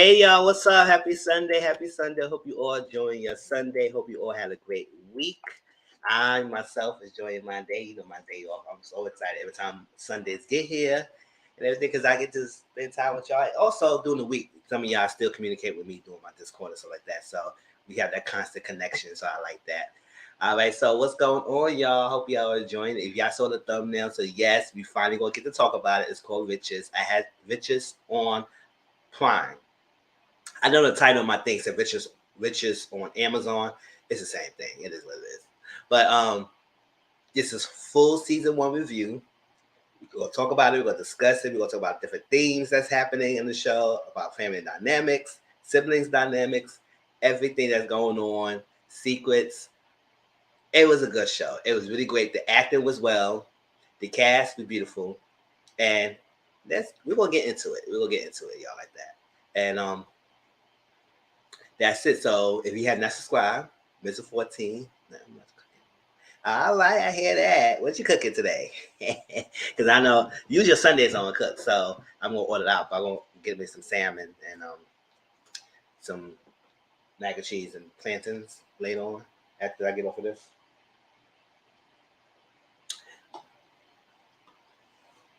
Hey y'all, what's up? Happy Sunday, happy Sunday. Hope you all enjoying your Sunday. Hope you all had a great week. I myself enjoying my day. My day off. I'm so excited every time Sundays get here and everything because I get to spend time with y'all. Also during the week, some of y'all still communicate with me doing my Discord and stuff like that. So we have that constant connection. So I like that. All right, so what's going on, y'all? Hope y'all are enjoying it. If y'all saw the thumbnail, so yes, we finally gonna get to talk about it. It's called Riches. I had Riches on Prime. I know the title of my thing said Riches on Amazon. It's the same thing. It is what it is. But this is full season one review. We're gonna talk about it. We're gonna discuss it. We're gonna talk about different themes that's happening in the show, about family dynamics, siblings dynamics, everything that's going on, secrets. It was a good show. It was really great. The acting was well. The cast was beautiful, and we're gonna get into it. We're gonna get into it, y'all, like that. And that's it. So if you have not subscribed, Mr. 14. No, I'm not cooking. All right, I hear that. What you cooking today? Because I know usually Sundays I'm gonna cook, so I'm gonna order it out. But I'm gonna get me some salmon and some mac and cheese and plantains later on after I get off of this.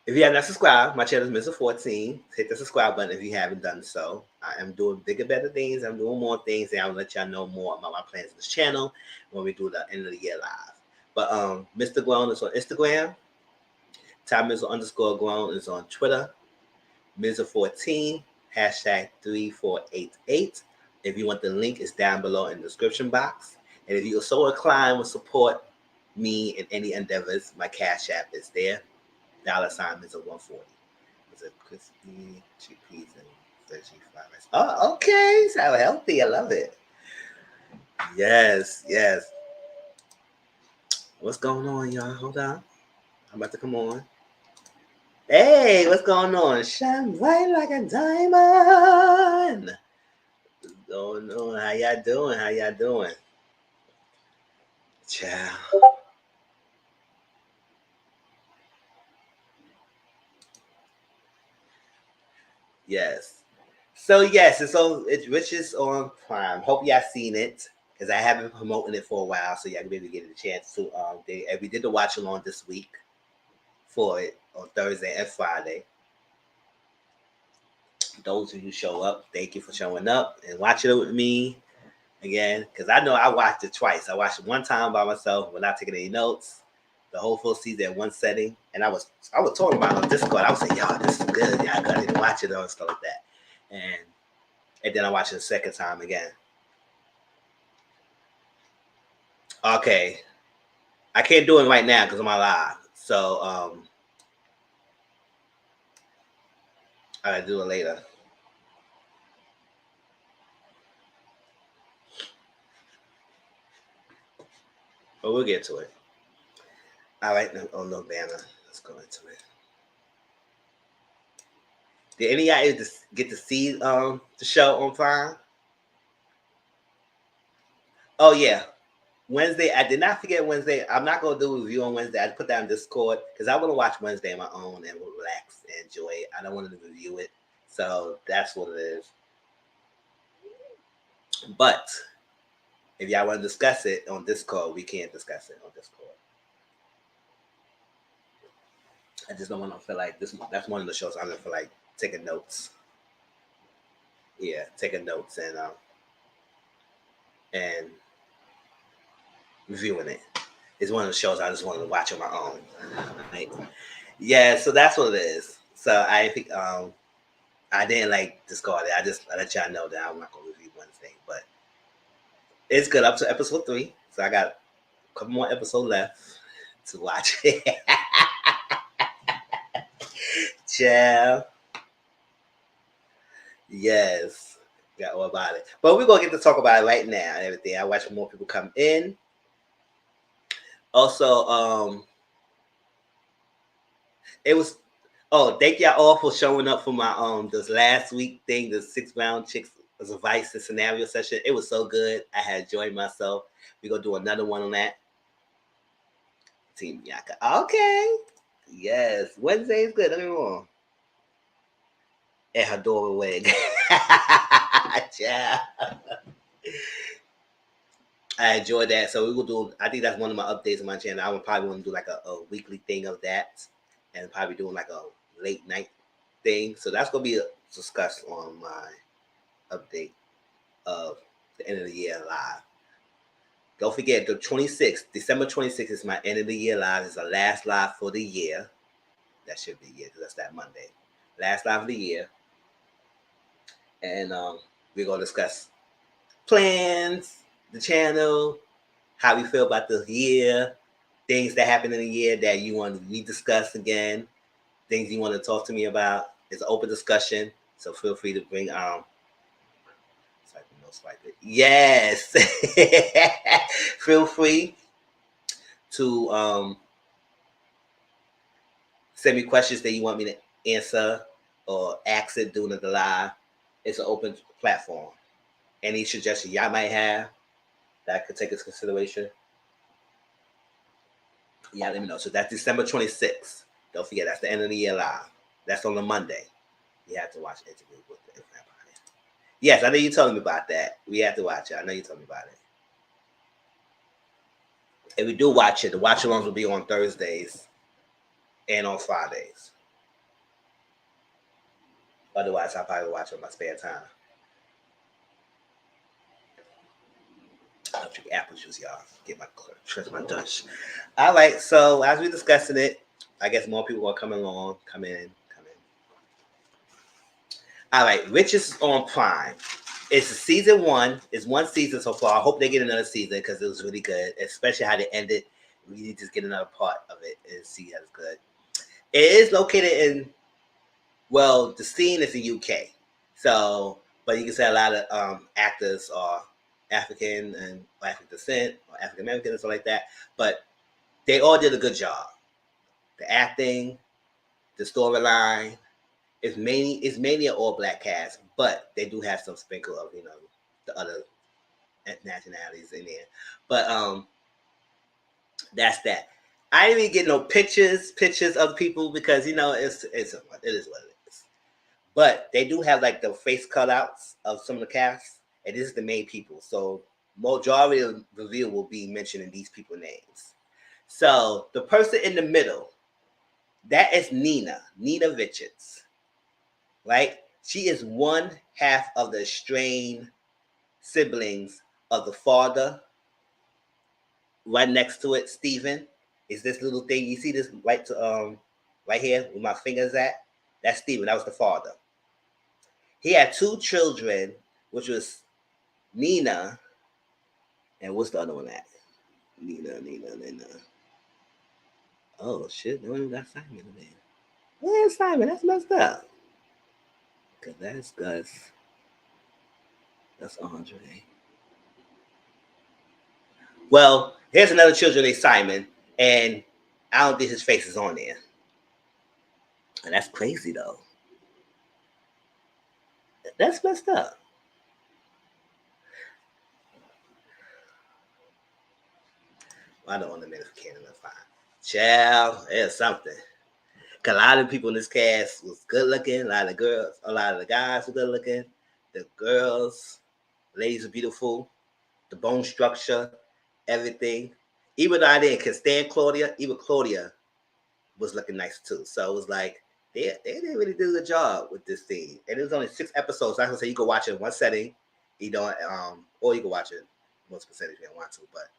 If you have not subscribed, my channel is Mr. 14. Hit the subscribe button if you haven't done so. I am doing bigger, better things. I'm doing more things, and I'll let y'all know more about my plans on this channel when we do the end of the year live. But Mr. Grown is on Instagram. Time Mr. underscore Grown is on Twitter. Mr. 14, hashtag 3488. If you want the link, it's down below in the description box. And if you're so inclined to support me in any endeavors, my Cash App is there. $sign is a 140. It's a crispy chickpeas and veggie fried rice. Oh, okay. Sound healthy. I love it. Yes, yes. What's going on, y'all? Hold on. I'm about to come on. Hey, what's going on? Shine bright like a diamond. What's going on? How y'all doing? How y'all doing? Ciao. Yes. So yes, it's Riches on Prime. Hope y'all seen it because I have been promoting it for a while, so y'all can maybe get a chance to. We did the watch along this week for it on Thursday and Friday. Those of you show up, thank you for showing up and watching it with me again because I know I watched it twice. I watched it one time by myself without taking any notes. The whole full season in one setting, and I was talking about it on Discord. I was saying, "Y'all, this is good. Y'all gotta watch it and stuff like that." And then I watched it the second time again. Okay, I can't do it right now because I'm on live. So I gotta do it later. But we'll get to it. All right. Oh no, banner. Let's go into it. Did any of you get to see the show on Prime? Oh yeah, Wednesday. I did not forget Wednesday. I'm not gonna do a review on Wednesday. I put that on Discord because I want to watch Wednesday on my own and relax and enjoy it. I don't want to review it, so that's what it is. But if y'all want to discuss it on Discord, we can discuss it on Discord. I just don't want to feel like this. That's one of the shows I don't feel like taking notes. Yeah, taking notes and reviewing it. It's one of the shows I just wanted to watch on my own. Right? Yeah, so that's what it is. So I think I didn't like discard it. I let y'all know that I'm not gonna review Wednesday, but it's good up to episode 3. So I got a couple more episodes left to watch it. Ciao. Yes. Got all about it. But we're gonna get to talk about it right now and everything. I watch more people come in. Also, it was thank y'all all for showing up for my this last week thing, the 6 round chicks as advice and scenario session. It was so good. I had enjoyed myself. We're gonna do another one on that. Team Yaka. Okay. Yes. Wednesday is good. Let me wrong. and her Dora wig. Yeah. I enjoyed that. So we will do. I think that's one of my updates on my channel. I would probably want to do like a weekly thing of that, and probably doing like a late night thing. So that's gonna be discussed on my update of the end of the year live. Don't forget the 26th, December 26th is my end of the year live. It's the last live for the year. That should be it because that's that Monday. Last live of the year, and we're gonna discuss plans, the channel, how we feel about the year, things that happened in the year that you want to rediscuss again, things you want to talk to me about. It's an open discussion, so feel free to bring yes. Feel free to send me questions that you want me to answer or ask it during the live. It's an open platform. Any suggestion y'all might have that I could take into consideration, yeah, let me know. So that's December 26th. Don't forget, that's the end of the year live. That's on a Monday. You have to watch Interview with the Vampire. Yes, I know you told me about that. We have to watch it. I know you told me about it. If we do watch it, the watch alongs will be on Thursdays and on Fridays. Otherwise, I'll probably watch it in my spare time. I'll drink apple juice, y'all. Get my Dutch. All right, so as we're discussing it, I guess more people are coming along. Come in. All right, Riches is on Prime. It's season 1. It's one season so far. I hope they get another season because it was really good, especially how they ended. We need to get another part of it and see how it's good. It is located in, well, the scene is in UK. So, but you can say a lot of actors are African and African descent or African American and stuff like that. But they all did a good job. The acting, the storyline. It's mainly an all black cast, but they do have some sprinkle of the other nationalities in there. But that's that. I didn't even get no pictures of people because it is what it is. But they do have like the face cutouts of some of the cast, and this is the main people. So majority of the review will be mentioning these people names. So the person in the middle, that is Nina Richards, right? She is one half of the estranged siblings of the father. Right next to it, Stephen, is this little thing. You see this right here where my fingers at? That's Stephen. That was the father. He had 2 children, which was Nina, and what's the other one at? Nina. Oh shit! No one got Simon in there. Where's Simon? That's messed up. Cause that's Gus. That's Andre. Well, here's another children named Simon, and I don't think his face is on there. And that's crazy though. That's messed up. I don't want to minute for Canada fine. Child, there's something. Cause a lot of people in this cast was good looking. A lot of the guys were good looking. The girls, ladies are beautiful. The bone structure, everything. Even though I didn't stand Claudia, even Claudia was looking nice too. So it was like they didn't really do a good job with this thing. And it was only 6 episodes. So I can say you can watch it in one setting, or you can watch it most percentage if you don't want to. But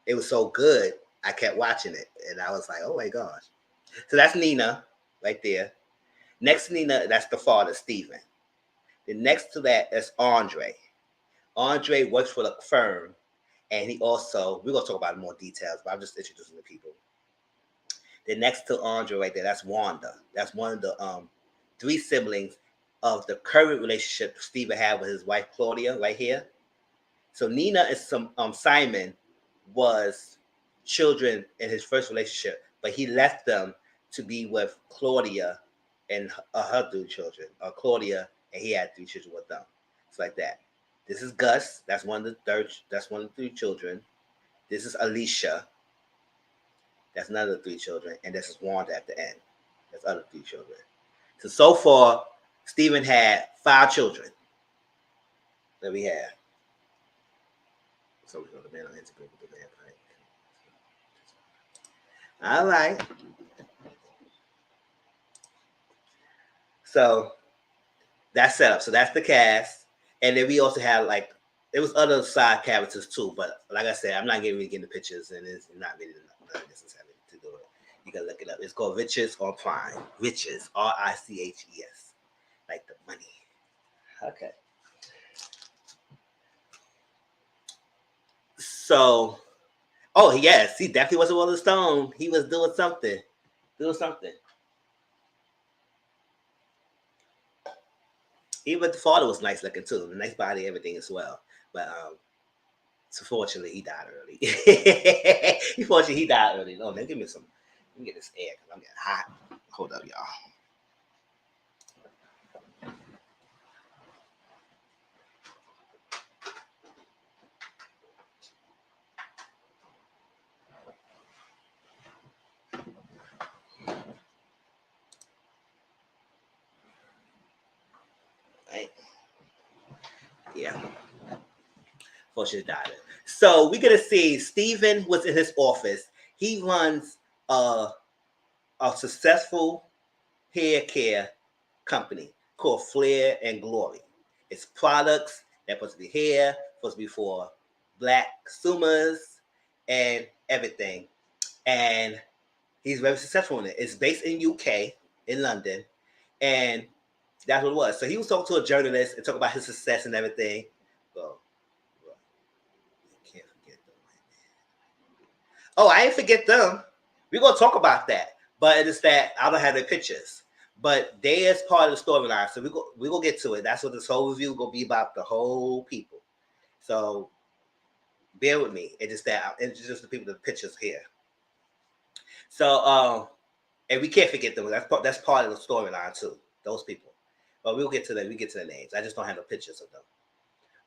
it was so good, I kept watching it, and I was like, oh my gosh. So that's Nina right there. Next to Nina, that's the father, Stephen. Then next to that is Andre. Andre works for the firm, and he also, we're going to talk about more details, but I'm just introducing the people. Then next to Andre right there, that's Wanda. That's one of the 3 siblings of the current relationship Stephen had with his wife, Claudia, right here. So Nina is Simon was children in his first relationship, but he left them to be with Claudia and her 3 children. Claudia, and he had 3 children with them. It's like that. This is Gus. That's one of the 3 children. This is Alicia. That's another 3 children, and this is Wanda at the end. That's other 3 children. So far, Stephen had 5 children that we had. So we're going to man on Instagram with the vampire. All right. So that's set up. So that's the cast. And then we also had like, there was other side characters too. But like I said, I'm not really getting the pictures, and it's not really none of this is having to do it. You can look it up. It's called Riches on Prime. Riches, Riches, like the money. Okay. So, oh yes, he definitely was a Rolling Stone. He was doing something. Even the father was nice looking too, nice body, everything as well. But unfortunately, he died early. Unfortunately, he died early. No, man, give me some. Let me get this air because I'm getting hot. Hold up, y'all. Right. Yeah. Fortunately, died. So we're gonna see Stephen was in his office. He runs a successful hair care company called Flair and Glory. It's products that supposed to be hair, supposed to be for black consumers and everything. And he's very successful in it. It's based in UK, in London, and that's what it was. So he was talking to a journalist and talking about his success and everything. So, can't forget them. Oh, I ain't forget them. We're gonna talk about that, but it's that I don't have their pictures. But they is part of the storyline, so we gonna get to it. That's what this whole review gonna be about, the whole people. So bear with me. It's just that it's just the people, the pictures here. So and we can't forget them. That's part of the storyline too. Those people. But we'll get to them. We get to the names. I just don't have no pictures of them.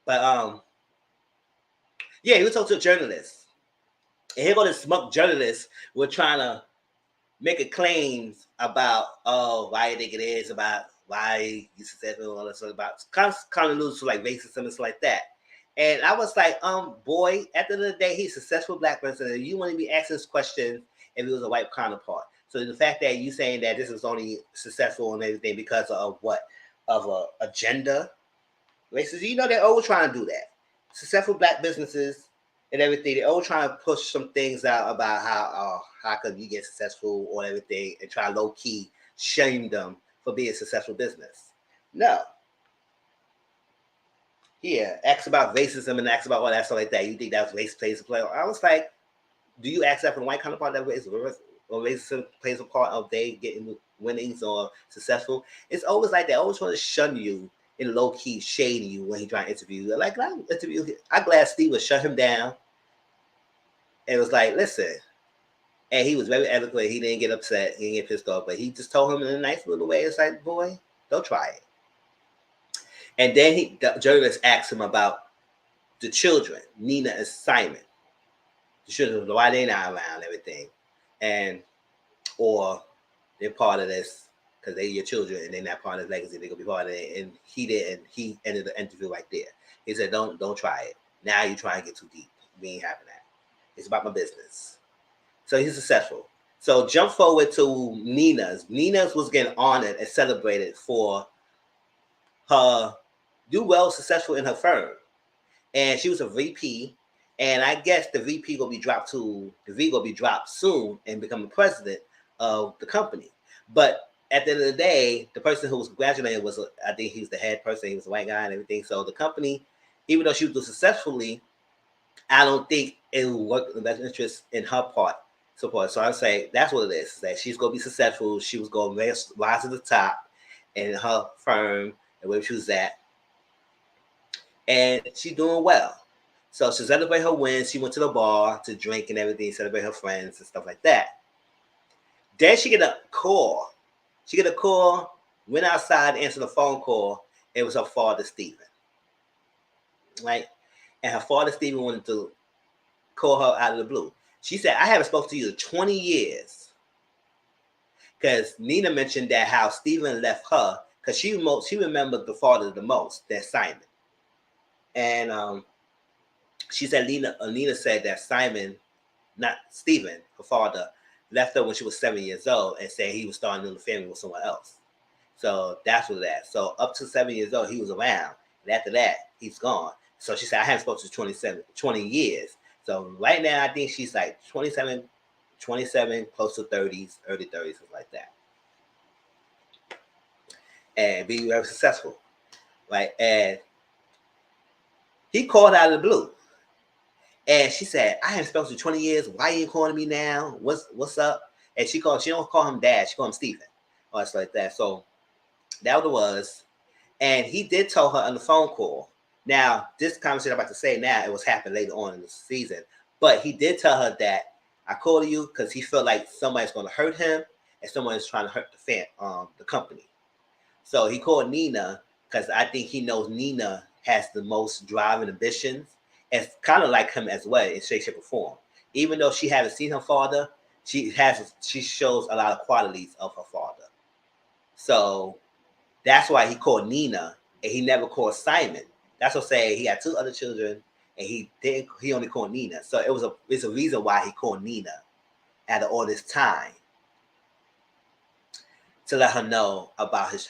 But yeah, he was talking to a journalist. And here go this smug journalist. We're trying to make a claims about why you think it is, about why you successful, all that sort of about kind of lose to like racism and stuff like that. And I was like, boy, at the end of the day, he's a successful black person. And you want to be asking this question if he was a white counterpart. So the fact that you saying that this is only successful and everything because of what? Of a agenda? Racism, you know, they're always trying to do that. Successful black businesses and everything, they're always trying to push some things out about how could you get successful or everything and try low key shame them for being a successful business. No. Yeah, ask about racism and ask about all that stuff like that. You think that's race plays a play? I was like, do you ask that from the white counterpart that racism plays a part of they getting winnings or successful? It's always like they always want to shun you and low key shade you when he trying to interview you. Like I'm glad Steve would shut him down and was like, listen. And he was very eloquent. He didn't get upset. He didn't get pissed off, but he just told him in a nice little way. It's like, boy, don't try it. And then the journalist asked him about the children, Nina and Simon. The children, why they not around and everything. And or they're part of this because they're your children and they're not part of his legacy. They're gonna be part of it. And he didn't. He ended the interview right there. He said, "Don't try it. Now you try and get too deep. We ain't having that. It's about my business." So he's successful. So jump forward to Nina's. Nina's was getting honored and celebrated for her do well, successful in her firm, and she was a VP. And I guess the VP gonna be dropped soon and become the president of the company. But at the end of the day, the person who was graduating was, I think he was the head person. He was a white guy and everything. So the company, even though she was doing successfully, I don't think it would work in the best interest in her part support. So I say that's what it is. That she's gonna be successful. She was gonna rise to the top in her firm and where she was at, and she's doing well. So to celebrate her wins, she went to the bar to drink and everything, celebrate her friends and stuff like that. Then she get a call. Went outside, answered the phone call. It was her father, Stephen. Right? And her father, Stephen, wanted to call her out of the blue. She said, I haven't spoken to you in 20 years. Because Nina mentioned that how Stephen left her because she remembered the father the most, that Simon. And she said Nina said that Simon, not Stephen, her father, left her when she was 7 years old and said he was starting a new family with someone else. So that's what that. So up to 7 years old, he was around. And after that, he's gone. So she said, I haven't spoken to 20 years. So right now, I think she's like 27, close to 30s, early 30s, something like that. And being very successful. Right. And he called out of the blue. And she said, I haven't spoken to 20 years. Why are you calling me now? What's up? And she don't call him dad. She called him Stephen. Or it's like that. So that what it was. And he did tell her on the phone call. Now, this conversation I'm about to say now, it was happening later on in the season. But he did tell her that I called you because he felt like somebody's going to hurt him and someone's trying to hurt the company. So he called Nina because I think he knows Nina has the most drive and ambitions. It's kind of like him as well in shape or form. Even though she hasn't seen her father, she shows a lot of qualities of her father. So that's why he called Nina and he never called Simon. That's what saying he had 2 other children and he only called Nina. So it's a reason why he called Nina after all this time to let her know about his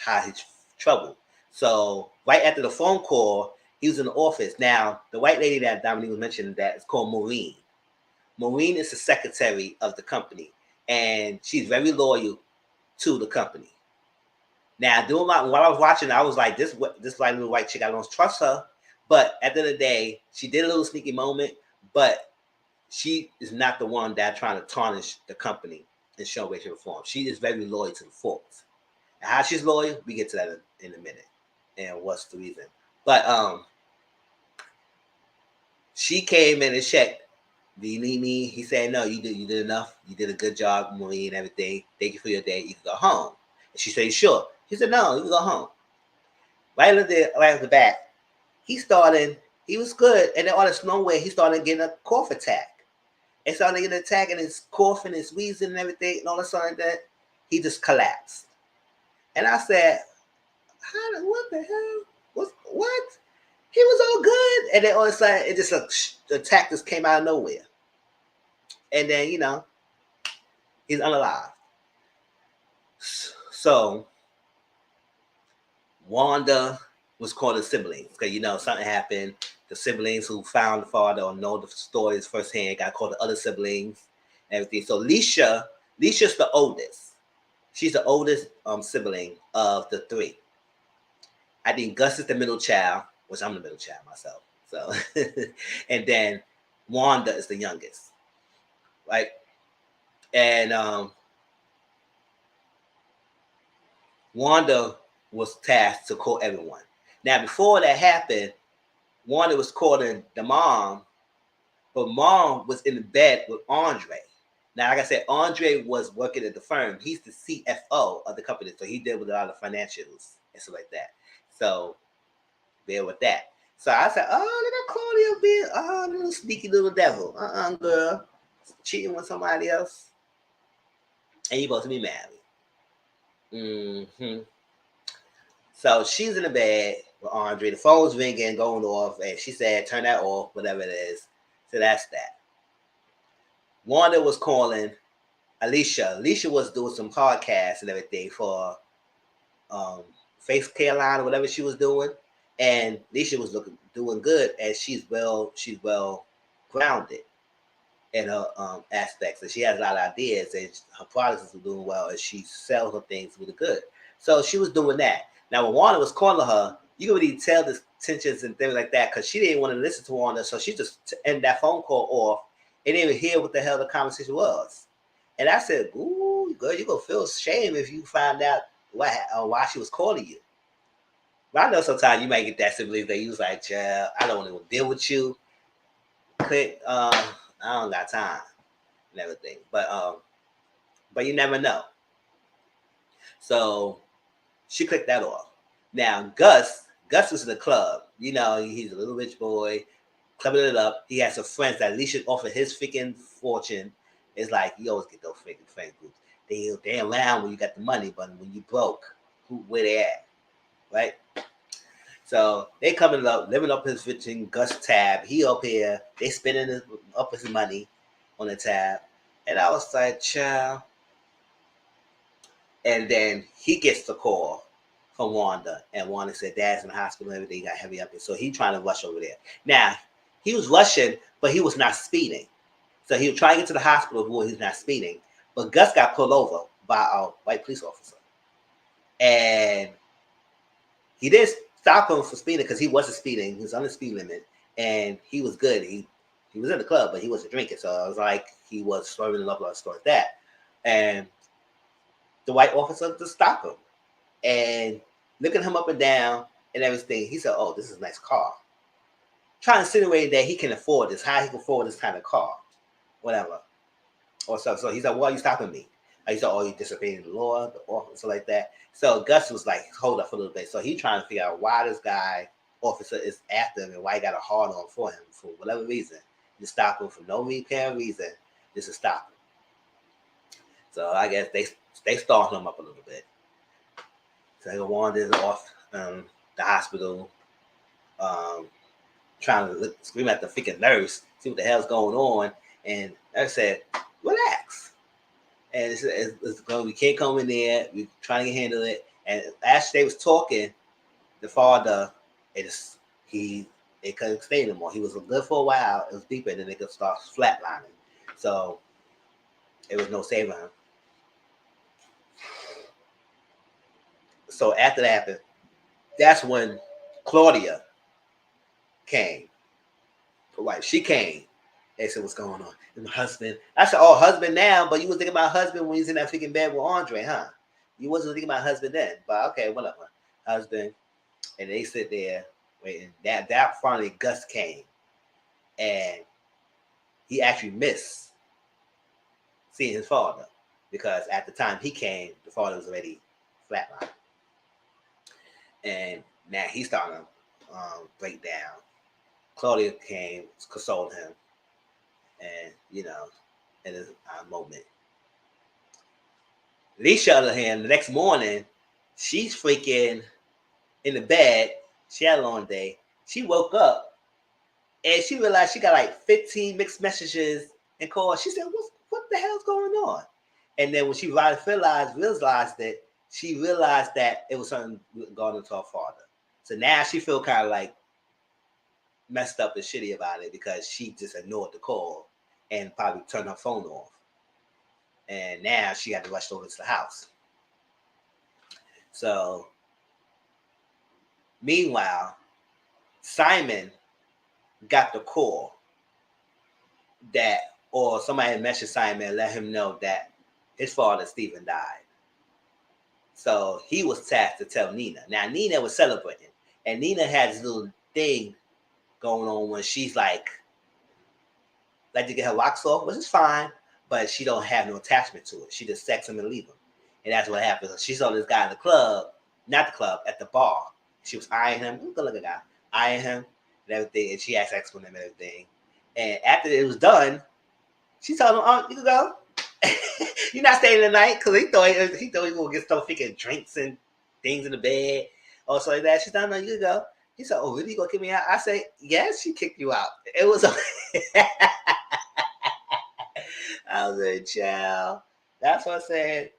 trouble. So right after the phone call, he was in the office. Now, the white lady that Dominique was mentioning that is called Maureen. Maureen is the secretary of the company, and she's very loyal to the company. Now, while I was watching, I was like, this like little white chick, I don't trust her. But at the end of the day, she did a little sneaky moment, but she is not the one that trying to tarnish the company in some way, shape, or form. She is very loyal to the fault. And how she's loyal, we get to that in a minute. And what's the reason? But she came in and checked. Do you need me? He said, no, you did enough. You did a good job, Maureen, and everything. Thank you for your day. You can go home. And she said, sure. He said, no, you can go home. Right at the back, he was good. And then all this nowhere, he started getting a cough attack. And started getting an attack and his coughing, his wheezing and everything. And all of a sudden that he just collapsed. And I said, what the hell? What? He was all good. And then all of a sudden, it just the attack just came out of nowhere. And then, he's unalive. So, Wanda was called the siblings because, something happened. The siblings who found the father or know the stories firsthand got called the other siblings and everything. So, Leisha's the oldest. She's the oldest sibling of the 3. I think Gus is the middle child, which I'm the middle child myself. So, and then Wanda is the youngest, right? And Wanda was tasked to call everyone. Now, before that happened, Wanda was calling the mom, but mom was in the bed with Andre. Now, like I said, Andre was working at the firm. He's the CFO of the company, so he dealt with a lot of financials and stuff like that. So, bear with that. So I said, oh, look at Claudia being, little sneaky little devil. Girl. Cheating with somebody else. And you're supposed to be married. Mm-hmm. So she's in the bed with Andre. The phone's ringing, going off, and she said, turn that off, whatever it is. So that's that. Wanda was calling Alicia. Alicia was doing some podcasts and everything for Face Caroline or whatever she was doing. And Alicia was doing good, and she's well grounded in her aspects, and she has a lot of ideas, and her products are doing well, and she sells her things really good. So she was doing that. Now, when Wanda was calling her, you can really tell the tensions and things like that because she didn't want to listen to Wanda, so she just ended that phone call off and didn't even hear what the hell the conversation was. And I said, "Ooh, girl, you gonna feel shame if you find out why she was calling you." But I know sometimes you might get that sibling that you was like, "Child, I don't want to deal with you." Click. I don't got time and everything, but you never know. So she clicked that off. Now Gus was in the club. He's a little rich boy, clubbing it up. He has some friends that at least should offer his freaking fortune. It's like you always get those freaking friend groups. They around when you got the money, but when you broke, where they at? right? So they coming up, living up his fishing Gus tab. He up here, they spending up his money on the tab. And I was like, child. And then he gets the call from Wanda. And Wanda said, Dad's in the hospital and everything got heavy up. And so he trying to rush over there. Now, he was rushing, but he was not speeding. So he was trying to get to the hospital where he's not speeding. But Gus got pulled over by a white police officer. And he did stop him for speeding because he wasn't speeding. He was on the speed limit. And he was good. He was in the club, but he wasn't drinking. So I was like, he was swerving in love with stuff like that. And the white officer just stopped him. And looking him up and down and everything, he said, oh, this is a nice car. Trying to insinuate that he can afford this, how he can afford this kind of car, whatever. Or so. So he said, why are you stopping me? He said, oh, you disobeying the law, the officer like that. So Gus was like, hold up for a little bit. So he trying to figure out why this guy, officer, is after him and why he got a hard on for him for whatever reason. You stop him for no apparent reason, just to stop him. So I guess they started him up a little bit. So Wanda is off the hospital, trying to scream at the freaking nurse, see what the hell's going on. And I said, relax. And it's going, we can't come in there. We're trying to handle it. And as they was talking, the father, it couldn't stay anymore. He was good for a while. It was deeper, and then it could start flatlining. So it was no saving him. So after that happened, that's when Claudia came. The wife, she came and said, what's going on? And my husband, I said, oh, husband now, but you was thinking about husband when you was in that freaking bed with Andre, huh? You wasn't thinking about husband then, but okay, whatever. Husband, and they sit there waiting. That finally Gus came, and he actually missed seeing his father because at the time he came, the father was already flatlined. And now he's starting to break down. Claudia came, consoled him, and in a moment. Alicia, on the other hand, the next morning, she's freaking in the bed. She had a long day. She woke up and she realized she got like 15 mixed messages and calls. She said, what the hell's going on? And then when she realized it, she realized that it was something going into her father. So now she feel kind of like messed up and shitty about it because she just ignored the call and probably turned her phone off. And now she had to rush over to the house. So meanwhile, Simon got the call that, or somebody messaged Simon and let him know that his father, Stephen, died. So he was tasked to tell Nina. Now, Nina was celebrating. And Nina had this little thing going on when she's like to get her rocks off, which is fine, but she don't have no attachment to it. She just sex him and leave him. And that's what happens. She saw this guy in the club, not the club, at the bar. She was eyeing him, good looking guy, eyeing him and everything. And she asked X with him and everything. And after it was done, she told him, oh, you can go. You're not staying the night, because he thought he was going to get some freaking drinks and things in the bed or something like that. She said, no, you can go. He said, oh, really? You going to kick me out? I said, yes, she kicked you out. It was I was a child. That's what I said.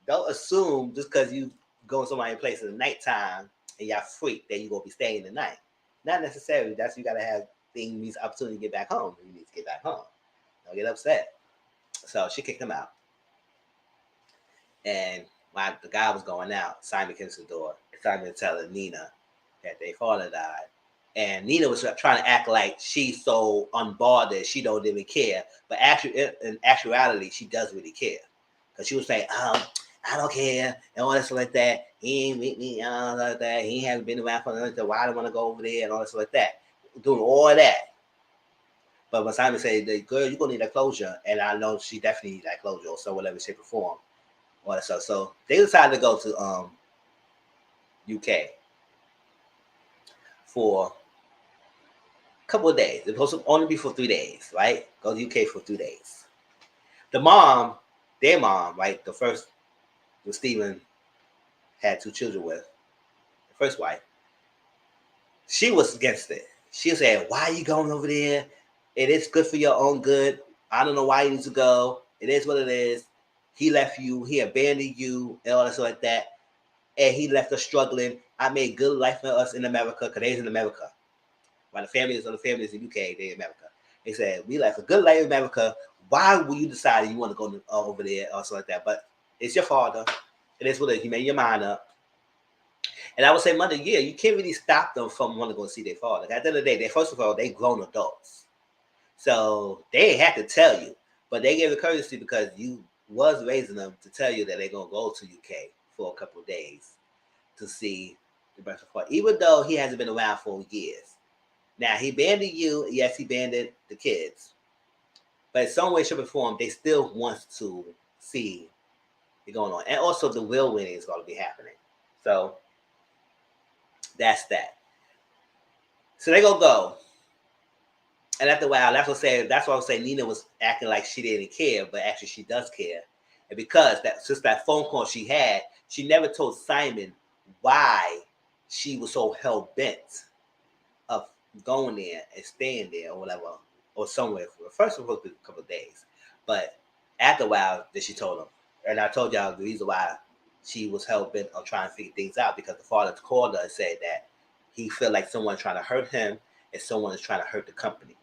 Don't assume just because you go to somebody's place in the nighttime and y'all freak that you're going to be staying the night. Not necessarily. That's you got to have things, opportunity to get back home. You need to get back home. Don't get upset. So she kicked him out. And while the guy was going out, Simon came to the door. Simon telling Nina that their father died. And Nina was trying to act like she's so unbothered, she don't even care. But actually, in actuality, she does really care. Because she was saying, I don't care, and all that stuff like that. He ain't meet me, like that. He hasn't been around for nothing. Why I don't want to go over there, and all that stuff like that. Doing all that. But when Simon said, girl, you're going to need that closure. And I know she definitely needs that closure, or so whatever shape or form. All that stuff. So they decided to go to UK for a couple of days. They're supposed to only be for 3 days, right? Go to UK for 3 days. Their mom, right? The first, who Stephen had 2 children with, first wife, she was against it. She said, "Why are you going over there? It is good for your own good. I don't know why you need to go. It is what it is. He left you. He abandoned you, and all that stuff like that. And he left us struggling. I made good life for us in America because they's in America. While the families in UK, they in America. They said we left a good life in America. Why will you decide you want to go over there or something like that? But it's your father. It is what it is. You made your mind up." And I would say, mother, yeah, you can't really stop them from wanting to go see their father. At the end of the day, they first of all, they grown adults. So they had to tell you. But they gave the courtesy because you was raising them to tell you that they're going to go to UK for a couple of days to see the birth of father, even though he hasn't been around for years. Now, he abandoned you. Yes, he abandoned the kids. But in some way, shape, or form, they still want to see it going on. And also, the will winning is going to be happening. So that's that. So they gonna go. And after a while, that's why I was saying Nina was acting like she didn't care, but actually she does care. And because since that phone call she had, she never told Simon why she was so hell bent of going there and staying there or whatever, or somewhere. First, it was a couple of days. But after a while, then she told him. And I told y'all the reason why she was hell bent on trying to figure things out, because the father called her and said that he felt like someone trying to hurt him and someone is trying to hurt the company.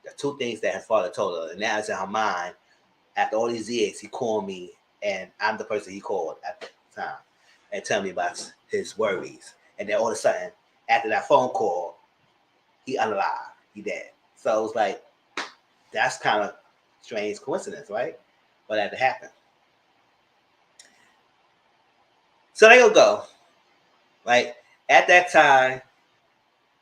The two things that his father told her, and now it's in her mind. After all these years, he called me, and I'm the person he called at the time, and tell me about his worries. And then all of a sudden, after that phone call, he unalive, he dead. So it was like, that's kind of strange coincidence, right? But that happened. So they gonna go, right? At that time,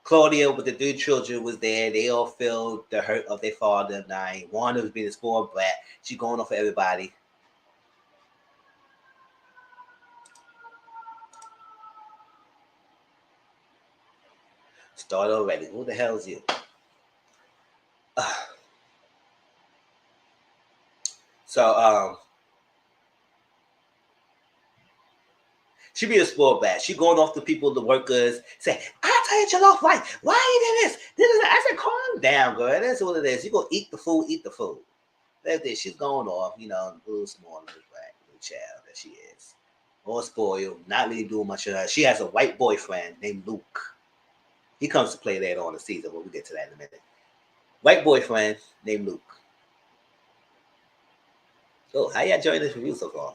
Claudia with the three children was there. They all feel the hurt of their father dying. Wanda was being a spoiled brat. She going off for everybody. Start already. Who the hell is you? So she be a spoiled brat. She going off to people, the workers, say, "I tell you off right. Why you did this? I said, calm down, girl. That's what it is. You gonna eat the food, eat the food. That's it. She's going off, a little small little brat, little child that she is. All spoiled, not really doing much of her. She has a white boyfriend named Luke. He comes to play later on in the season, but we'll get to that in a minute. White boyfriend named Luke. Oh, how y'all enjoying this review so far?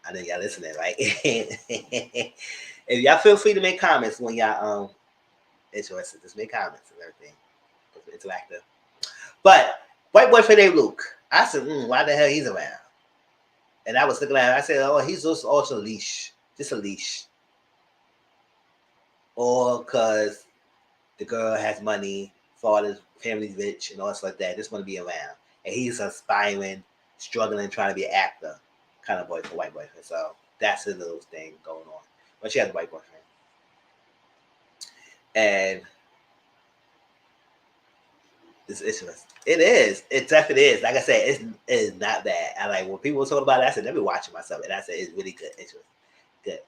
I know y'all listening, right? If y'all feel free to make comments when y'all interested, just make comments and everything. It's interactive. But white boyfriend named Luke. I said, why the hell he's around? And I was looking at him. I said, oh, he's just also a leash. Just a leash. Or because the girl has money, father's family's rich, and all stuff like that. Just want to be around. And he's aspiring, struggling, trying to be an actor kind of boyfriend, white boyfriend. So that's a little thing going on. But she has a white boyfriend. And it's interesting. It is. It definitely is. Like I said, it's not bad. I like when people talk about it, I said, let me watch it myself. And I said, it's really good. It's good.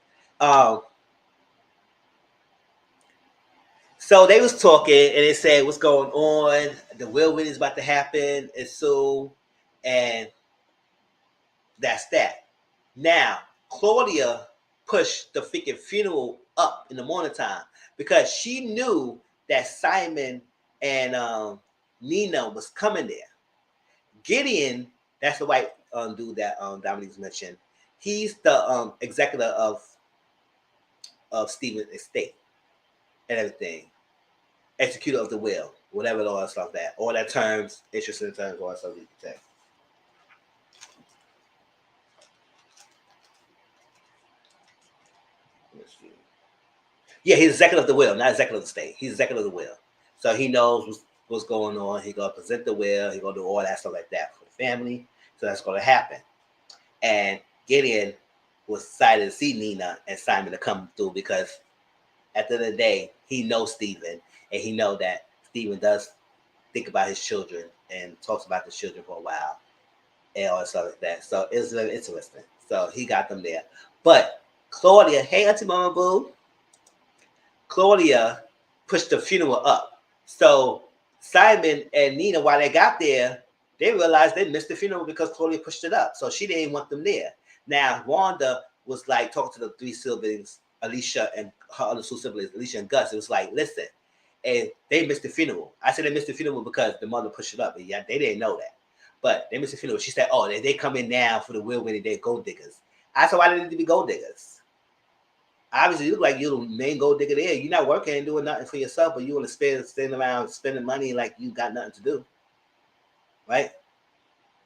So they was talking and they said what's going on. The will is about to happen and so, and that's that. Now, Claudia pushed the freaking funeral up in the morning time because she knew that Simon and Nina was coming there. Gideon, that's the white dude that Dominique's mentioned. He's the executor of Stephen's estate and everything. Executor of the will, whatever all that stuff that. All that terms, interesting terms, all that stuff you can say. Let's see. Yeah, he's executive of the will, not executive of the state. He's executive of the will. So he knows what's going on. He's gonna present the will, he's gonna do all that stuff like that for the family. So that's gonna happen. And Gideon was excited to see Nina and Simon to come through because at the end of the day, he knows Stephen and he knows that Stephen does think about his children and talks about the children for a while and all stuff like that. So it was very interesting. So he got them there. But Claudia, hey Auntie Mama Boo. Claudia pushed the funeral up. So Simon and Nina, while they got there, they realized they missed the funeral because Claudia pushed it up. So she didn't want them there. Now Wanda was like talking to the three siblings, Alicia and her other two siblings, Alicia and Gus. It was like, listen, and they missed the funeral. I said they missed the funeral because the mother pushed it up. And yeah, they didn't know that. But they missed the funeral. She said, oh, they come in now for the will winning, they're gold diggers. I said, why did they need to be gold diggers? Obviously, you look like you're the main gold digger there. You're not working and doing nothing for yourself, but you want to stand around spending money like you got nothing to do. Right?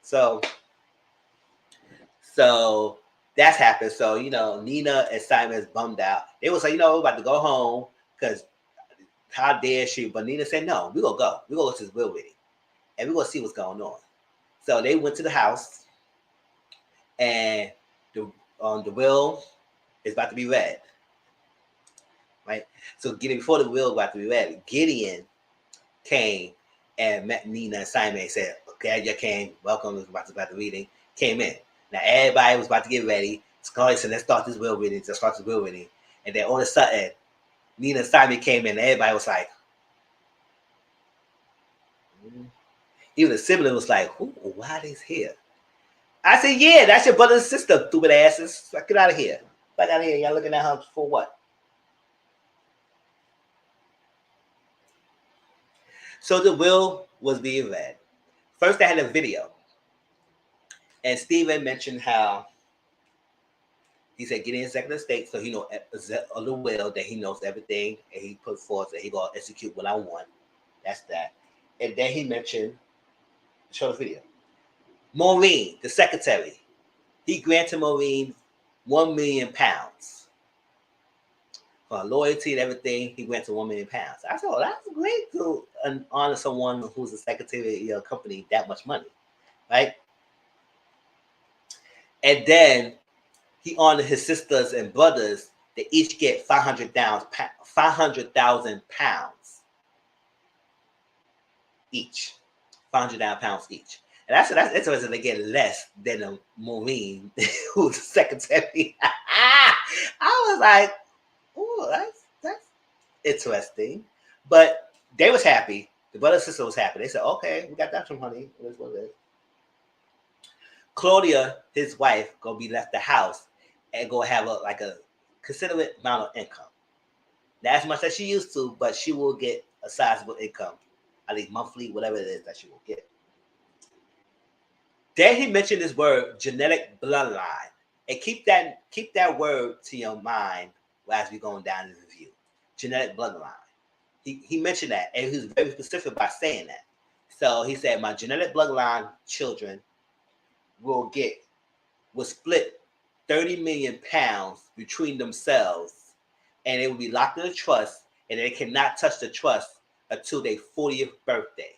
So that's happened. So, Nina and Simon is bummed out. They was like, we're about to go home because how dare she? But Nina said, no, we're going to go. We're going to go to this will wedding. And we're going to see what's going on. So they went to the house and the will is about to be read. Right? So before the will was about to be read, Gideon came and met Nina and Simon and said, okay, you came. Welcome. It was about the reading. Came in. Now everybody was about to get ready. Scarlett said, let's start this will reading. And then all of a sudden, Nina and Simon came in and everybody was like, even the sibling was like, why are they here? I said, yeah, that's your brother and sister, stupid asses. Get out of here. Get out of here. Y'all looking at her for what? So the will was being read. First, they had a video. And Steven mentioned how he said, get in second estate so he knows the will, that he knows everything, and he put forth that he going to execute what I want. That's that. And then he mentioned, show the video. Maureen, the secretary, he granted Maureen £1 million. For loyalty and everything, he went to £1 million. I said, that's great to honor someone who's a secretary of your company that much money, right? And then he honored his sisters and brothers. They each get 500,000 pounds each. 500,000 pounds each. And that's interesting. They get less than a Maureen, who's the secretary. I was like, oh, that's interesting. But they was happy. The brother and sister was happy. They said, okay, we got that from honey. It is what it is. Claudia, his wife, gonna be left the house and go have a considerable amount of income. Not as much as she used to, but she will get a sizable income, at least monthly, whatever it is that she will get. Then he mentioned this word, genetic bloodline, and keep that word to your mind as we going down the review. Genetic bloodline. He mentioned that, and he was very specific by saying that. So he said, my genetic bloodline children will split 30 million pounds between themselves, and it will be locked in a trust, and they cannot touch the trust until their 40th birthday.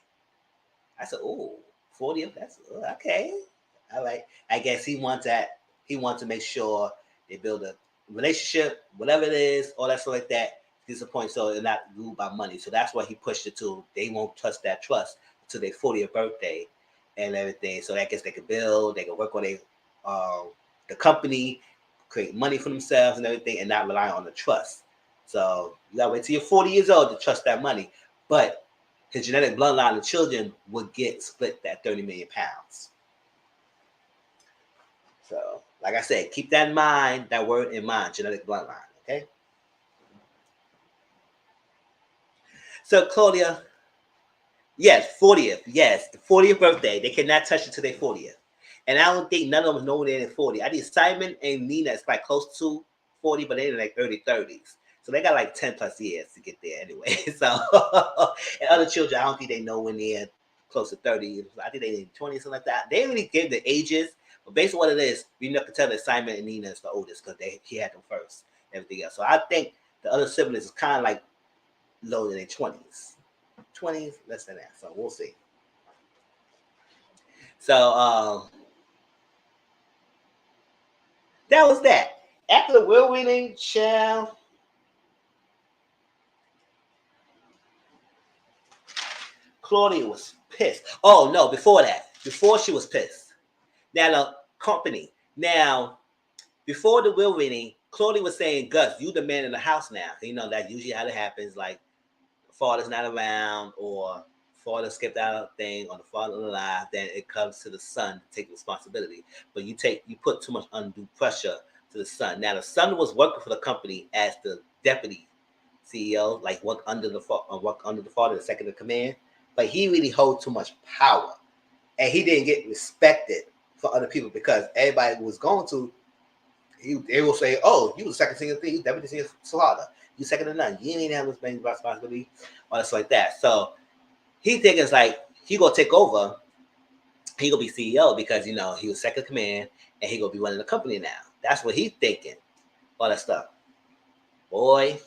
I said, oh, 40th, that's okay. All right. I guess he wants that. He wants to make sure they build a relationship, whatever it is, all that stuff like that. This is a point, so they're not ruled by money. So that's why he pushed it to. They won't touch that trust until their 40th birthday and everything. So I guess they can build, they can work on the company, create money for themselves and everything, and not rely on the trust. So you gotta wait till you're 40 years old to trust that money. But his genetic bloodline of children would get split that 30 million pounds. So, like I said, keep that in mind, that word in mind, genetic bloodline, okay? So, Claudia, yes, 40th, yes, the 40th birthday. They cannot touch it to their 40th. And I don't think none of them know they're in 40. I think Simon and Nina is like close to 40, but they're in like early 30s. So they got like 10 plus years to get there anyway. So, and other children, I don't think they know when they're close to 30. I think they're in 20, something like that. They really gave the ages, but based on what it is, we can tell that Simon and Nina is the oldest because he had them first, everything else. So I think the other siblings is kind of like lower than their 20s. 20s, less than that. So we'll see. So that was that. After the will reading, child. Claudia was pissed. Oh no, before that. Before she was pissed. Now the company. Now, before the will reading, Claudia was saying, Gus, you the man in the house now. You know, that's usually how it happens. Like, father's not around or father skipped out of thing or the father alive, then it comes to the son to take responsibility. But you put too much undue pressure to the son. Now, the son was working for the company as the deputy CEO, like work under the father, the second in command. But he really holds too much power. And he didn't get respected for other people because everybody was going to, they will say, oh, you was second senior thing, you deputy senior slaughter. You second to none. You ain't have this many responsibility or stuff like that. So he thinking it's like he gonna take over, he gonna be CEO because you know he was second command and he gonna be running the company now. That's what he thinking. All that stuff. Boy,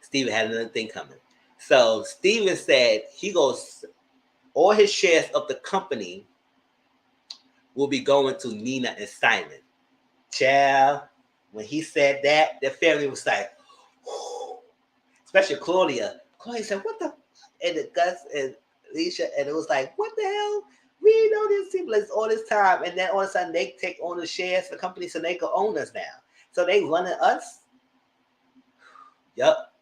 Steven had another thing coming. So Steven said he goes all his shares of the company will be going to Nina and Simon. Child, when he said that, their family was like, whew. Especially Claudia. Claudia said, what the? And the Gus and Alicia, and it was like, what the hell? We know these people all this time. And then all of a sudden they take on the shares for the company so they can own us now. So they running us? Yup.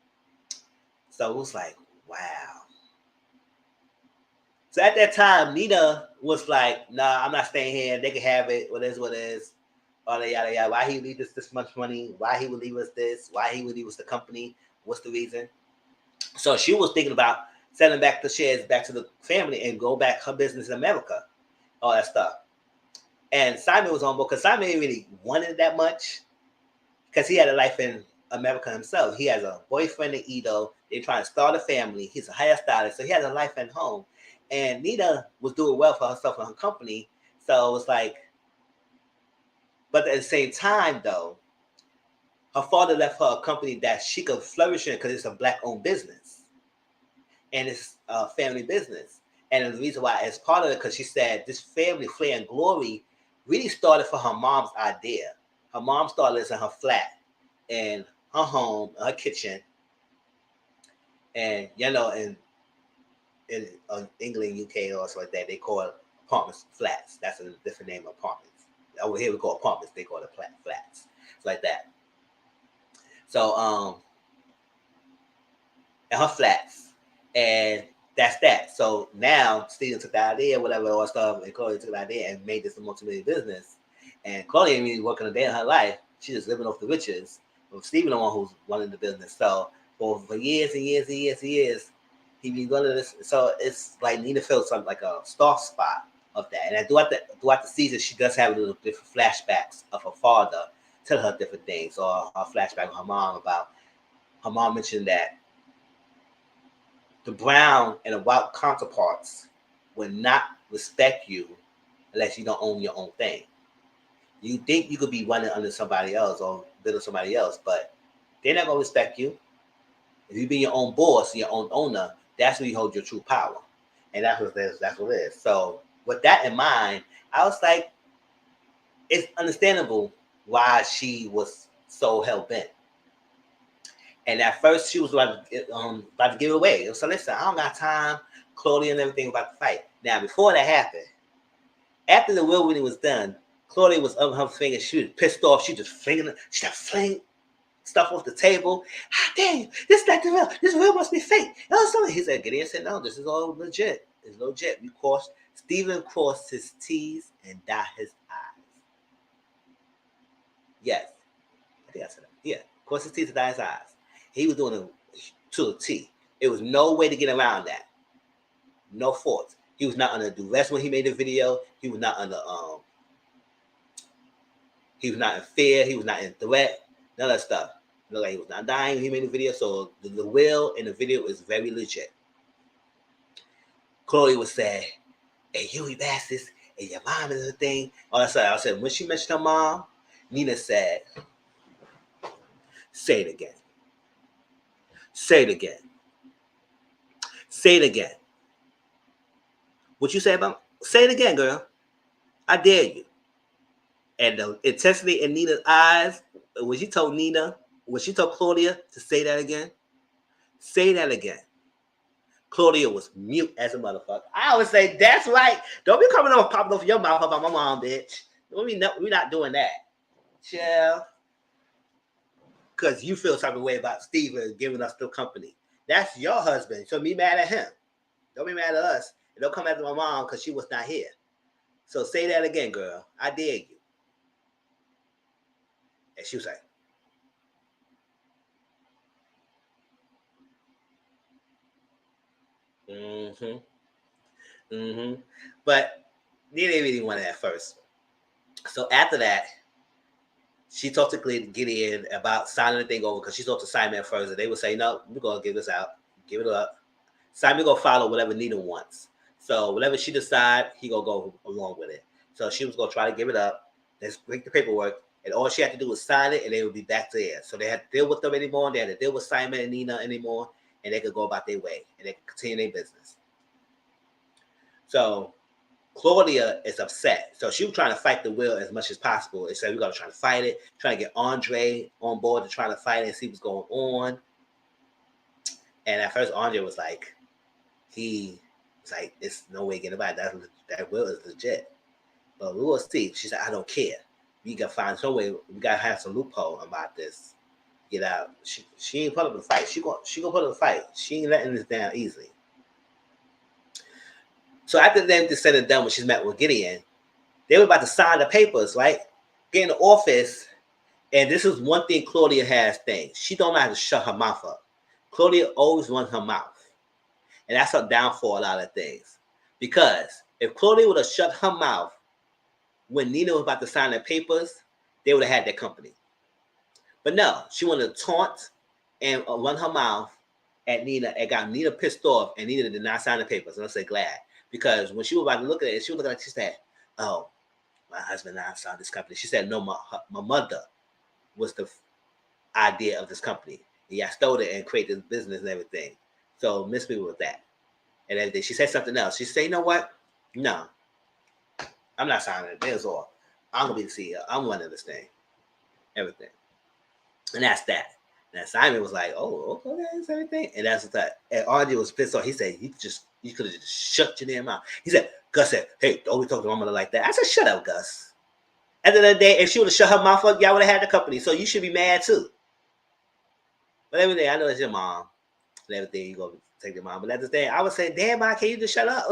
So it was like, wow. So at that time, Nina was like, nah, I'm not staying here. They can have it. What is, what is. All that yada yada. Why he leave us this much money? Why he would leave us this? Why he would leave us the company? What's the reason? So she was thinking about selling back the shares back to the family and go back her business in America, all that stuff. And Simon was on board because Simon didn't really want it that much because he had a life in America himself. He has a boyfriend in Edo. They're trying to start a family. He's a hairstylist, so he has a life at home. And Nina was doing well for herself and her company. So it was like, but at the same time, though, her father left her a company that she could flourish in because it's a Black-owned business. And it's a family business. And the reason why, as part of it, because she said this family, Flair and Glory, really started for her mom's idea. Her mom started this in her flat, in her home, her kitchen. And, you know, in England, UK, or something like that, they call it apartments flats. That's a different name of apartments. Over here we call apartments, they call it flats. It's like that. So and her flats. And that's that. So now Steven took the idea, whatever all stuff, and Chloe took the idea and made this a multi-million business. And Chloe ain't really working a day in her life. She's just living off the riches. But Steven the one who's running the business. So for years and years and years and years, he been running this. So it's like Nina feels something like a star spot of that. And throughout the season, she does have a little different flashbacks of her father, telling her different things, or a flashback of her mom about her mom mentioned that the brown and the white counterparts will not respect you unless you don't own your own thing. You think you could be running under somebody else or building somebody else, but they're not gonna respect you. If you be your own boss, your own owner, that's where you hold your true power. And that's what it is. That's what it is. So with that in mind, I was like, it's understandable why she was so hell bent. And at first, she was about to give it away. So listen, I don't got time. Claudia and everything about to fight. Now, before that happened, after the will winning was done, Claudia was up her finger. She was pissed off. She just flinging stuff off the table. Ah, dang, this is not the real. This real must be fake. He said, Gideon said, no, this is all legit. It's legit. Steven crossed his T's and dot his I's. Yes. I think I said that. Yeah. Crossed his T's and dot his I's. He was doing it to a T. It was no way to get around that. No fault. He was not under duress when he made the video. He was not under he was not in fear. He was not in threat. None of that stuff. Like he was not dying when he made the video. So the will in the video is very legit. Chloe would say, hey, you bastards, and your mom is a thing. All that stuff. I said, when she mentioned her mom, Nina said, say it again. Say it again. Say it again. What you say about? Say it again, girl. I dare you. And the intensity in Nina's eyes, when she told Claudia to say that again, say that again. Claudia was mute as a motherfucker. I always say, that's right. Don't be coming off popping off your mouth about my mom, bitch. We're not doing that. Chill. because you feel type of way about Steven giving us the company. That's your husband. So be mad at him. Don't be mad at us. And don't come after my mom because she was not here. So say that again, girl. I dare you. And she was like, mm-hmm. Mm-hmm. But they didn't really want it at first. So after that, she talked to Gideon about signing the thing over because she talked to Simon at first, and they would say, "No, we're gonna give this out, give it up." Simon gonna follow whatever Nina wants. So whatever she decide, he gonna go along with it. So she was gonna try to give it up. Let's break the paperwork, and all she had to do was sign it, and they would be back there. So they had to deal with them anymore. They had to deal with Simon and Nina anymore, and they could go about their way and they could continue their business. So Claudia is upset. So she was trying to fight the will as much as possible. And said, we're going to try to fight it, trying to get Andre on board to try to fight it and see what's going on. And at first, Andre was like, it's no way getting by. That will is legit. But we will see. She said, I don't care. We got to find some way. We got to have some loophole about this. Get out. She ain't put up a fight. She gonna put up a fight. She ain't letting this down easily. So after them just said and done when she's met with Gideon, they were about to sign the papers, right? Get in the office, and this is one thing Claudia has things. She don't know how to shut her mouth up. Claudia always runs her mouth. And that's her downfall a lot of things. Because if Claudia would have shut her mouth when Nina was about to sign the papers, they would have had their company. But no, she wanted to taunt and run her mouth at Nina and got Nina pissed off, and Nina did not sign the papers. And I said, glad. Because when she was about to look at it, she was looking at it, she said, oh, my husband and I started this company. She said, no, my mother was the idea of this company. Yeah, I stole it and created this business and everything. So miss me with that. And everything. She said something else. She said, you know what? No, I'm not signing it. There's all. I'm going to be the CEO. I'm running this thing. Everything. And that's that. And Simon was like, oh, okay, that's everything. And that's that. And Archie was pissed off. He said, you could have just shut your damn mouth. He said, Gus said, hey, don't be talking to my mother like that. I said, shut up, Gus. At the end of the day, if she would have shut her mouth up, y'all would have had the company. So you should be mad too. But everything, I know it's your mom. And everything, you go take your mom. But that's the thing. I would say, damn, Mom, can you just shut up?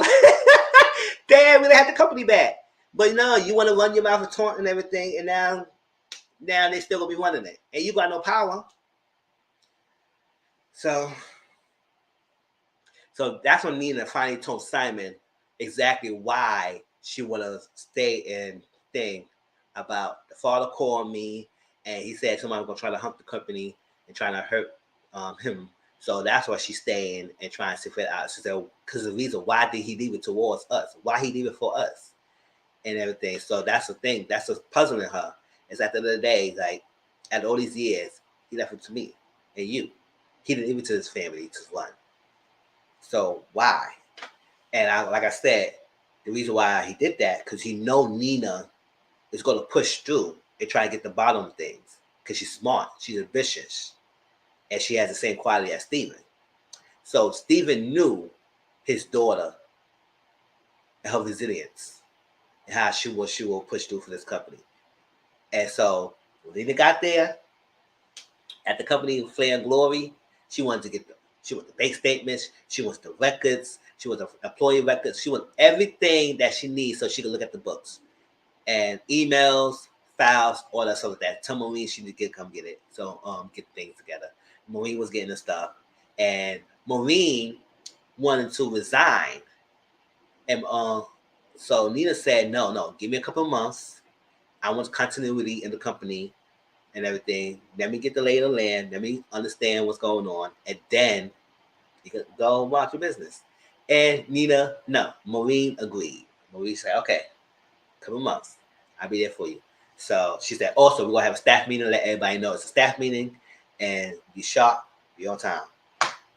Damn, we would have had the company back. But no, you want to run your mouth and taunt and everything. And now they still going to be running it. And you got no power. So that's when Nina finally told Simon exactly why she want to stay in thing about the father called me and he said somebody was going to try to hump the company and trying to hurt him. So that's why she's staying and trying to figure it out. She said, because the reason why did he leave it towards us? Why he leave it for us? And everything. So that's the thing. That's what's puzzling her. Is at the end of the day, like, after all these years, he left it to me and you. He didn't leave it to his family to run. So why? And like I said, the reason why he did that, because he know Nina is going to push through and try to get the bottom of things. Because she's smart. She's ambitious. And she has the same quality as Steven. So Steven knew his daughter and her resilience and how she will push through for this company. And so when Nina got there at the company Flair and Glory, she wanted to get she wants the bank statements, she wants the records, she wants the employee records, she wants everything that she needs so she can look at the books and emails, files, all that stuff like that. Tell Maureen she need to come get it. So get things together. Maureen was getting the stuff, and Maureen wanted to resign, and so Nina said, no, give me a couple of months. I want continuity in the company and everything. Let me get the lay of the land. Let me understand what's going on, and then you can go watch your business. And Nina, no, Maureen agreed. Maureen said, okay, couple of months, I'll be there for you. So she said, also, we're going to have a staff meeting, let everybody know it's a staff meeting, and be sharp, be on time,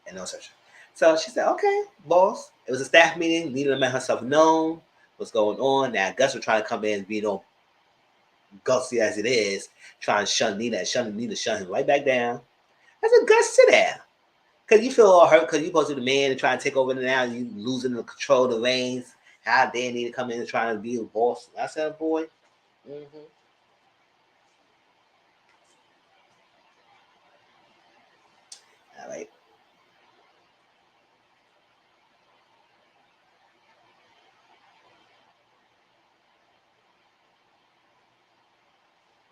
and no such. So she said, okay, boss. It was a staff meeting. Nina made herself known, what's going on. Now, Gus was trying to come in and be gutsy as it is, trying to shun Nina, and Nina shut him right back down. I said, Gus, sit down. Because you feel all hurt because you're supposed to be the man and try to take over now, and you losing the control of the reins. How dare Nina come in and try to be a boss? I said, boy. Mm-hmm.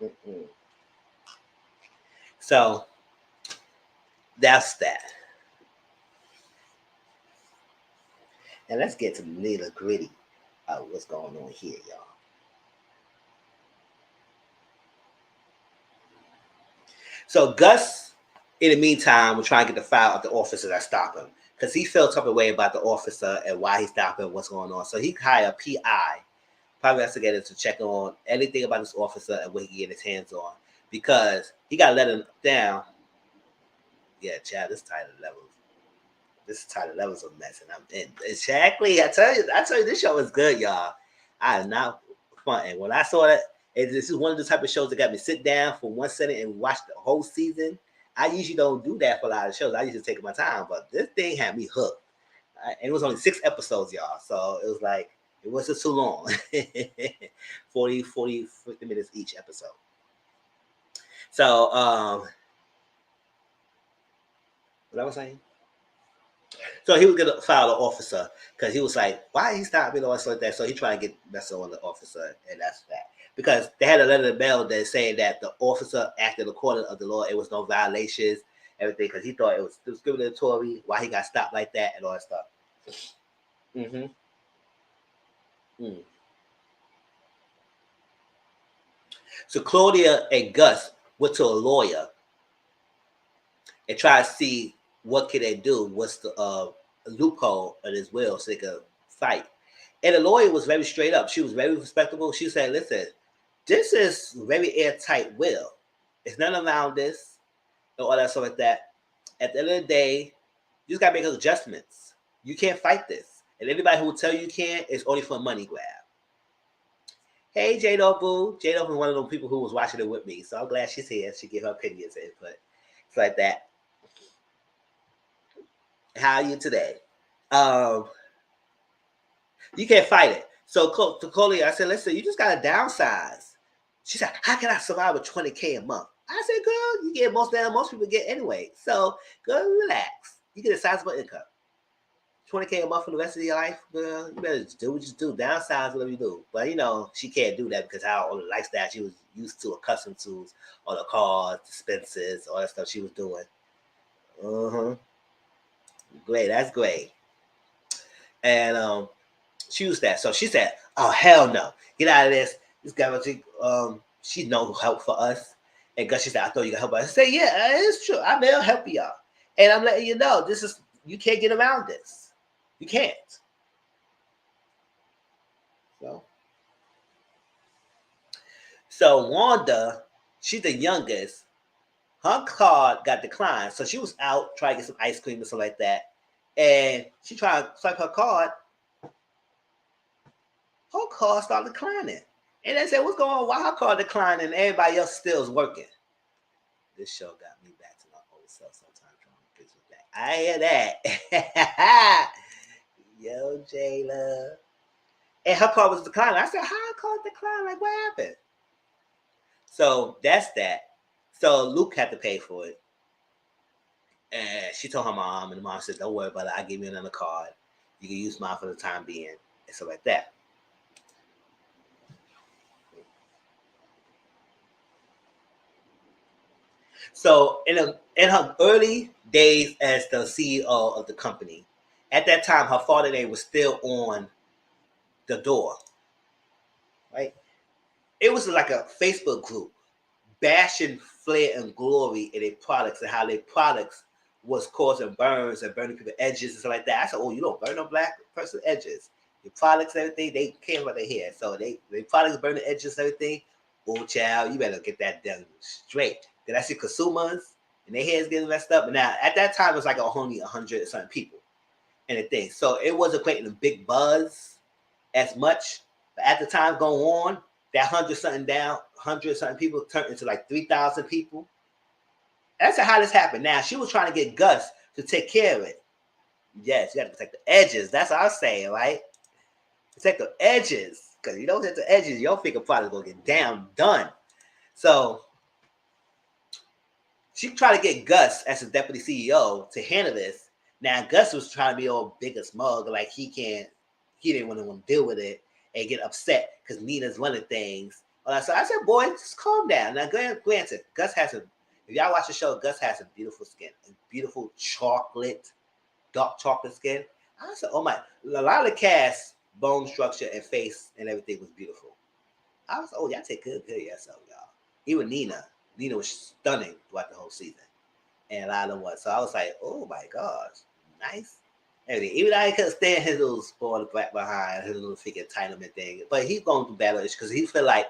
Mm-mm. So that's that. And let's get to the nitty gritty of what's going on here, y'all. So Gus, in the meantime, was trying to get the file of the officer that stopped him because he felt some way about the officer and why he stopped him, what's going on. So he hired a PI, private investigator, to check on anything about this officer and what he can get his hands on because he got to let him down. Yeah, Chad, this title levels. This title levels of mess, and I'm in. Exactly. I tell you, this show is good, y'all. I am not fun. And when I saw that, this is one of the type of shows that got me sit down for one second and watch the whole season. I usually don't do that for a lot of shows. I usually take my time, but this thing had me hooked. And it was only 6 episodes, y'all. So it was like, it wasn't too long. 40, 50 minutes each episode. So, what I was saying? So he was gonna file an officer because he was like, "Why he stopped me?" Or something like that. So he tried to get messing on the officer, and that's that. Because they had a letter in the mail that saying that the officer acted according to the law. It was no violations, everything, because he thought it was discriminatory. Why he got stopped like that and all that stuff. Mm-hmm. Mm. So Claudia and Gus went to a lawyer and tried to see what could they do. What's the loophole in his will so they could fight. And the lawyer was very straight up. She was very respectable. She said, "Listen, this is very airtight will. There's nothing around this and all that stuff like that. At the end of the day, you just gotta make adjustments. You can't fight this. And anybody who will tell you can is only for a money grab." Hey, Jado Boo. Jado was one of those people who was watching it with me. So I'm glad she's here. She gave her opinions and input. It's like that. How are you today? Um, you can't fight it. So to Coley, I said, "Listen, you just gotta downsize." She said, "How can I survive with 20K a month?" I said, "Girl, you get most people get anyway. So girl, relax. You get a sizable income. 20K a month for the rest of your life, girl. You better do what you do. Downsize whatever you do." But she can't do that because how all the lifestyle she was used to, accustomed to, all the cars, expenses, all that stuff she was doing. Uh-huh. Great, that's great. And she was that. So she said, "Oh hell no, get out of this. This guy was she's no help for us." And Gus, she said, "I thought you could help us." I said, "Yeah, it's true. I may help y'all, and I'm letting you know this is you can't get around this. You can't." So, Wanda, she's the youngest. Her card got declined, so she was out trying to get some ice cream or something like that, and she tried to swipe her card. Her card started declining. And they said, "What's going on? Why her card declining and everybody else still is working?" This show got me back to my old self sometimes trying to picture back. I hear that. Yo, Jayla. And her card was declining. I said, "How her card declined? Like, what happened?" So that's that. So Luke had to pay for it. And she told her mom, and the mom said, "Don't worry about it. I'll give you another card. You can use mine for the time being." And stuff like that. So in her early days as the CEO of the company, at that time her father name was still on the door, right? It was like a Facebook group bashing Flair and Glory and their products and how their products was causing burns and burning people edges and stuff like that. I said, "Oh, you don't burn a black person edges. Your products and everything, they came about their hair. So their products burn the edges and everything. Oh, child, you better get that done straight." Because I see consumers and their hair's getting messed up. And now at that time it was like only 100 something people and the thing. So it wasn't creating a big buzz as much. But at the time going on, that 100 something people turned into like 3,000 people. That's how this happened. Now she was trying to get Gus to take care of it. Yes, you got to protect the edges. That's what I'm saying, right? Protect the edges. Because you don't hit the edges, your finger product gonna get done. So she tried to get Gus as the deputy CEO to handle this. Now Gus was trying to be all big and smug, like he didn't want to deal with it and get upset because Nina's running things So I said, boy, just calm down. Now, granted, Gus has a, if y'all watch the show, Gus has a beautiful skin, a beautiful dark chocolate skin. I said, oh my, a lot of the cast, bone structure and face and everything was beautiful. I was, oh, y'all take good care of yourself, y'all. Even Nina. Nina was stunning throughout the whole season. And a lot of them was. So I was like, oh my gosh, nice. Everything. Even though I couldn't stand his little spoiled back behind, his little figure entitlement thing. But he's going through battle because he feel like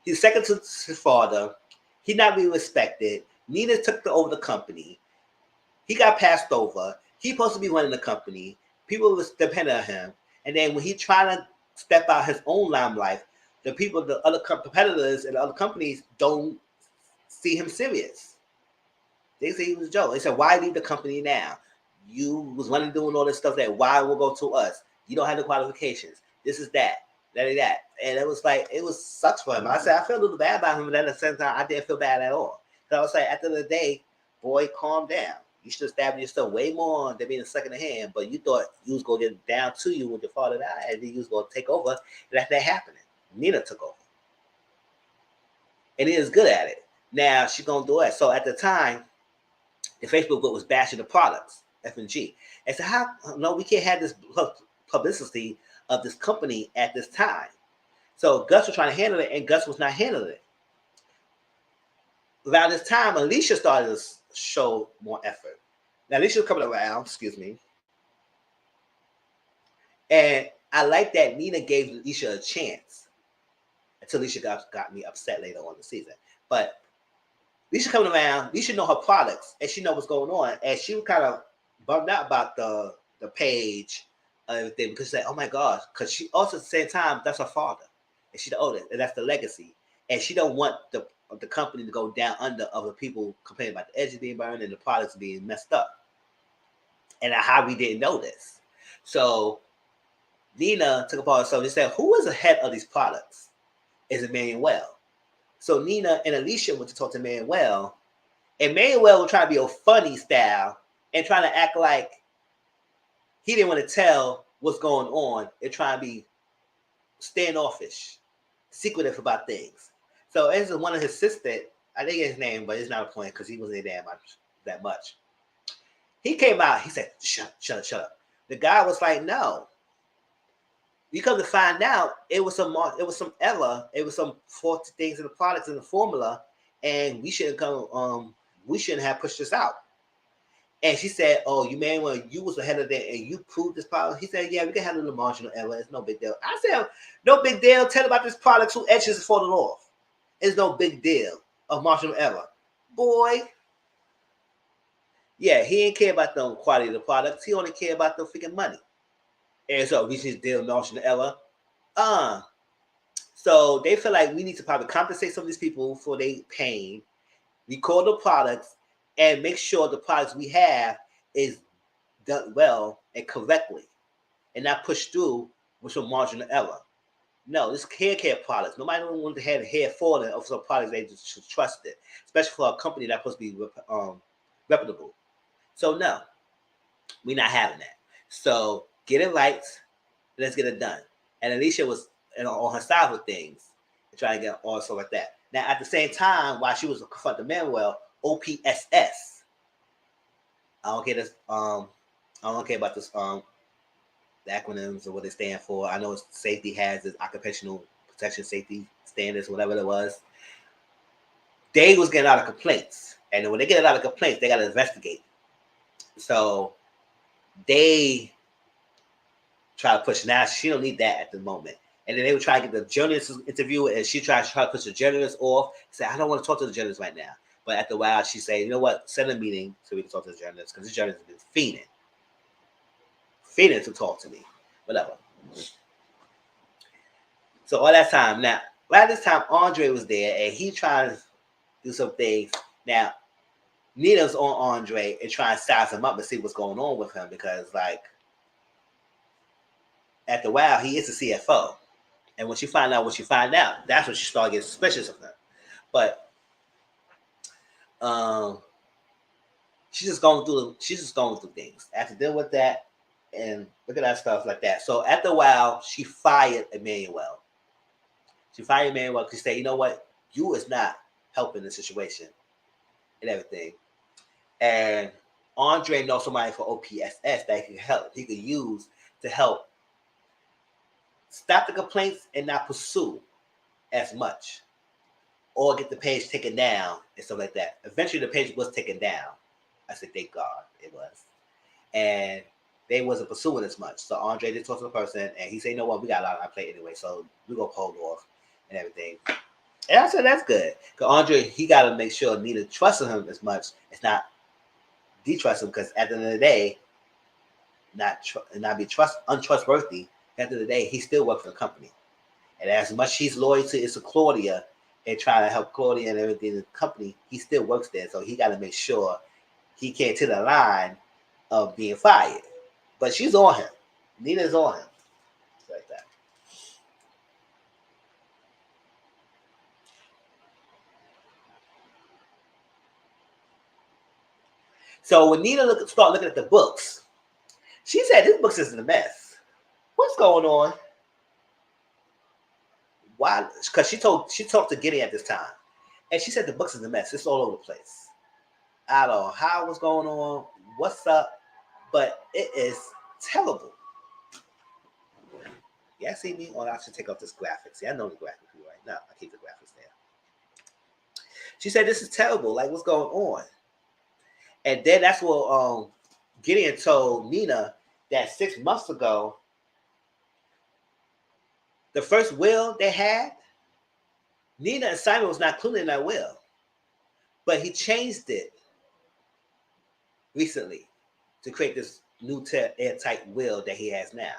he's second to his father. He not being respected. Nina took over the company. He got passed over. He's supposed to be running the company. People was depending on him. And then when he trying to step out his own limelight, the people, the other competitors and the other companies don't see him serious. They say he was a joke. They said, why leave the company now? You was running doing all this stuff that why will go to us? You don't have the qualifications. This is that. That. And it was like, it was sucks for him. I said, I feel a little bad about him, but at the same time, I didn't feel bad at all. So I was like, at the end of the day, boy, calm down. You should establish yourself way more than being a second hand, but you thought you was going to get down to you when your father died, and then you was going to take over. That's not happening. Nina took over. And he is good at it. Now she's going to do it. So at the time, the Facebook group was bashing the products, F&G. And so how, no, we can't have this publicity of this company at this time. So Gus was trying to handle it, and Gus was not handling it. Around this time, Alicia started to show more effort. Now, Alicia was coming around, excuse me. And I like that Nina gave Alicia a chance until Alicia got me upset later on in the season. But Alicia coming around, Alicia know her products, and she know what's going on. And she was kind of bummed out about the page and everything because she said, oh my gosh, because she also at the same time, that's her father. And she's the oldest, and that's the legacy. And she don't want the company to go down under other people complaining about the edges being burned and the products being messed up. And how we didn't know this. So Nina took upon herself and said, who is the head of these products? Is it Manuel? So Nina and Alicia went to talk to Manuel, and Manuel was trying to be a funny style and trying to act like he didn't want to tell what's going on and trying to be standoffish, secretive about things. So as one of his assistants, I think his name, but it's not a point because he wasn't there that much. He came out, he said, shut up. The guy was like, no. You come to find out, it was some error, it was some faulty things in the products and the formula, and we shouldn't have pushed this out. And she said, oh, you was ahead of that and you proved this product. He said, yeah, we can handle the marginal error. It's no big deal. I said, no big deal. Tell about this product who edges is falling off. It's no big deal of marginal error. Boy. Yeah, he ain't care about the quality of the products. He only care about the freaking money. And so we should deal marginal error. So they feel like we need to probably compensate some of these people for their pain, record the products, and make sure the products we have is done well and correctly, and not pushed through with some marginal error. No, this hair care products. Nobody wants to have hair falling of some products they just trust it, especially for a company that's supposed to be reputable. So no, we're not having that. So get it right. Let's get it done. And Alicia was on her side with things and trying to get also like that. Now, at the same time, while she was confronting Manuel, OPSS. I don't care this. I don't care about this. The acronyms or what they stand for. I know it's safety hazards, occupational protection safety standards, whatever it was. They was getting a lot of complaints, and when they get a lot of complaints, they got to investigate. So they try to push. Now she don't need that at the moment. And then they would try to get the journalist interview, and she tried to push the journalist off. Say, I don't want to talk to the journalist right now. But after a while, she said, you know what? Set a meeting so we can talk to the journalist because this journalist has been fiending to talk to me. Whatever. So all that time. Now, right this time, Andre was there, and he tried to do some things. Now, Nina's on Andre and trying to size him up and see what's going on with him because, like, after a while, he is the CFO. And when she find out, that's when she started getting suspicious of him. But she's just going through things. After dealing with that and look at that stuff like that. So after a while, she fired Emmanuel. She fired Manuel because she said, you know what, you is not helping the situation and everything. And Andre knows somebody for OPSS that he could help. He could use to help stop the complaints and not pursue as much, or get the page taken down and stuff like that. Eventually, the page was taken down. I said, thank God it was, and they wasn't pursuing as much. So Andre did talk to the person, and he said, you know what, we got a lot on our plate anyway, so we gonna hold off and everything. And I said, that's good, because Andre, he got to make sure Nina trusts him as much. It's not distrust him, because at the end of the day, not be untrustworthy. At the end of the day, he still works for the company, and as much he's loyal to Claudia and trying to help Claudia and everything in the company, he still works there. So he got to make sure he can't to the line of being fired. But she's on him. Nina's on him. Like that. So when Nina started looking at the books, she said, this book is a mess. What's going on? Why? Because she talked to Gideon at this time. And she said the books is a mess. It's all over the place. I don't know how what's going on, what's up, but it is terrible. Yeah, see me? Or I should take off this graphics. See, I know the graphics right now. I keep the graphics there. She said, this is terrible. Like, what's going on? And then that's what Gideon told Nina that 6 months ago, the first will they had, Nina and Simon was not included in that will. But he changed it recently to create this new airtight will that he has now.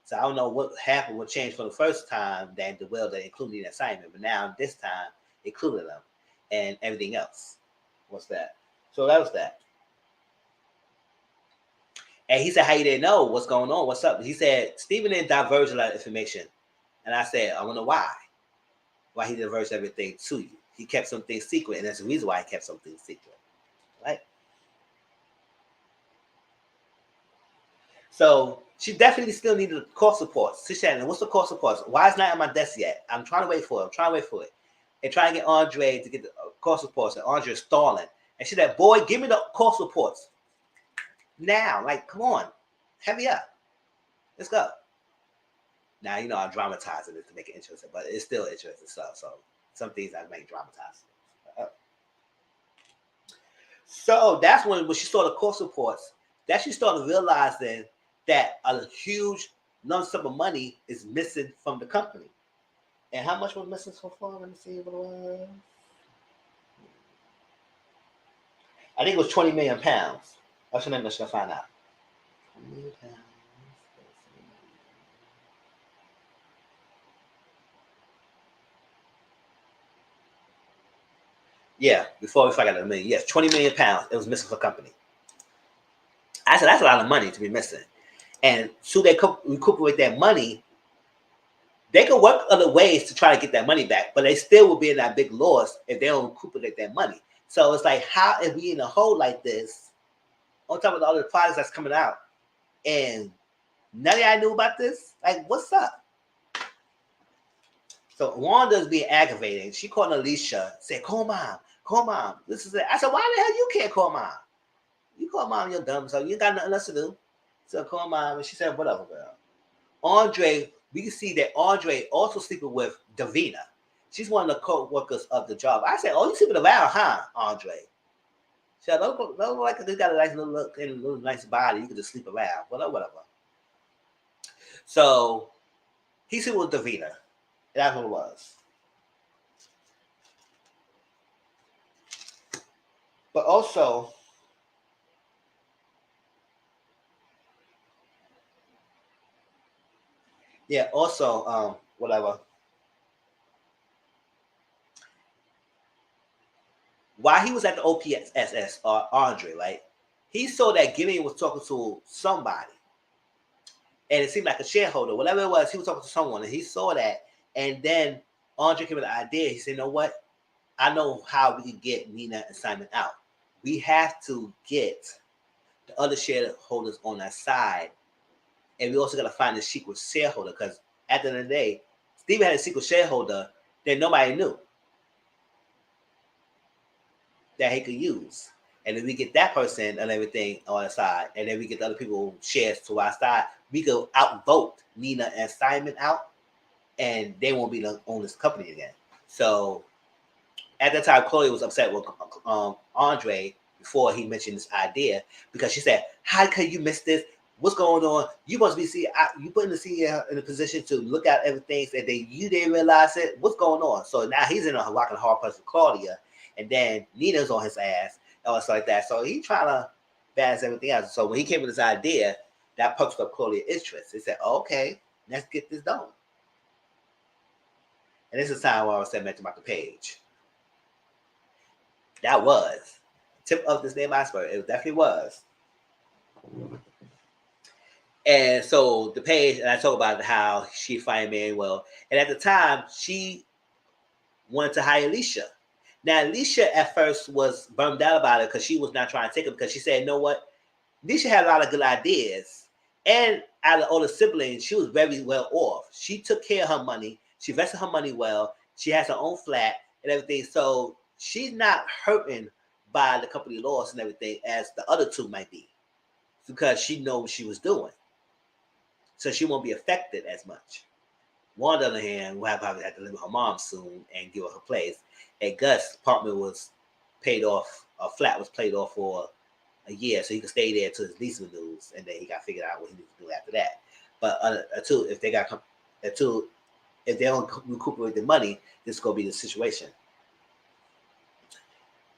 So I don't know what happened, what changed from the first time that the will that included Nina and Simon, but now this time included them and everything else. What's that? So that was that. And he said, how you didn't know what's going on? What's up? He said, Stephen didn't diverge a lot of information. And I said, I wonder why. Why he diverged everything to you. He kept some things secret, and that's the reason why he kept some things secret. Right? So she definitely still needed course reports. She said, what's the course reports? Why is it not on my desk yet? I'm trying to wait for it. And trying to get Andre to get the course reports, and Andre is stalling. And she said, boy, give me the course reports. Now, like, come on, heavy up. Let's go. Now, you know, I'm dramatizing it to make it interesting, but it's still interesting stuff. So some things I make dramatized. So that's when she saw the course reports, that she started realizing that a huge lump sum of money is missing from the company. And how much was missing so far? Let me see what it was. I think it was 20 million pounds. What's your name? Let's go find out. 20 million pounds. Yeah, before we forgot a million. Yes, 20 million pounds. It was missing for the company. I said, that's a lot of money to be missing. And so they recuperate that money. They can work other ways to try to get that money back, but they still will be in that big loss if they don't recuperate that money. So it's like, how if we in a hole like this, on top of all the products that's coming out, and none of y'all knew about this? Like, what's up? So Wanda's being aggravating. She called Alicia, said, call mom. This is it. I said, why the hell you can't call mom? You call mom, you're dumb, so you ain't got nothing else to do. So call mom, and she said, whatever, girl. Andre, we can see that Andre also sleeping with Davina. She's one of the co-workers of the job. I said, oh, you sleeping around, huh, Andre? She said, don't look like this got a nice little look and a little nice body. You can just sleep around. Whatever. So he sleeping with Davina. That's what it was. But also, yeah, also, whatever. While he was at the OPSS, Andre, right? He saw that Gideon was talking to somebody. And it seemed like a shareholder, whatever it was, he was talking to someone, and he saw that. And then Andre came with the idea. He said, you know what? I know how we can get Nina and Simon out. We have to get the other shareholders on our side. And we also got to find the secret shareholder, because at the end of the day, Steven had a secret shareholder that nobody knew that he could use. And then we get that person and everything on the side, and then we get the other people shares to our side. We could outvote Nina and Simon out, and they won't be the own this company again. So at that time, Chloe was upset with Andre before he mentioned this idea because she said, "How can you miss this? What's going on? You must be you putting the CEO in a position to look at everything, and then you didn't realize it. What's going on?" So now he's in a rock and hard place with Claudia, and then Nina's on his ass and stuff like that. So he's trying to balance everything out. So when he came with this idea, that perked up Claudia's interest. He said, "Okay, let's get this done." And this is the time where I was saying about the page. That was tip of this damn iceberg. It definitely was. And so the page, and I talk about how she fired Manuel. And at the time, she wanted to hire Alicia. Now, Alicia at first was bummed out about it because she was not trying to take it because she said, "You know what? Alicia had a lot of good ideas. And out of all the siblings, she was very well off. She took care of her money. She invested her money well. She has her own flat and everything. So she's not hurting by the company loss and everything as the other two might be because she knows what she was doing. So she won't be affected as much. Wanda, on the other hand, will probably have to live with her mom soon and give her her place. And Gus' apartment was paid off, a flat was paid off for a year, so he could stay there till his lease renews, and then he got figured out what he needs to do after that. But until if they don't recuperate the money, this is gonna be the situation.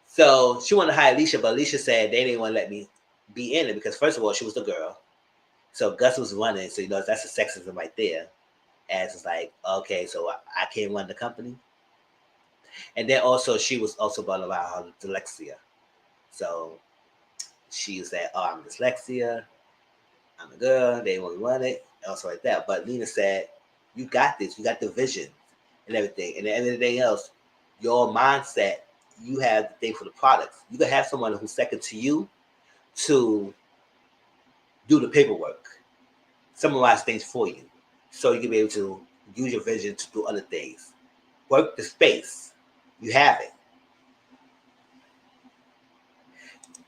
So she wanted to hire Alicia, but Alicia said they didn't want to let me be in it because first of all, she was the girl. So Gus was running, so that's a sexism right there. As it's like, okay, so I can't run the company. And then also she was also brought about her dyslexia. So she said, "Oh, I'm dyslexia. I'm a girl. They want to run it." Also like that. But Nina said, "You got this. You got the vision and everything. And everything else, your mindset, you have the thing for the products. You can have someone who's second to you to do the paperwork, summarize things for you, so you can be able to use your vision to do other things. Work the space. You have it."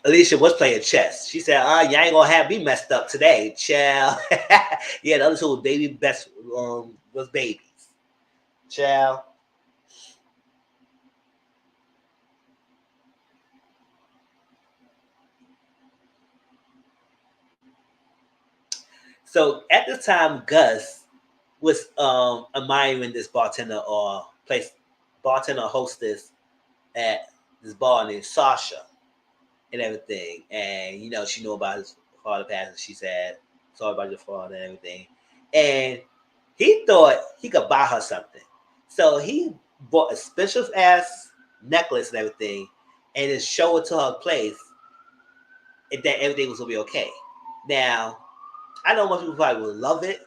Alicia was playing chess. She said, "You ain't gonna have me messed up today, child." Yeah, the other two baby best was babies, child. So at the time, Gus was admiring this bartender hostess at this bar named Sasha and everything. And she knew about his father passing. She said, "Sorry about your father and everything." And he thought he could buy her something. So he bought a special ass necklace and everything and then show it to her place and that everything was gonna be okay. Now, I know most people probably will love it,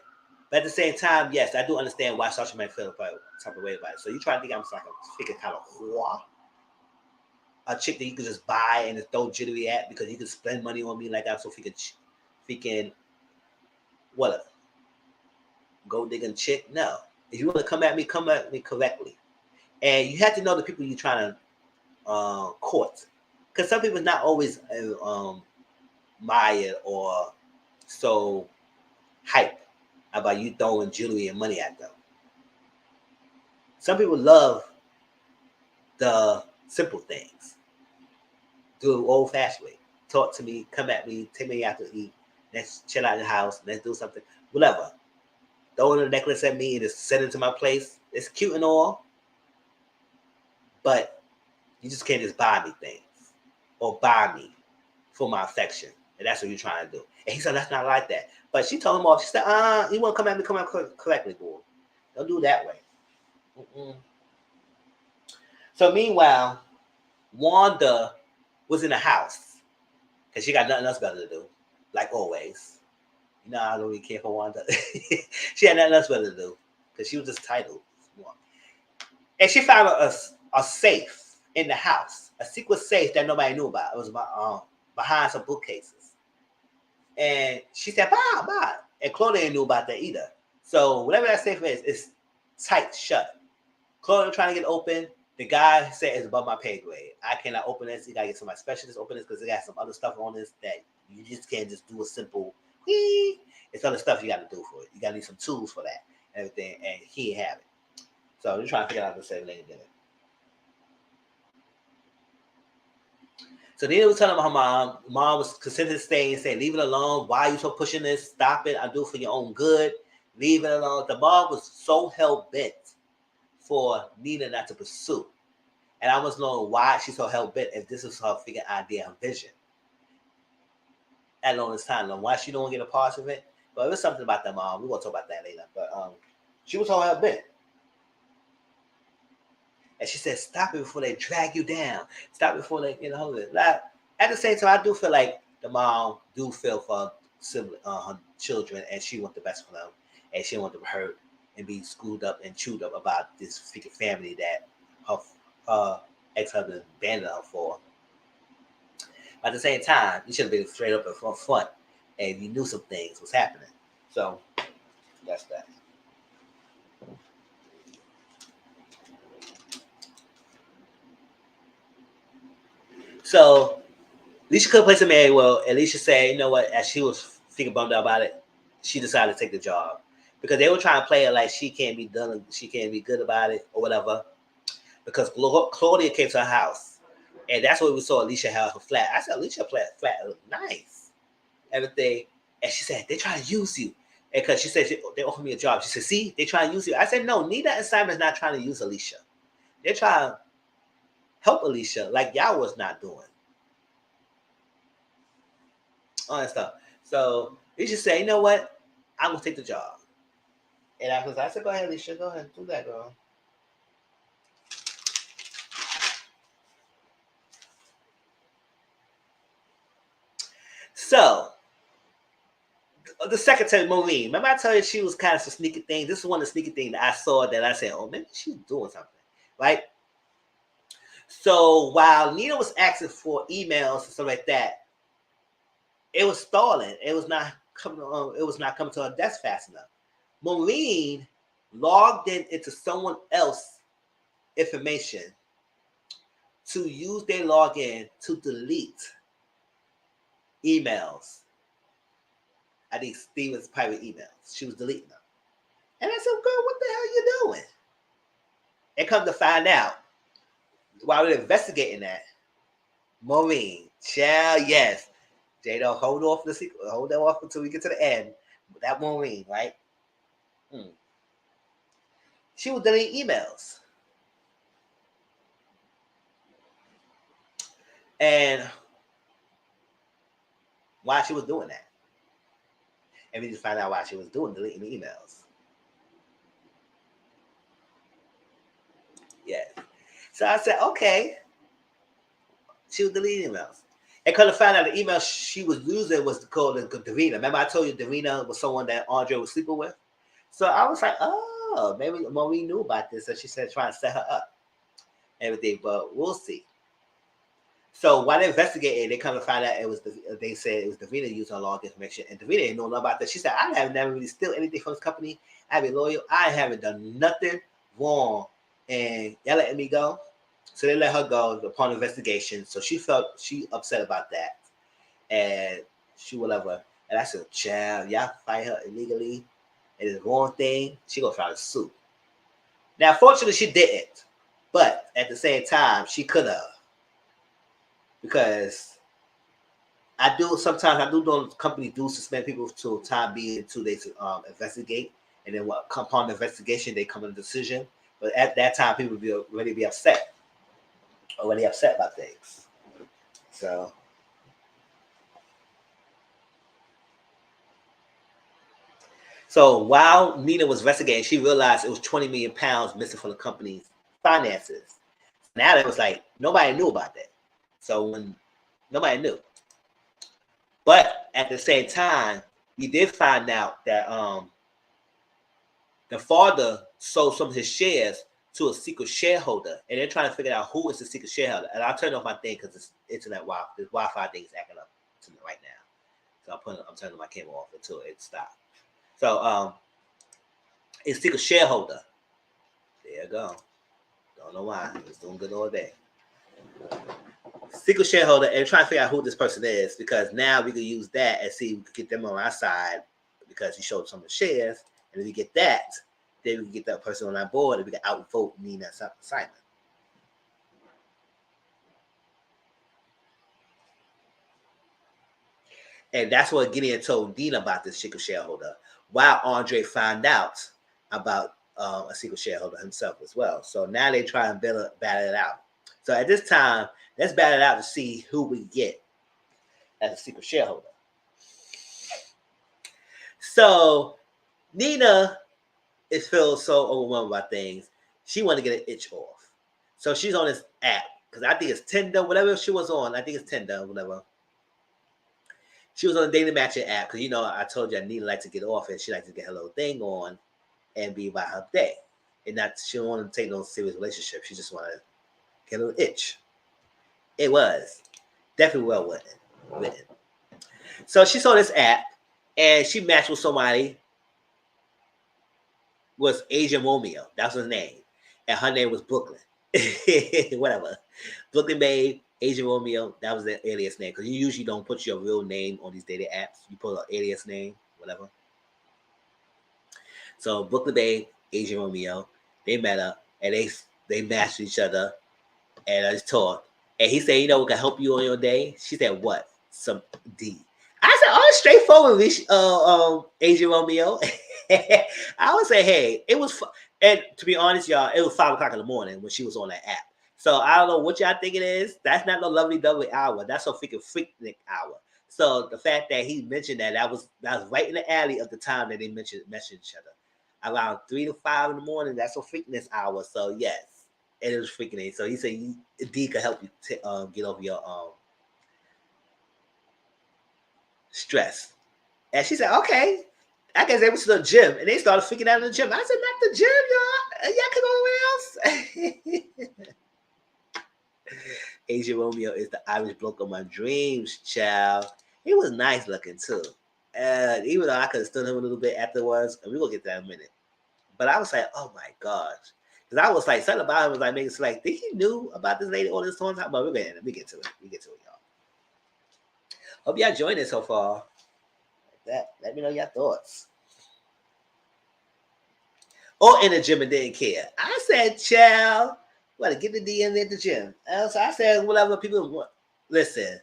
but at the same time, yes, I do understand why Sasha might feel a type of way about it. So you try to think I'm like a freaking kind of whore, a chick that you could just buy and just throw jittery at because you can spend money on me like I'm so freaking what a gold digging chick. No, if you want to come at me correctly, and you have to know the people you're trying to court, because some people not always admire or so hype about you throwing jewelry and money at them. Some people love the simple things. Do it old fashioned way. Talk to me, come at me, take me out to eat. Let's chill out in the house. Let's do something. Whatever. Throwing a necklace at me and just send it to my place. It's cute and all, but you just can't just buy me things or buy me for my affection. And that's what you're trying to do. And he said, "That's not like that." But she told him off. She said, "You want to come at me, come at me correctly, boy. Don't do it that way." Mm-mm. So meanwhile, Wanda was in the house because she got nothing else better to do, like always. I don't really care for Wanda. She had nothing else better to do because she was just titled. And she found a safe in the house, a secret safe that nobody knew about. It was behind some bookcases. And she said, "Bye, bye." And Claudia knew about that either. So whatever that safe is, it's tight shut. Claudia trying to get open. The guy said it's above my pay grade. I cannot open this. You gotta get somebody specialist to open this because it got some other stuff on this that you just can't just do a simple whee. It's other stuff you gotta do for it. You gotta need some tools for that and everything, and he ain't have it. So they're trying to figure out the same thing again. So Nina was telling her mom was considering staying, saying, leave it alone. Why are you so pushing this? Stop it. I do it for your own good. Leave it alone. The mom was so hell-bent for Nina not to pursue. And I was knowing why she's so hell-bent if this is her freaking idea and vision. At all this time, and why she don't get a part of it. But it was something about that mom. We're going to talk about that later. But she was so hell-bent. And she said, stop it before they drag you down. Stop it before they, like, at the same time, I do feel like the mom do feel for her children, and she wants the best for them. And she don't want them hurt and be screwed up and chewed up about this freaking family that her ex-husband abandoned her for. At the same time, you should have been straight up in front, and you knew some things was happening. So, that's that. So, Alicia could play some Mary. Well, Alicia said, you know what, as she was thinking bummed out about it, she decided to take the job. Because they were trying to play it like she can't be done, she can't be good about it, or whatever. Because Claudia came to her house. And that's where we saw Alicia have her flat. I said, Alicia flat looked nice. Everything. And she said, they trying to use you. And because she said, they offered me a job. She said, see, they trying to use you. I said, no, Nina and Simon's not trying to use Alicia. They're trying to help Alicia like y'all was not doing. All that stuff. So Alicia said, you know what? I'm going to take the job. And after I said, go ahead, Alicia. Go ahead. Do that, girl. So, the secretary, Maureen. Remember I told you she was kind of some sneaky thing? This is one of the sneaky things that I saw that I said, oh, maybe she's doing something. Right? So, while Nina was asking for emails and stuff like that, it was stalling. It was not coming to her desk fast enough. Maureen logged into someone else's information to use their login to delete emails. I think Steven's private emails. She was deleting them. And I said, girl, what the hell are you doing? And come to find out, while we're investigating that, Maureen, child, yes. Jado, hold off the secret. Hold that off until we get to the end. That Maureen, right? She was deleting emails. And why she was doing that. And we just find out why she was deleting the emails. Yes. So I said, okay. She was deleting emails. And couldn't find out the email she was using was called Davina. Remember I told you Davina was someone that Andre was sleeping with? So I was like, oh, maybe Maureen knew about this. So she said trying to set her up. Everything, but we'll see. So while they investigated, they come to find out they said it was Davina using her log information. And Davina didn't know nothing about that. She said, I have never really steal anything from this company. I've been loyal. I haven't done nothing wrong. And y'all letting me go? So they let her go upon investigation. So she upset about that. And she whatever. And I said, child, y'all fight her illegally. And it's the wrong thing. She gonna file a suit. Now, fortunately, she didn't. But at the same time, she could have. Because I do know companies do suspend people to time being until they investigate. And then upon the investigation, they come to a decision. But at that time, people would be already be upset. Already upset about things. So while Nina was investigating, she realized it was 20 million pounds missing from the company's finances. Now it was like nobody knew about that. So when nobody knew. But at the same time, we did find out that the father sold some of his shares to a secret shareholder, and they're trying to figure out who is the secret shareholder. And I'll turn off my thing because this Wi-Fi thing is acting up right now. So I'm turning my camera off until it stops. So it's secret shareholder There you go. Don't know why. It's doing good all day. Secret shareholder, and trying to figure out who this person is, because now we can use that and see if we can get them on our side because he showed some of the shares. And if we get that, then we can get that person on our board and we can outvote Nina Simon. And that's what Gideon told Nina about this secret shareholder, while Andre found out about a secret shareholder himself as well. So now they try and battle it out. So at this time, let's battle it out to see who we get as a secret shareholder. So Nina is feeling so overwhelmed by things. She wanted to get an itch off. So she's on this app, because I think it's Tinder, whatever she was on. I think it's Tinder, whatever. She was on a dating matching app, because, you know, I told you Nina likes to get off and she likes to get her little thing on and be about her day. And not, she don't want to take no serious relationship. She just wanted to get a little itch. It was definitely well written. So she saw this app and she matched with somebody. Was Asian Romeo. That's his name. And her name was Brooklyn. Whatever. Brooklyn Babe, Asian Romeo. That was the alias name. Because you usually don't put your real name on these dating apps. You put an alias name, whatever. So Brooklyn Babe, Asian Romeo, they met up and they matched each other and I just talked. And he said, you know what can help you on your day? She said, what? Some D. I said, oh, straightforward, Asian Romeo. I would say, hey, it was, and to be honest, y'all, it was 5:00 in the morning when she was on that app. So I don't know what y'all think it is. That's not no lovely dovely hour. That's a freaking hour. So the fact that he mentioned that was right in the alley of the time that they mentioned each other. Around 3 to 5 in the morning, that's a freakiness hour. So yes, it is freaking. So he said D could help you get over your stress. And she said, okay. I guess they went to the gym and they started freaking out in the gym. I said, not the gym, y'all. Y'all can go somewhere else. Asian Romeo is the Irish bloke of my dreams, child. He was nice looking too. Even though I could have stood him a little bit afterwards, and we're going to get that in a minute. But I was like, oh my gosh. Because I was like, something about him was like, making it like, think he knew about this lady all this time? But we get to it. We get to it, y'all. Hope y'all enjoying it so far. Let me know your thoughts. Or in the gym and didn't care. I said, child, what, get the D in at the gym. So I said, whatever people want. Listen,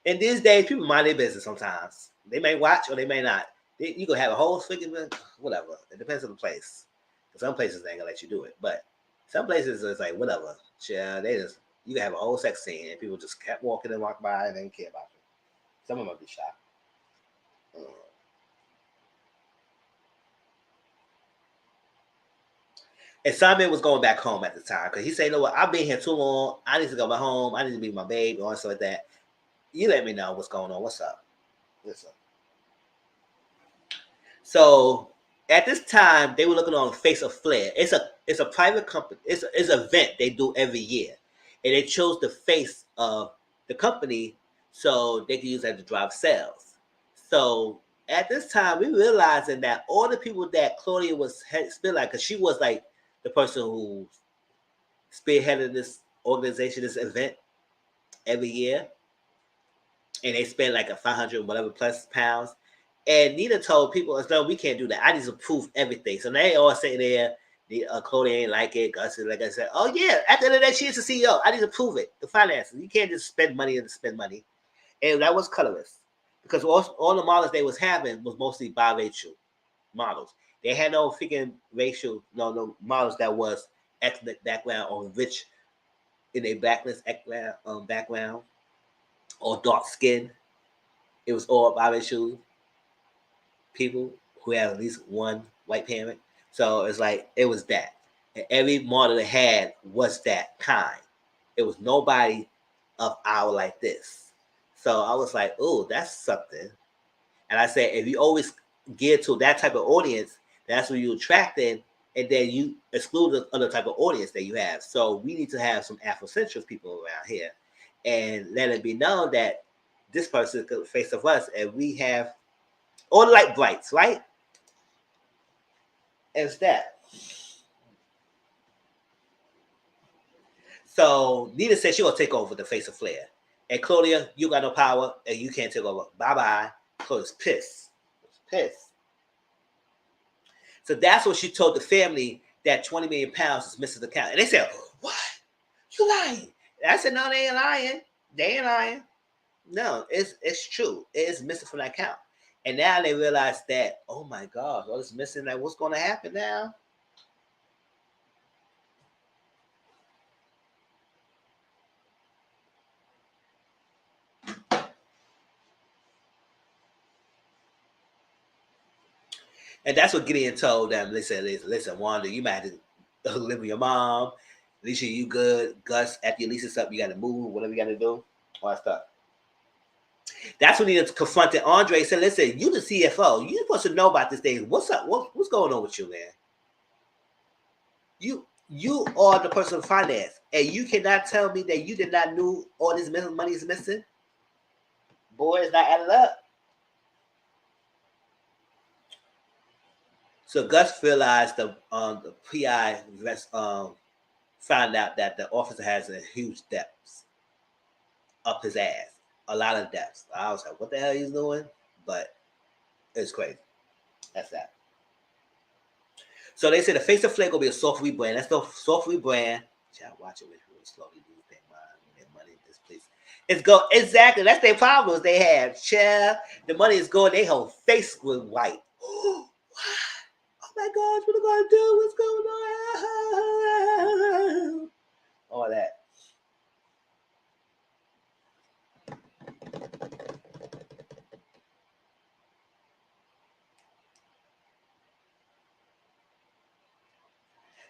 in these days, people mind their business sometimes. They may watch or they may not. You can have a whole freaking, whatever. It depends on the place. Some places they ain't gonna let you do it. But some places it's like, whatever. Child, you can have a whole sex scene and people just kept walking and walk by and they didn't care about you. Some of them might be shocked. And Simon was going back home at the time because he said, you know what, I've been here too long. I need to go back home. I need to be with my babe and stuff like that. You let me know what's going on. What's up? What's up? So at this time, they were looking on Face of Flair. It's a private company. It's an event they do every year. And they chose the face of the company so they can use that to drive sales. So at this time, we realizing that all the people that Claudia was spit like, because she was like the person who spearheaded this organization, this event every year, and they spent like a 500 whatever plus pounds. And Nina told people, no, we can't do that. I need to prove everything. So they all sitting there. Claudia ain't like it. Gus, like I said, oh yeah, at the end of the day, she is the CEO. I need to prove it. The finances. You can't just spend money and spend money. And that was colorless. Because all the models they was having was mostly biracial models. They had no freaking racial, no models that was ethnic background or rich in a blackness background or dark skin. It was all biracial people who had at least one white parent. So it's like it was that. And every model they had was that kind. It was nobody of our like this. So I was like, oh, that's something. And I said, if you always gear to that type of audience, that's what you attract in, and then you exclude the other type of audience that you have. So we need to have some Afrocentric people around here and let it be known that this person is the face of us, and we have all the light brights, right? It's that. So Nina said she gonna take over the face of Flair. And Claudia, you got no power and you can't take over. Bye bye. Claudia's pissed. Pissed. So that's what she told the family, that 20 million pounds is missing the account. And they said, what? You lying? And I said, no, they ain't lying. They ain't lying. No, it's true. It is missing from that account. And now they realize that, oh my God, all this missing, like what's gonna happen now? And that's what Gideon told them. Listen, Wanda, you might have to live with your mom. Alicia, you good. Gus, after your lease is up, you got to move, whatever you got to do, all that stuff. That's when he confronted Andre and said, listen, you the CFO. You're supposed to know about this thing. What's up? What's going on with you, man? You are the person of finance, and you cannot tell me that you did not know all this money is missing? Boy, it's not adding up. So Gus realized the PI found out that the officer has a huge depths up his ass, a lot of depths. I was like, what the hell he's doing? But it's crazy. That's that. So they said the face of Flair gonna be a soft rebrand. That's the soft rebrand. Child, watch it with really slowly do their mind, their money in this place. It's go exactly. That's their problems they have. Child, the money is going. Their whole face was white. Oh my gosh, what am I gonna do? What's going on? All that.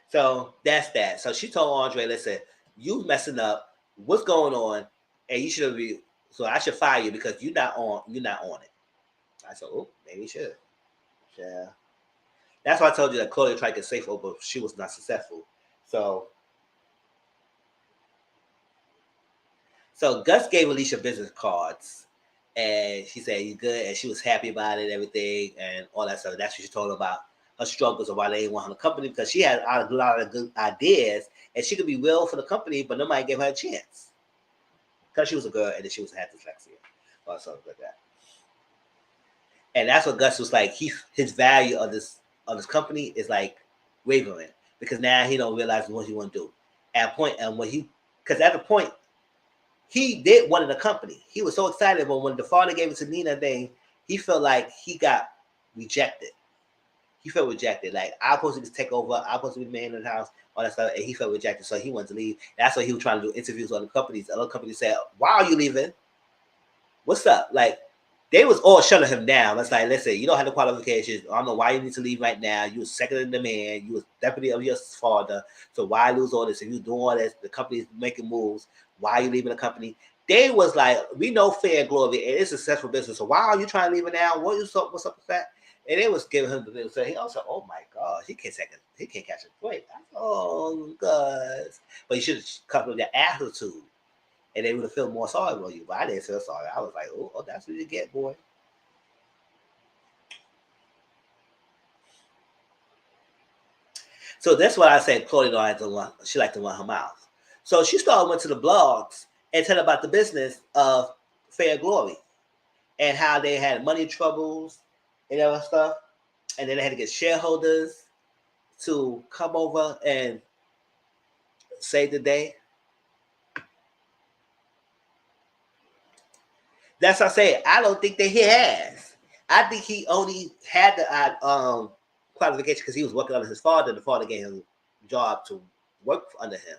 So that's that. So she told Andre, listen, you messing up. What's going on? And you should be. So I should fire you because you're not on. You're not on it. I said, oh, maybe you should. Yeah. That's why I told you that Claudia tried to get safe over. She was not successful. So, so Gus gave Alicia business cards, and she said you good, and she was happy about it, everything, and all that stuff. That's what she told her about her struggles of why they didn't want her in the company, because she had a lot of good ideas, and she could be real for the company, but nobody gave her a chance because she was a girl and then she was had dyslexia or something like that. And that's what Gus was like. His value of this company is like wavering because now he don't realize what he want to do. At a point, and when he, because at the point he did one in the company, he was so excited. But when the father gave it to Nina, thing, he felt like he got rejected. He felt rejected. Like I'm supposed to just take over. I'm supposed to be the man in the house, all that stuff, and he felt rejected. So he wanted to leave. That's why he was trying to do interviews on the companies. Other companies said, "Why are you leaving? What's up?" Like they was all shutting him down. It's like, listen, you don't have the qualifications. I don't know why you need to leave right now. You was second in demand. You was deputy of your father. So why lose all this? If you doing all this, the company's making moves. Why are you leaving the company? They was like, we know Fair and Glory, and it's a successful business. So why are you trying to leave it now? What's up with that? And they was giving him the thing. So he also, oh my gosh, he can't catch a break. Oh, God. But you should have coupled with the attitude and they would have felt more sorry for you. But I didn't feel sorry. I was like, oh, that's what you get, boy. So that's why I said Chloe don't like to run. She liked to run her mouth. So she started went to the blogs and tell about the business of Fair Glory and how they had money troubles and other stuff, and then they had to get shareholders to come over and save the day. That's what I say. I don't think that he has. I think he only had the qualification because he was working under his father. And the father gave him a job to work under him.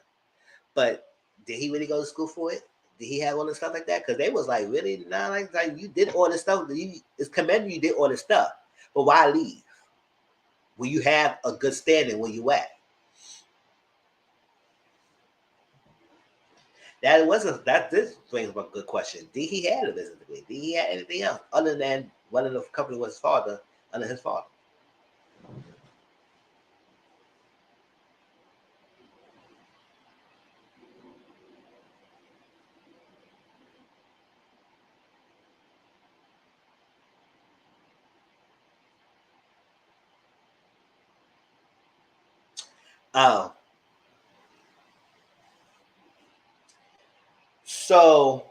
But did he really go to school for it? Did he have all this stuff like that? Because they was like, really, nah, like you did all this stuff. It's commendable you did all this stuff, but why leave when you have a good standing where you at? That wasn't that. This brings up a good question. Did he have a business degree? Did he have anything else other than running the company with his father under his father? Oh, So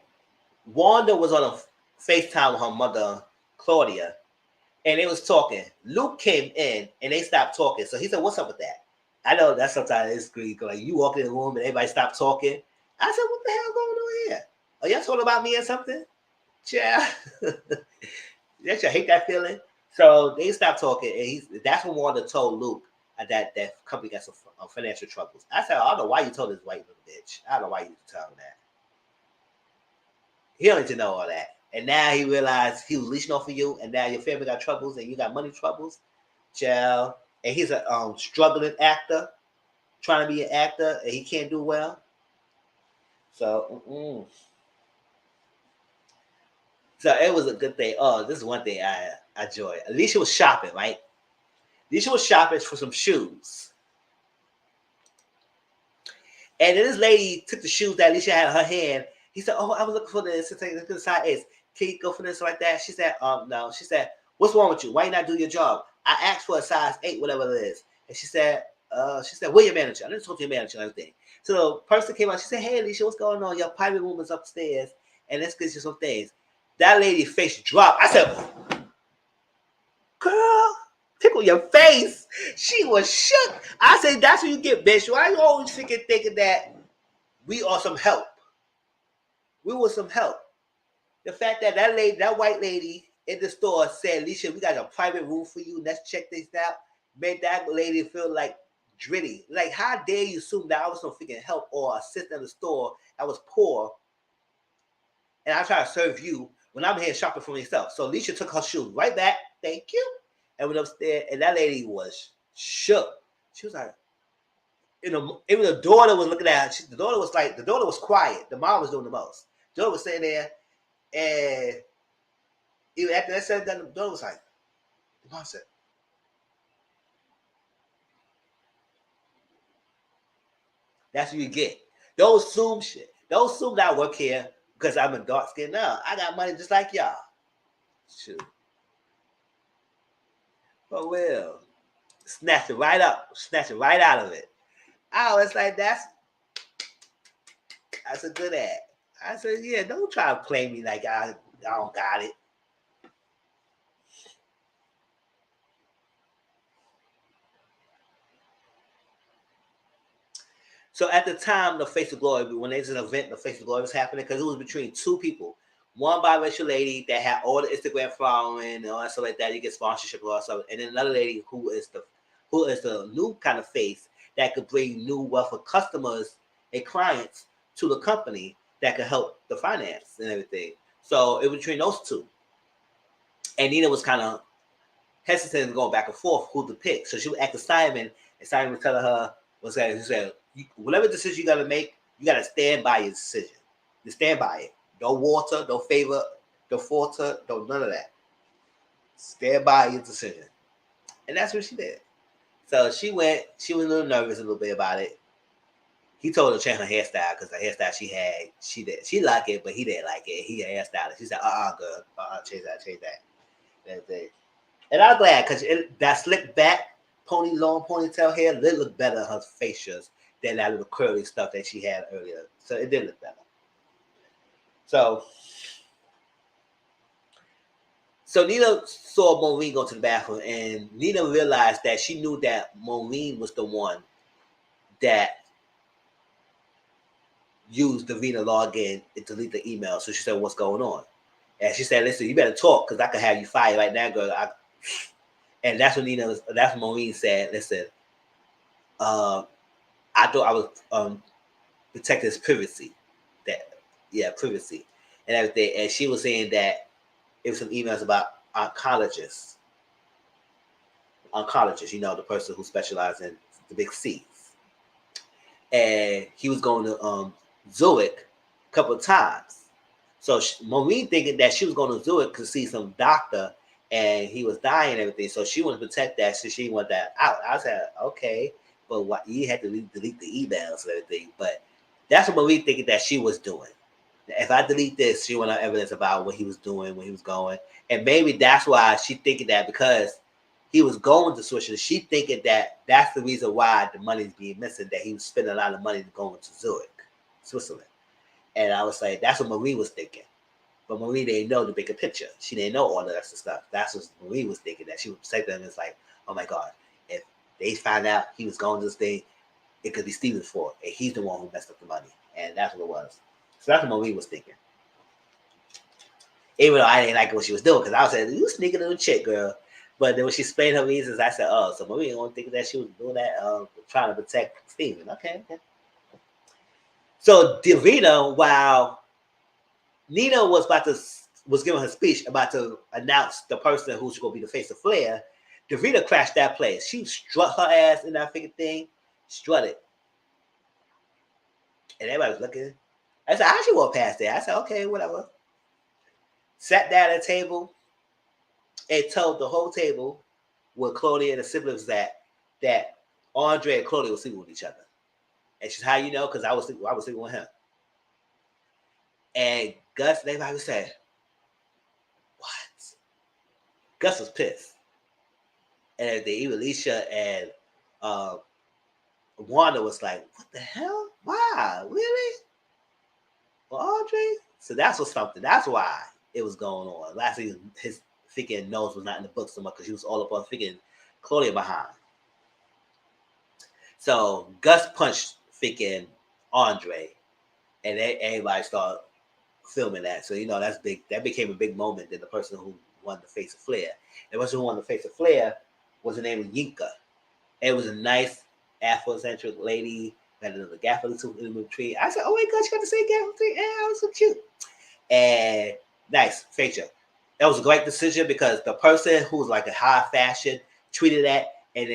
Wanda was on a FaceTime with her mother, Claudia, and they was talking. Luke came in and they stopped talking. So he said, "What's up with that?" I know that sometimes it's Greek. Like you walk in the room and everybody stopped talking. I said, "What the hell going on here? Are y'all talking about me or something?" Yeah. Don't you hate that feeling? So they stopped talking, and that's when Wanda told Luke that company got some financial troubles. I said, "I don't know why you told this white little bitch. I don't know why you told him that. He don't need to know all that." And now he realized he was leeching off of you, and now your family got troubles, and you got money troubles, child. And he's a struggling actor, trying to be an actor, and he can't do well. So, so it was a good thing. Oh, this is one thing I enjoy. Alicia was shopping, right? Alicia was shopping for some shoes. And then this lady took the shoes that Alicia had in her hand. He said, "Oh, I was looking for this. Look at the size. Can you go for this like that?" She said, no." She said, "What's wrong with you? Why you not do your job? I asked for a size 8, whatever it is." And she said, "Where your manager? I didn't talk to your manager and everything." So the person came out. She said, "Hey, Alicia, what's going on? Your private room is upstairs, and let's get you some things." That lady's face dropped. I said, "Girl, tickle your face." She was shook. I said, "That's what you get, bitch. Why you always thinking that we are some help? We were some help." The fact that that white lady in the store said, "Alicia, we got a private room for you. Let's check this out," made that lady feel like dritty. Like, how dare you assume that I was some freaking help or assistant in the store that was poor, and I try to serve you when I'm here shopping for myself. So Alicia took her shoes right back. Thank you. And went upstairs, and that lady was shook. She was like, even the daughter was looking at her. The daughter was quiet. The mom was doing the most. The daughter was sitting there, and even after that said that, the daughter was like, the mom said, "That's what you get. Don't assume shit. Don't assume that I work here because I'm a dark skin. No, I got money just like y'all." Shoot. For real. Snatch it right up. Snatch it right out of it. I was like, that's a good ad. I said, "Yeah, don't try to play me like I don't got it." So at the time, the Face of Glory, when there's an event, the Face of Glory was happening because it was between two people. One biracial lady that had all the Instagram following and all that stuff like that. You get sponsorship and all that stuff, and then another lady who is the new kind of face that could bring new wealth of customers and clients to the company that could help the finance and everything. So it was between those two, and Nina was kind of hesitant and going back and forth who to pick. So she would ask Simon, and Simon was telling her, he said, "Whatever decision you got to make, you got to stand by your decision. You stand by it. Don't water, don't favor, don't falter, don't none of that. Stand by your decision." And that's what she did. So she went. She was a little nervous a little bit about it. He told her to change her hairstyle because the hairstyle she liked it, but he didn't like it. He a hairstylist. She said, "Girl, change that." That's it. And I'm glad because that slick back, long ponytail hair did look better on her facials than that little curly stuff that she had earlier. So it did look better. So Nina saw Maureen go to the bathroom, and Nina realized that she knew that Maureen was the one that used the Vina login and delete the email. So she said, "What's going on?" And she said, "Listen, you better talk because I could have you fired right now, girl." And that's when that's when Maureen said, "Listen, I thought I was protect his privacy." Privacy and everything. And she was saying that it was some emails about oncologists, the person who specializes in the big C's. And he was going to Zurich a couple of times. So Maureen thinking that she was going to Zurich to see some doctor and he was dying and everything. So she wanted to protect that. So she wanted that out. I said, okay, but what, you had to delete the emails and everything. But that's what Maureen thinking that she was doing. If I delete this, she want to evidence about what he was doing, when he was going. And maybe that's why she thinking that because he was going to Switzerland, she thinking that that's the reason why the money's being missing, that he was spending a lot of money going to Zurich, Switzerland. And I was like, that's what Marie was thinking. But Marie didn't know the bigger picture. She didn't know all of that stuff. That's what Marie was thinking, that she would protect them. It's like, oh my God, if they find out he was going to this thing, it could be Steven's fault. And he's the one who messed up the money. And that's what it was. So that's what Marie was thinking. Even though I didn't like what she was doing, because I was saying, you sneaking little chick, girl. But then when she explained her reasons, I said, oh, so Marie don't think that she was doing that, trying to protect Steven. Okay. So Davina, while Nina was giving her speech about to announce the person who's going to be the face of Flair, Davina crashed that place. She strut her ass in that freaking thing, strutted. And everybody was looking. I said, I should walk past there. I said, okay, whatever. Sat down at a table and told the whole table where Claudia and the siblings was at that Andre and Claudia were sleeping with each other. And she's, how you know? Because I was sleeping with him. And Gus and everybody said, what? Gus was pissed. And even Alicia and Wanda was like, what the hell? Wow, really? For Andre? So that's what's something. That's why it was going on. Last year, his freaking nose was not in the book so much because he was all up on freaking Claudia behind. So Gus punched freaking Andre, and everybody started filming that. So that's big. That became a big moment. That the person who won the face of Flair, the person who won the face of Flair was the name of Yinka. It was a nice Afrocentric lady. Had another gaffle in the tree. I said, "Oh my God, she got the same gaffle tree. Yeah, that was so cute." And nice feature. That was a great decision because the person who was like a high fashion tweeted that, and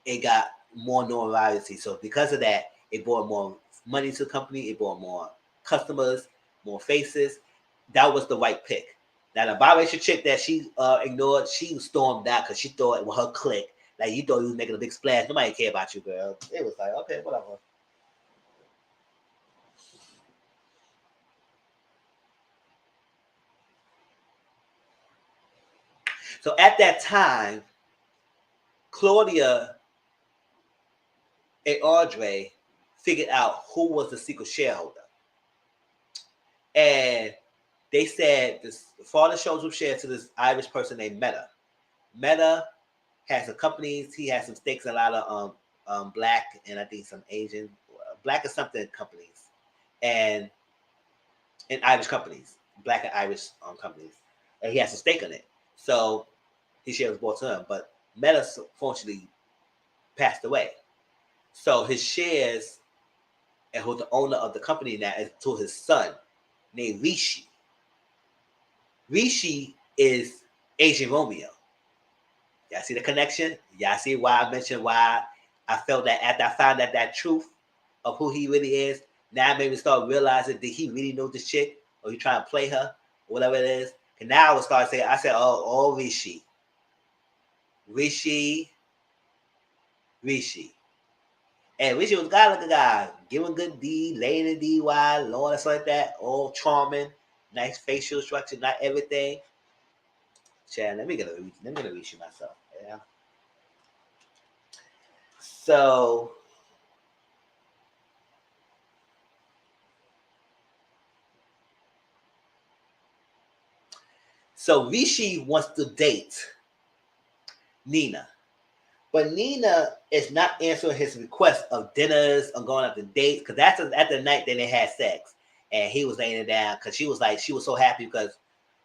it got more notoriety. So because of that, it brought more money to the company. It brought more customers, more faces. That was the right pick. Now the biracial chick that she ignored, she stormed out because she thought with her clique, like you thought you was making a big splash. Nobody cared about you, girl. It was like, okay, whatever. So at that time, Claudia and Audrey figured out who was the secret shareholder. And they said this father shows up share to this Irish person named Meta. Meta has some companies. He has some stakes in a lot of black and I think some Asian, black or something companies, and in Irish companies, black and Irish companies, and he has a stake in it. So his share was bought to him, but Meta fortunately passed away. So his shares and who's the owner of the company now is to his son named Rishi. Rishi is Asian Romeo. Y'all see the connection? Y'all see why I mentioned why I felt that after I found out that truth of who he really is, now I made me start realizing, did he really know this chick? Or he trying to play her? Or whatever it is. And now I would start saying, I said, oh, Rishi. Rishi. Rishi. And Rishi was a guy like a guy. Giving good D, laying the DY, Lord, and stuff like that. All charming. Nice facial structure, not everything. Chad, let me get a Rishi myself. Yeah. So Rishi wants to date Nina. But Nina is not answering his request of dinners or going out to dates because that's at the night that they had sex. And he was laying it down because she was so happy because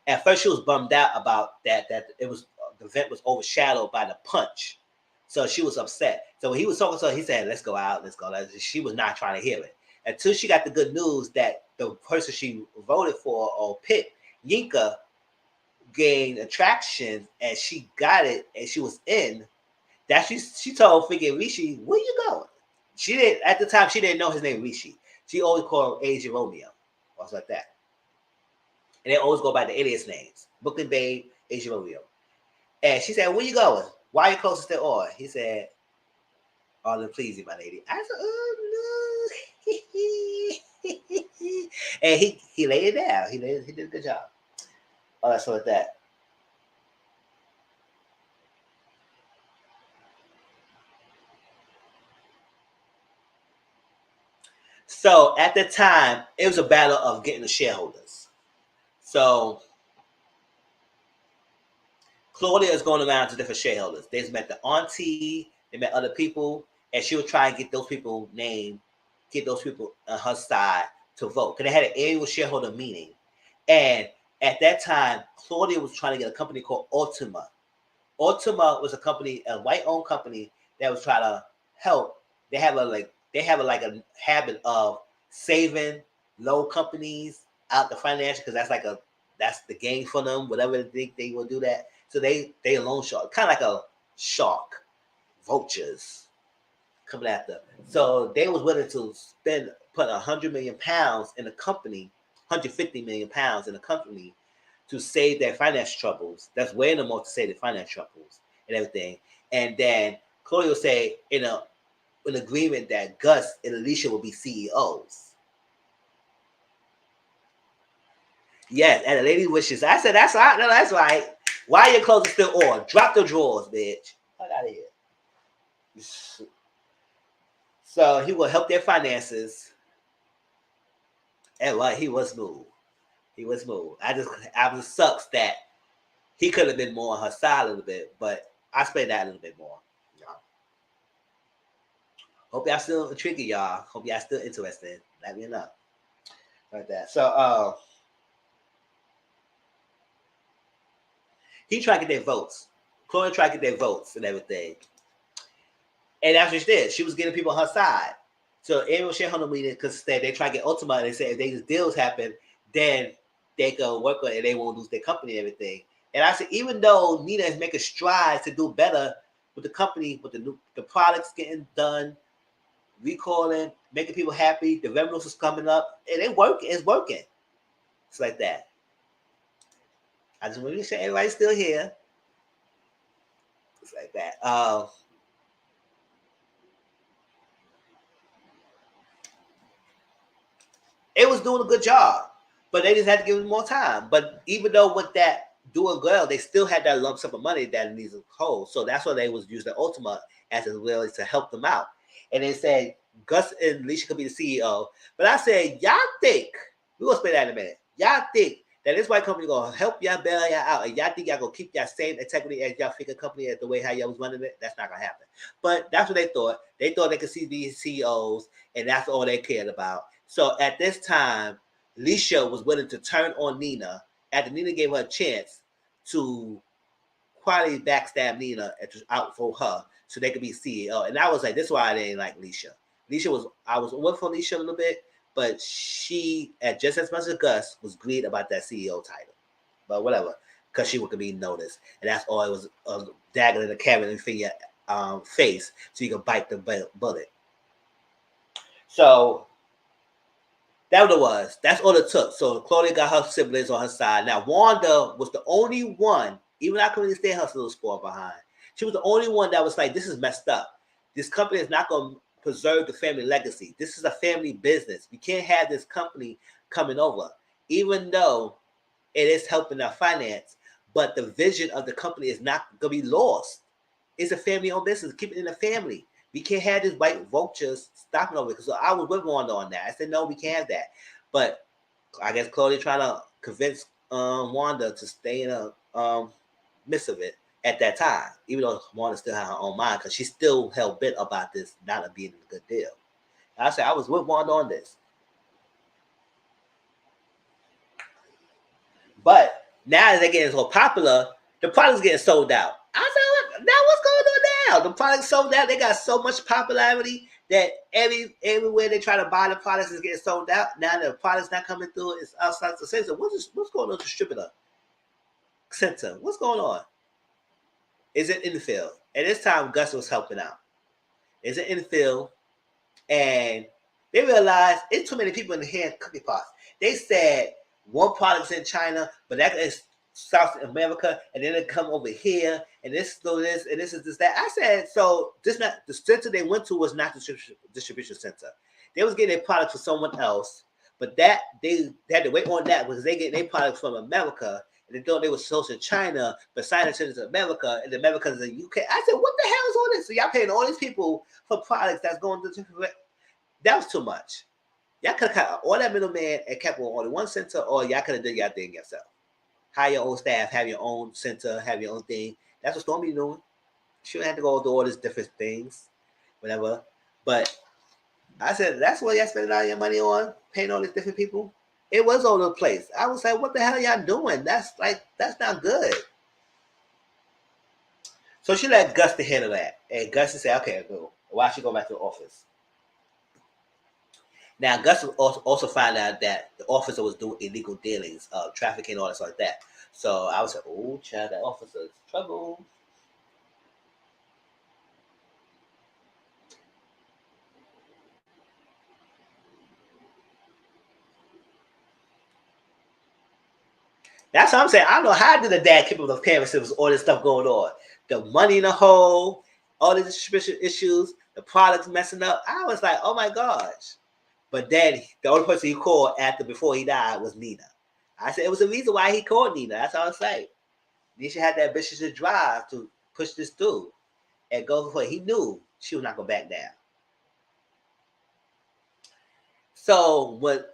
at first she was bummed out about that it was the event was overshadowed by the punch. So she was upset. So when he was talking to her, he said, let's go out, let's go. She was not trying to hear it. Until she got the good news that the person she voted for or picked, Yinka, gained attraction and she got it and she was in. That she told freaking Rishi, where you going? She didn't at the time she didn't know his name Rishi. She always called him Asian Romeo or something like that. And they always go by the alias names. Brooklyn Babe, Asian Romeo. And she said, where you going? Why are you closest to all? He said, all the pleasing, my lady. I said, oh no. And he laid it down. He did a good job. Oh, that's what that. So at the time, it was a battle of getting the shareholders. So Claudia is going around to different shareholders. They met the auntie, they met other people, and she would try and get those people named, get those people on her side to vote. Because they had an annual shareholder meeting. And at that time, Claudia was trying to get a company called Ultima. Ultima was a company, a white-owned company that was trying to help. They have a habit of saving low companies out the financial because that's the game for them. Whatever they will do that. So they a loan shark, kind of like a shark, vultures coming after. So they was willing to put £100 million in a company, £150 million in a company to save their finance troubles. That's way no more to save their finance troubles and everything. And then Chloe will say in an agreement that Gus and Alicia will be CEOs. Yes, and the lady wishes. I said, that's right. No, that's right. Why are your clothes still on? Drop the drawers, bitch. Fuck out of here. So he will help their finances. And what he was smooth. He was smooth. I just sucks that he could have been more on her side a little bit, but I explained that a little bit more. Hope y'all still intrigued, y'all. Hope y'all still interested. Let me know. Like that. So he tried to get their votes. Chloe tried to get their votes and everything. And that's what she did. She was getting people on her side. So annual shareholder meeting, because they try to get Ultima, and they say if these deals happen, then they can work on it and they won't lose their company and everything. And I said, even though Nina is making strides to do better with the company, with the products getting done, recalling, making people happy, the revenues is coming up, and it's working. It's like that. I just want to make sure everybody's still here. It's like that. It was doing a good job, but they just had to give it more time. But even though with that doing well, they still had that lump sum of money that needs to hold. So that's why they was using Ultima as well to help them out. And they said Gus and Alicia could be the CEO. But I said, y'all think, we're gonna explain that in a minute. Y'all think that this white company gonna help y'all bail y'all out, and y'all think y'all gonna keep y'all same integrity as y'all figure company at the way how y'all was running it? That's not gonna happen. But that's what they thought. They thought they could see these CEOs, and that's all they cared about. So at this time, Alicia was willing to turn on Nina after Nina gave her a chance to quietly backstab Nina out for her so they could be CEO. And I was like, this is why I didn't like Alicia. I was with for Alicia a little bit, but she, at just as much as Gus, was greedy about that CEO title. But whatever, because she could be noticed. And that's all it was, a dagger in the cabin for your face so you can bite the bullet. So that what it was. That's all it took. So Claudia got her siblings on her side. Now Wanda was the only one, even I couldn't understand her little score behind. She was the only one that was like, this is messed up. This company is not going to preserve the family legacy. This is a family business. We can't have this company coming over, even though it is helping our finance, but the vision of the company is not going to be lost. It's a family-owned business. Keep it in the family. We can't have these white vultures stopping over it. So I was with Wanda on that. I said, no, we can't have that. But I guess Claudia trying to convince Wanda to stay in a midst of it at that time, even though Wanda still had her own mind, because she still held bent about this not being a good deal. And I said, I was with Wanda on this. But now they're getting so popular, the product's getting sold out. I said, now what's going on now? The product's sold out. They got so much popularity that everywhere they try to buy the products is getting sold out. Now the product's not coming through. It's outside the center. What's going on, distributor center? What's going on? Is it in the field? At this time, Gus was helping out. Is it in the field? And they realized it's too many people in the hand cookie pots. They said one product's in China, but that is South America, and then they come over here, and this and this is that. I said, so this not the center they went to was not the distribution center. They was getting their products from someone else, but that they had to wait on that because they get their products from America, and they thought they were sourced in China, but China sent it to America, and America is in the UK. I said, what the hell is all this? So y'all paying all these people for products that's going to different. That was too much. Y'all could have cut all that middleman and kept on only one center, or y'all could have done y'all thing yourself. Hire your own staff, have your own center, have your own thing. That's what Stormy doing. She don't have to go do all these different things, whatever. But I said, that's what y'all spending all your money on, paying all these different people. It was all over the place. I was like, what the hell are y'all doing? That's not good. So she let Gus to handle that. And Gus said, okay, go. Why should she go back to the office? Now, Gus also found out that the officer was doing illegal dealings, trafficking, all that stuff like that. So I was like, oh, child, that officer's trouble. That's what I'm saying. I don't know how did the dad keep up with the parents with all this stuff going on. The money in the hole, all these distribution issues, the products messing up. I was like, oh my gosh. But then the only person he called before he died was Nina. I said it was the reason why he called Nina. That's all I was saying. Nisha had that ambitious drive to push this through and go for it. He knew she was not gonna back down. So when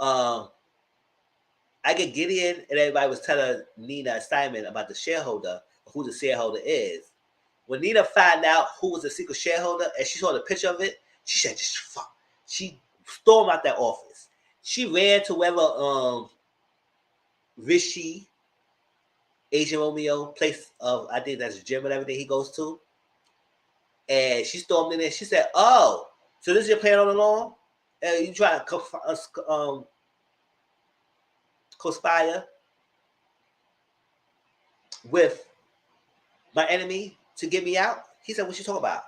I get Gideon and everybody was telling Nina and Simon about the shareholder, who the shareholder is. When Nina found out who was the secret shareholder and she saw the picture of it, she said, "Just fuck." She stormed out that office. She ran to wherever Rishi, Asian Romeo place of, I think that's the gym and everything he goes to, and she stormed in there. She said, "Oh, so this is your plan all along? You trying to conspire with my enemy to get me out?" He said, "What you talking about?"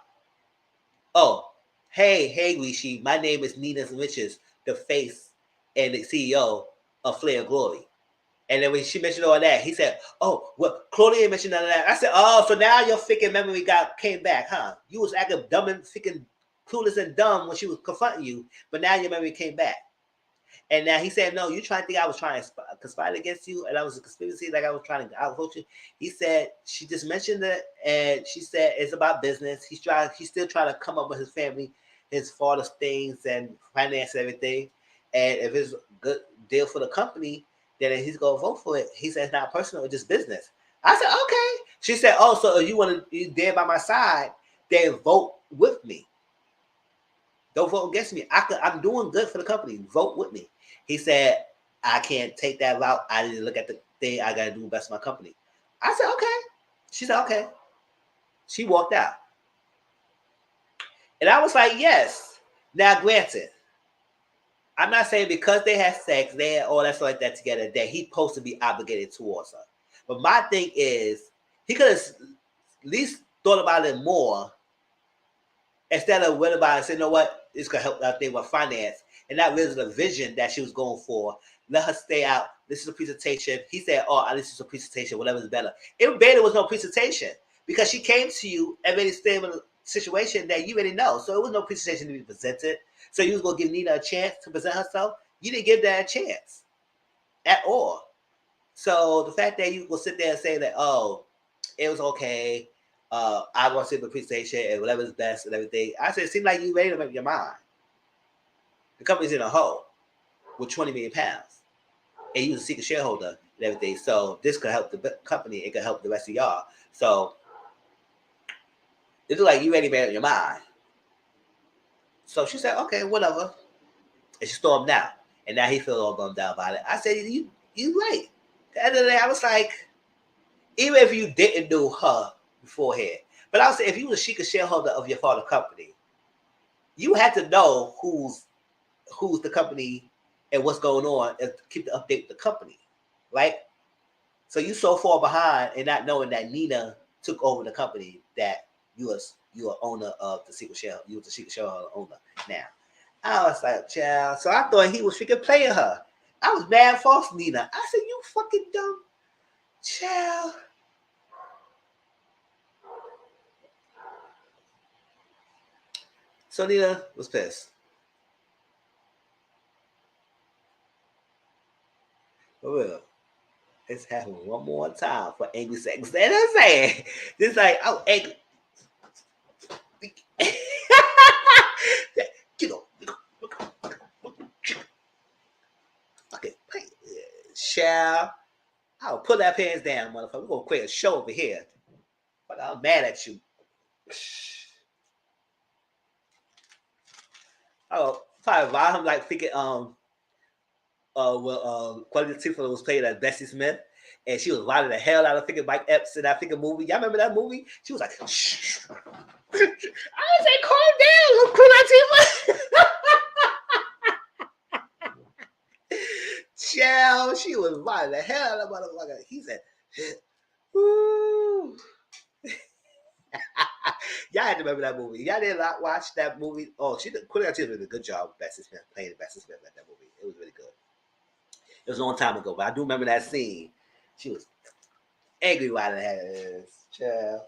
"Oh, hey, Rishi, my name is Nina Riches, the face and the CEO of Flair Glory." And then when she mentioned all that, he said, "Oh, well, Claudia mentioned none of that." I said, "Oh, so now your freaking memory came back, huh? You was acting dumb and freaking clueless and dumb when she was confronting you, but now your memory came back." And now he said, "No, you trying to think I was trying to conspire against you, and I was a conspiracy, like I was trying to outvote you." He said she just mentioned it, and she said it's about business. He's still trying to come up with his family, his father's things and finance everything. And if it's a good deal for the company, then he's gonna vote for it. He said it's not personal, it's just business. I said, okay. She said, "Oh, so if you want to be there by my side, then vote with me. Don't vote against me. I'm doing good for the company. Vote with me." He said, "I can't take that route. I didn't look at the thing. I got to do best for my company." I said, "Okay." She said, "Okay." She walked out. And I was like, yes. Now, granted, I'm not saying because they had sex, they had all that stuff like that together, that he's supposed to be obligated towards her. But my thing is, he could have at least thought about it more instead of worrying about it and saying, "You know what, this could help out there with finance," and that was the vision that she was going for. Let her stay out. This is a presentation. He said, "Oh, this is a presentation. Whatever is better." It really was no presentation because she came to you and made it stay in a situation that you already know. So it was no presentation to be presented. So you was gonna give Nina a chance to present herself. You didn't give that a chance at all. So the fact that you will sit there and say that, "Oh, it was okay. I want to see the presentation and whatever is best and everything." I said, it seemed like you ready to make your mind. The company's in a hole with 20 million pounds, and you was a secret shareholder and everything. So this could help the company. It could help the rest of y'all. So it looked like you ready to make up your mind. So she said, "Okay, whatever," and she stormed out. And now he feels all bummed out about it. I said, you right. At the end of the day, I was like, even if you didn't know her beforehand, but I would say if you were a secret shareholder of your father company, you had to know who's the company and what's going on and keep the update with the company, right? So you so far behind and not knowing that Nina took over the company that you are owner of the secret shareholder. You was the secret shareholder owner now. I was like, child. So I thought he was freaking playing her. I was mad false, Nina. I said, "You fucking dumb child." So Nina was pissed. For real. It's happening one more time for angry sex. That's what I'm saying. It's like, oh, angry. Get on. Child, I'll put that pants down, motherfucker. We're gonna create a show over here. But I'm mad at you. Oh, probably why I'm like thinking Quality Tifa was played as Bessie Smith, and she was riding the hell out of thinking Mike Epps in that thinking movie. Y'all remember that movie? She was like, shh. I say, calm down, Quality Tifa. Child, she was riding the hell out of that motherfucker. He said, woo. Y'all had to remember that movie. Y'all did not watch that movie. Oh, Queen did a good job with Bessie Smith, playing Bessie Smith at that movie. It was really good. It was a long time ago, but I do remember that scene. She was angry while it had child.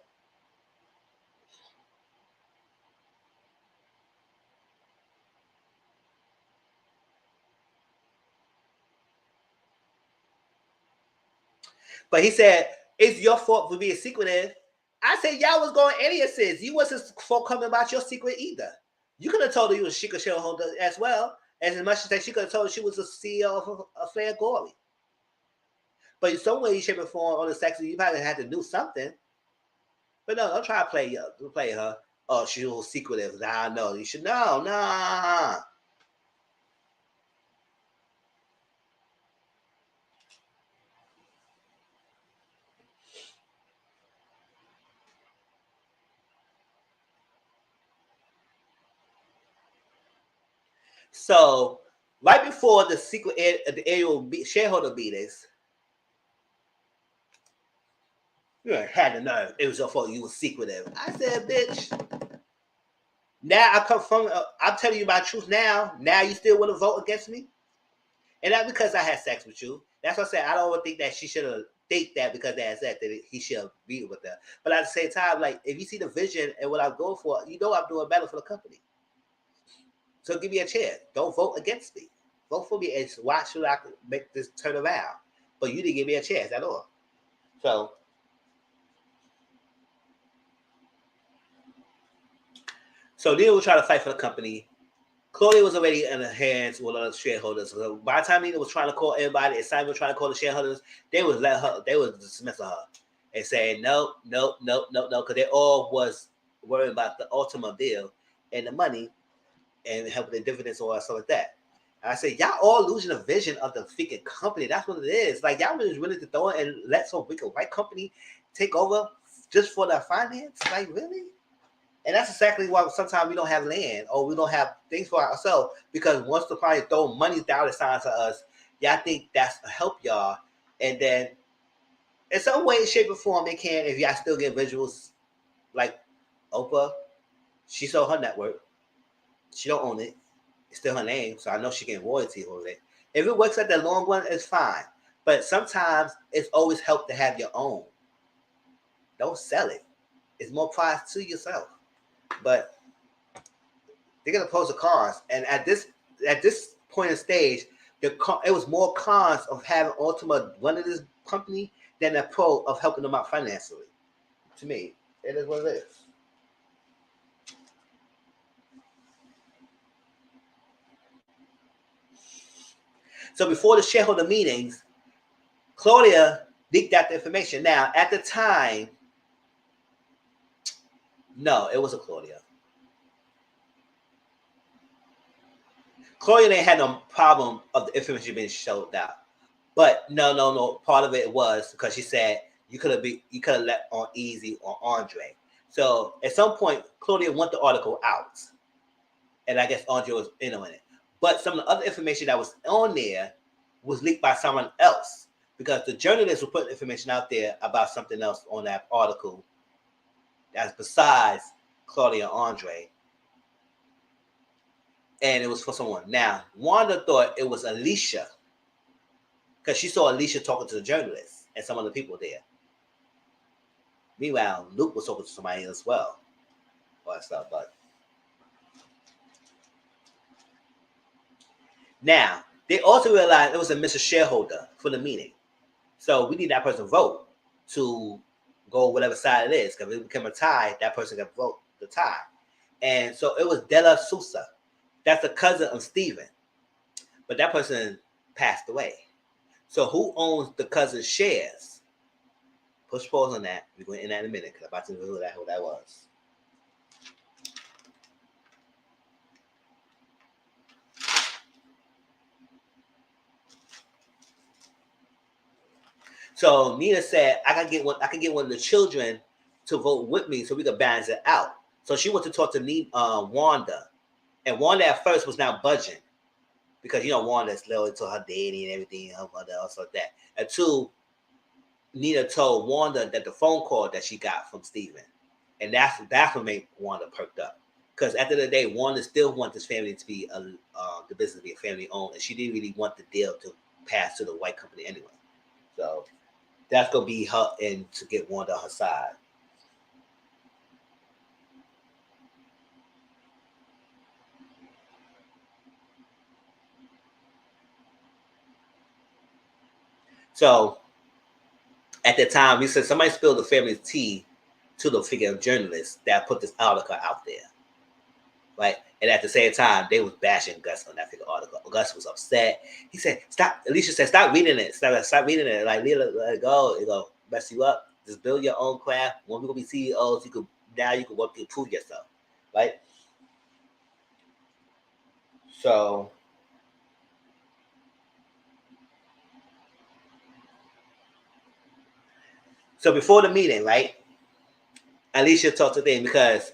But he said, it's your fault for being secretive. I said, y'all was going aliases. You wasn't forthcoming about your secret either. You could have told her you was a secret shareholder as well, as much as she could have told her she was the CEO of Flair Gory. But in some way, shape, or form on the sex, you probably had to do something. But no, don't try to play her. Oh, she was secretive. Nah, no, you should know. Nah. So right before the annual shareholder meetings, you had the nerve. It was your fault. You were secretive. I said, bitch. Now I come from. I'm telling you my truth now. Now you still want to vote against me, and that's because I had sex with you. That's what I said. I don't think that she should have think that because they had sex that he should be with her. But at the same time, like if you see the vision and what I'm going for, you know I'm doing better for the company. So give me a chance. Don't vote against me. Vote for me and watch so I can make this turn around. But you didn't give me a chance at all. So Neil was trying to fight for the company. Claudia was already in the hands with other shareholders. So by the time Nina was trying to call everybody, and Simon was trying to call the shareholders, they was dismissing her and saying no, because they all was worried about the automobile and the money and helping the dividends or stuff like that. And I said, y'all all losing the vision of the freaking company. That's what it is. Like y'all was willing to throw it and let some big white company take over just for the finance. Like really? And that's exactly why sometimes we don't have land or we don't have things for ourselves because once the party throw money dollar signs at us, y'all think that's to help y'all. And then in some way, shape, or form, it can if y'all still get visuals like Oprah. She sold her network. She don't own it. It's still her name, so I know she getting royalty over it. If it works at the long run, it's fine. But sometimes it's always help to have your own. Don't sell it. It's more prize to yourself. But they're gonna pose the cons, and at this point in stage, it was more cons of having Ultima running this company than a pro of helping them out financially. To me, it is what it is. So before the shareholder meetings, Claudia leaked out the information. Now, at the time, no, it wasn't Claudia. Claudia ain't had no problem of the information being showed out. But no. Part of it was because she said you could have let on Easy or Andre. So at some point, Claudia want the article out, and I guess Andre was in on it. But some of the other information that was on there was leaked by someone else because the journalists were putting information out there about something else on that article that's besides Claudia and Andre. And it was for someone. Now, Wanda thought it was Alicia because she saw Alicia talking to the journalists and some other people there. Meanwhile, Luke was talking to somebody as well. All that stuff, but now they also realized it was a Mr. Shareholder for the meeting. So we need that person to vote to go whatever side it is. Because if it became a tie, that person can vote the tie. And so it was Della Sousa. That's the cousin of Steven. But that person passed away. So who owns the cousin's shares? Push pause on that. We're going to end that in a minute because I'm about to know who that was. So Nina said, I can get one of the children to vote with me so we could balance it out. So she went to talk to Wanda. And Wanda at first was not budging. Because Wanda's loyal to her daddy and everything, her mother, also like that. And two, Nina told Wanda that the phone call that she got from Steven. And that's what made Wanda perked up. Because at the end of the day, Wanda still wants this family to be the business to be a family owned, and she didn't really want the deal to pass to the white company anyway. So that's gonna be her and to get Wanda on her side. So at the time, we said somebody spilled the family's tea to the figure of journalists that put this article out there. Right? And at the same time, they was bashing Gus on that figure article. Gus was upset. He said, "Stop." Alicia said, "Stop reading it. Stop reading it. Like, let it go. It'll mess you up. Just build your own craft. When people be CEOs, you can work to prove yourself, right?" So before the meeting, right? Alicia talked to them because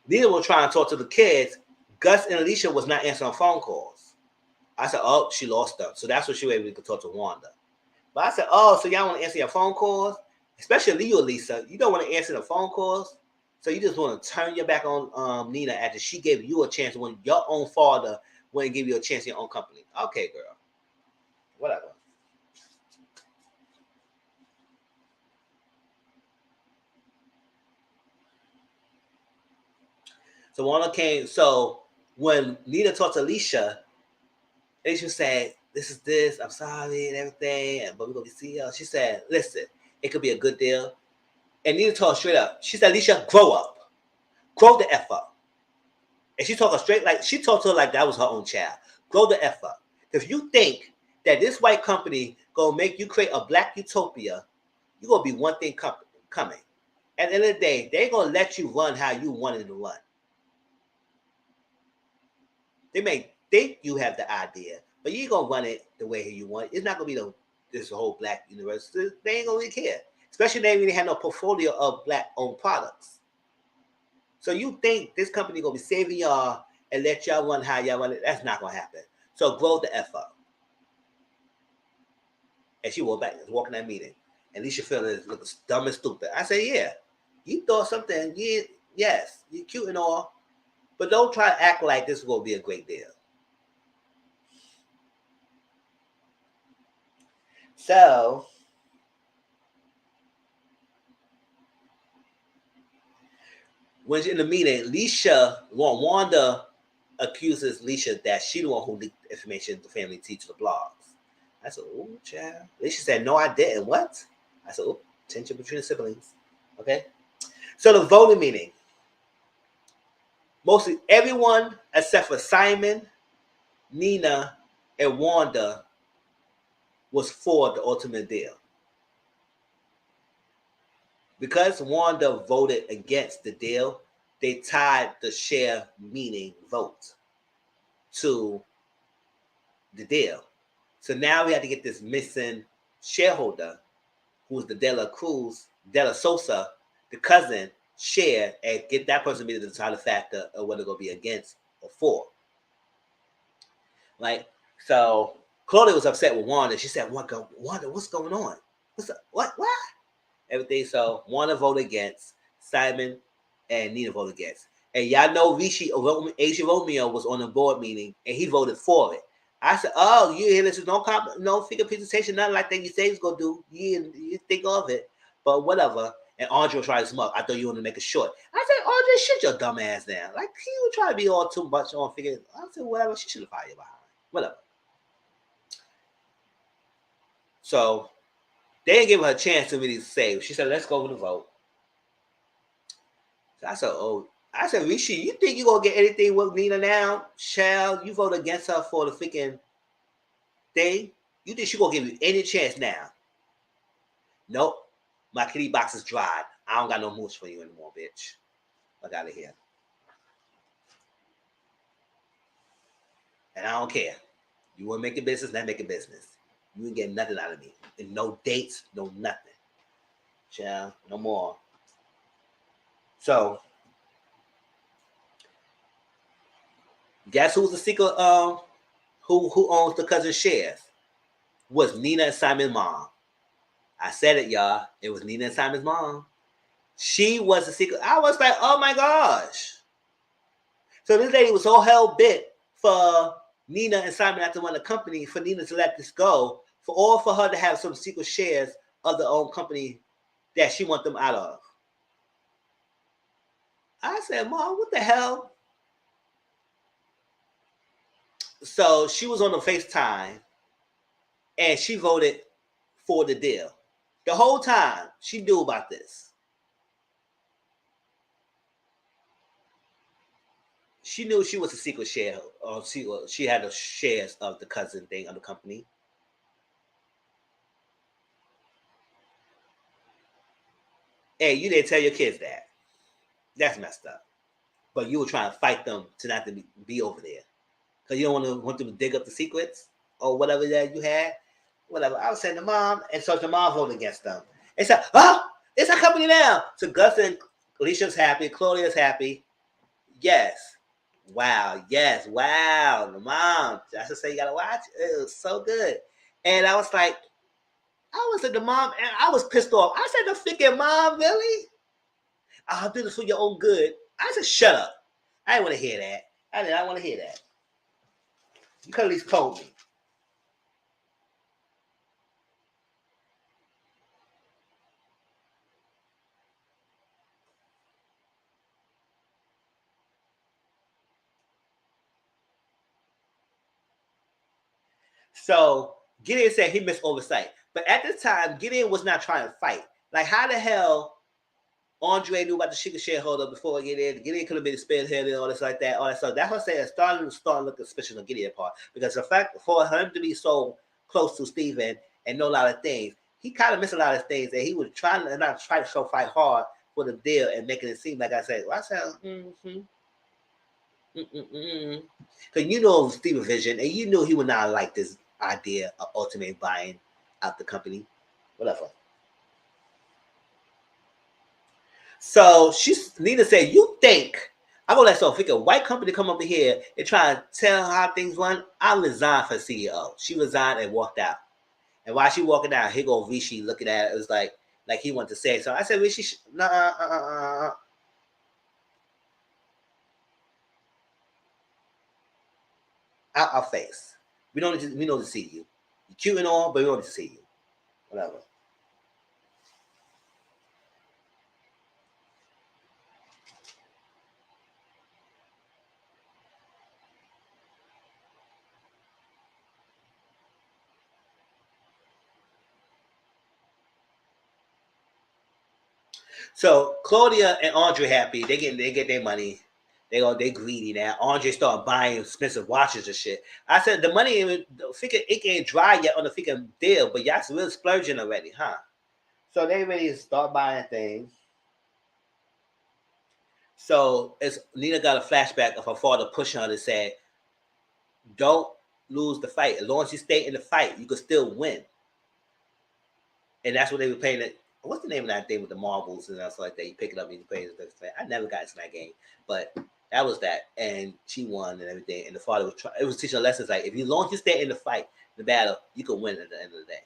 Nina was trying to talk to the kids. Gus and Alicia was not answering phone calls. I said, "Oh, she lost them." So that's what she was able to talk to Wanda. But I said, "Oh, so y'all want to answer your phone calls?" Especially you, Lisa. You don't want to answer the phone calls. So you just want to turn your back on Nina after she gave you a chance when your own father wouldn't give you a chance in your own company. Okay, girl. Whatever. So Wanda came. So when Nina talked to Alicia, Alicia said, this. I'm sorry and everything, but we're going to see her. She said, "Listen, it could be a good deal." And Nina told her straight up. She said, "Alicia, grow up. Grow the F up." And she talked her straight, like she talked to her like that was her own child. Grow the F up. If you think that this white company gonna make you create a black utopia, you're gonna be one thing coming. At the end of the day, they're gonna let you run how you wanted to run. They may think you have the idea, but you ain't gonna run it the way you want. It's not gonna be this whole black universe. They ain't gonna really care. Especially they really have no portfolio of black owned products. So you think this company gonna be saving y'all and let y'all run how y'all run it? That's not gonna happen. So grow the F up. And she walked back, walking that meeting. And Alicia Phillips looks dumb and stupid. I said, "Yeah, you thought something. Yes, you're cute and all, but don't try to act like this will be a great deal." So when she's in the meeting, Wanda accuses Alicia that she the one who leaked the information the family teach the blogs. I said, "Oh, child." Alicia said, "No, I didn't." What? I said, "Oh, tension between the siblings." Okay. So the voting meeting. Mostly everyone except for Simon, Nina, and Wanda was for the ultimate deal. Because Wanda voted against the deal, they tied the share meaning vote to the deal. So now we have to get this missing shareholder, who's the Dela Sosa, the cousin, share and get that person to be the deciding factor of whether they're going to be against or for. Like, so Claudia was upset with Wanda. She said, "Wanda, what's going on? What's up? What? Everything." So Wanda voted against. Simon and Nina voted against. And y'all know Asia Romeo was on the board meeting and he voted for it. I said, "Oh, you hear this? No figure presentation, nothing like that. You say he's gonna do. You think of it, but whatever." And Andre tried to smoke. I thought you wanted to make it short. I said, "Andre, shut your dumb ass down. Like he would try to be all too much on figure." I said, "Whatever. She should have fired you behind. Whatever." So they didn't give her a chance to really say. She said, "Let's go with the vote." So I said, "Oh." I said, "Rishi, you think you gonna get anything with Nina now? Shall you vote against her for the freaking thing?" You think she gonna give you any chance now? Nope. My kitty box is dried. I don't got no moves for you anymore, bitch. Fuck out of here. And I don't care. You want to make a business, then make a business. You ain't getting nothing out of me. And no dates, no nothing. Child, no more. So, guess who's the secret? Who owns the cousin shares? Was Nina and Simon's mom. I said it, y'all. It was Nina and Simon's mom. She was the secret. I was like, oh my gosh. So this lady was so hell bent for Nina and Simon not to run the company, for Nina to let this go, for her to have some secret shares of their own company that she want them out of. I said, Mom, what the hell? So she was on the FaceTime and she voted for the deal. The whole time she knew about this. She knew she was a secret shareholder. She had the shares of the cousin thing of the company. Hey, you didn't tell your kids that. That's messed up. But you were trying to fight them to not to be over there. Because you don't want them to dig up the secrets or whatever that you had. Whatever. I was saying to Mom, and so the mom voted against them. And said, it's a company now. So Gus and Alicia's happy. Claudia's happy. Yes. Wow. Yes. Wow. The mom. I should say you gotta watch. It was so good. And I was like, at the mom, and I was pissed off. I said, the freaking Mom, really? I'll do this for your own good. I said, shut up. I didn't want to hear that. I didn't want to hear that. You could at least told me. So Gideon said he missed oversight. But at this time, Gideon was not trying to fight. Like, how the hell Andre knew about the secret shareholder before Gideon? Gideon could have been spearheaded and all this like that, all that stuff. That's what I'm saying. Starting to look suspicious on Gideon's part. Because the fact for him to be so close to Steven and know a lot of things, he kind of missed a lot of things, and he was trying to fight hard for the deal and making it seem like I said, because you know Steven Vision, and you knew he would not like this idea of Ultimate buying out the company, whatever. So Nina said, "You think I'm gonna let some freaking white company come over here and try and tell how things run? I resigned for CEO." She resigned and walked out. And while she walking out, here go Rishi looking at it. It was like he wanted to say so. I said, Rishi, nah, out our face. We don't need to see you. You're cute and all, but we don't need to see you. Whatever. So Claudia and Andre happy. They get their money. They greedy now. Andre started buying expensive watches and shit. I said the money it ain't dry yet on the freaking deal, but y'all really splurging already, huh? So they ready to start buying things. So it's Nina got a flashback of her father pushing her to say, "Don't lose the fight. As long as you stay in the fight, you can still win." And that's what they were playing. What's the name of that thing with the marbles and stuff like that? You pick it up and you play it. I never got into that game, but that was that. And she won and everything. And the father was teaching lessons like, if you long as you stay in the fight, the battle, you can win at the end of the day.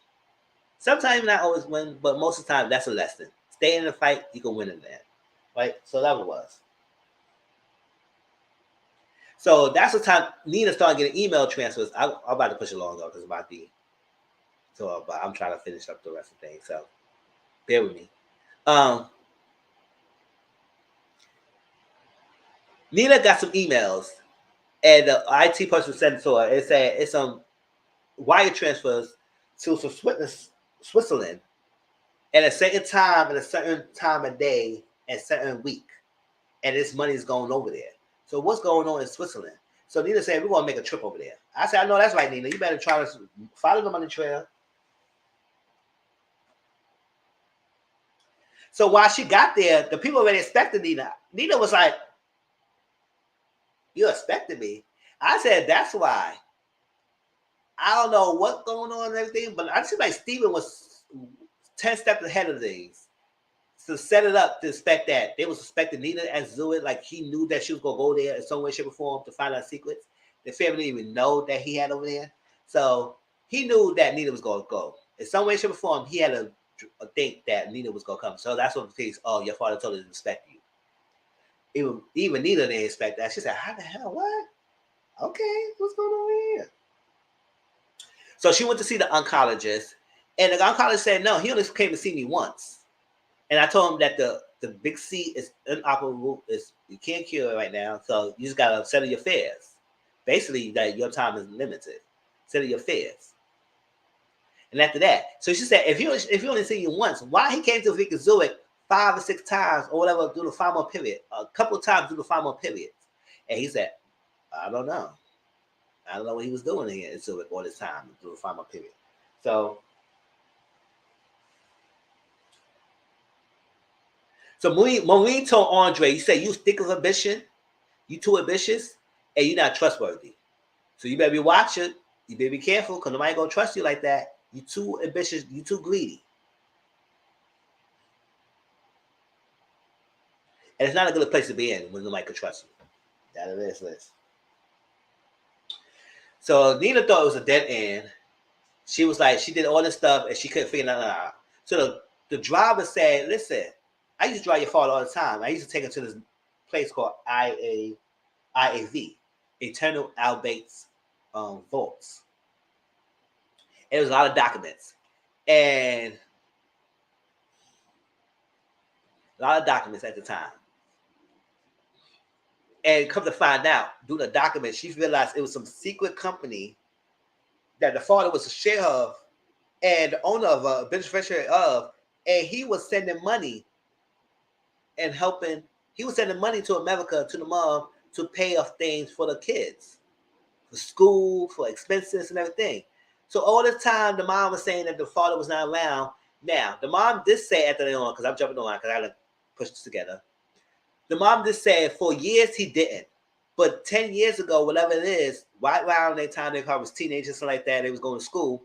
Sometimes not always win, but most of the time that's a lesson. Stay in the fight, you can win in the end. Right? So that was. So that's the time Nina started getting email transfers. I'm about to push it along though, because it's about the. So I'm trying to finish up the rest of the thing. So bear with me. Nina got some emails, and the IT person sent it to her. It said it's some wire transfers to Switzerland at a certain time, at a certain time of day, and certain week, and this money is going over there. So what's going on in Switzerland? So Nina said, we're going to make a trip over there. I said, I know that's right, Nina. You better try to follow the money trail. So while she got there, the people already expected Nina. Nina was like, you expected me? I said, that's why. I don't know what's going on and everything, but I feel like Steven was 10 steps ahead of things to set it up to expect that. They was suspecting Nina as Zuid, like he knew that she was going to go there in some way, shape, or form to find out secrets. The family didn't even know that he had over there. So he knew that Nina was going to go. In some way, shape, or form, he had to think that Nina was going to come. So that's what the case, oh, your father told us to respect you. Even Nina didn't expect that. She said, how the hell, what? Okay, what's going on here? So she went to see the oncologist, and the oncologist said, no, he only came to see me once. And I told him that the big C is inoperable, you can't cure it right now, so you just gotta settle your affairs. Basically, that your time is limited. Settle your affairs. And after that, so she said, if he only see you once, why he came to Vicky Zuid 5 or 6 times or whatever through the 5-month period, a couple of times through the 5-month period? And he said, I don't know. I don't know what he was doing here in Zuid all this time through the 5-month period. So Maureen told Andre, you say you stick of ambition, you too ambitious, and you're not trustworthy. So you better be watching. You better be careful because nobody gonna trust you like that. You too ambitious, you too greedy. And it's not a good place to be in when nobody can trust you. That it is, Liz. So Nina thought it was a dead end. She was like, she did all this stuff and she couldn't figure nothing out. So the driver said, listen, I used to drive your father all the time. I used to take him to this place called IAV, Eternal Albates Vaults. And there was a lot of documents. And a lot of documents at the time. And come to find out, through the documents, she realized it was some secret company that the father was a share of and the owner of a beneficiary of, and he was sending money and helping. He was sending money to America to the mom to pay off things for the kids, for school, for expenses and everything. So all this time, the mom was saying that the father was not around. Now, the mom did say at the end, because I'm jumping on because I gotta push this together. The mom just said for years he didn't. But 10 years ago, whatever it is, right around that time they was teenagers, something like that, they was going to school.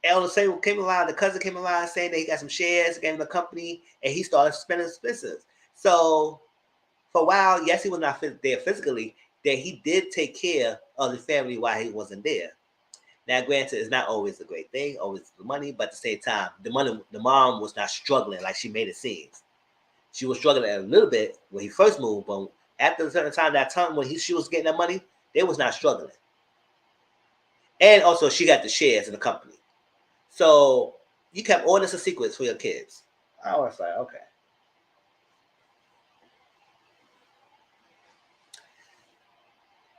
Elder Samuel came around, the cousin came around saying that he got some shares, gave him the company, and he started spending expenses. So for a while, yes, he was not there physically, that he did take care of the family while he wasn't there. Now, granted, it's not always a great thing, always the money, but at the same time, the mom was not struggling like she made it seem. She was struggling a little bit when he first moved, but after a certain time, that time when she was getting that money, they was not struggling. And also, she got the shares in the company. So you kept all this a secrets for your kids. I was like, okay.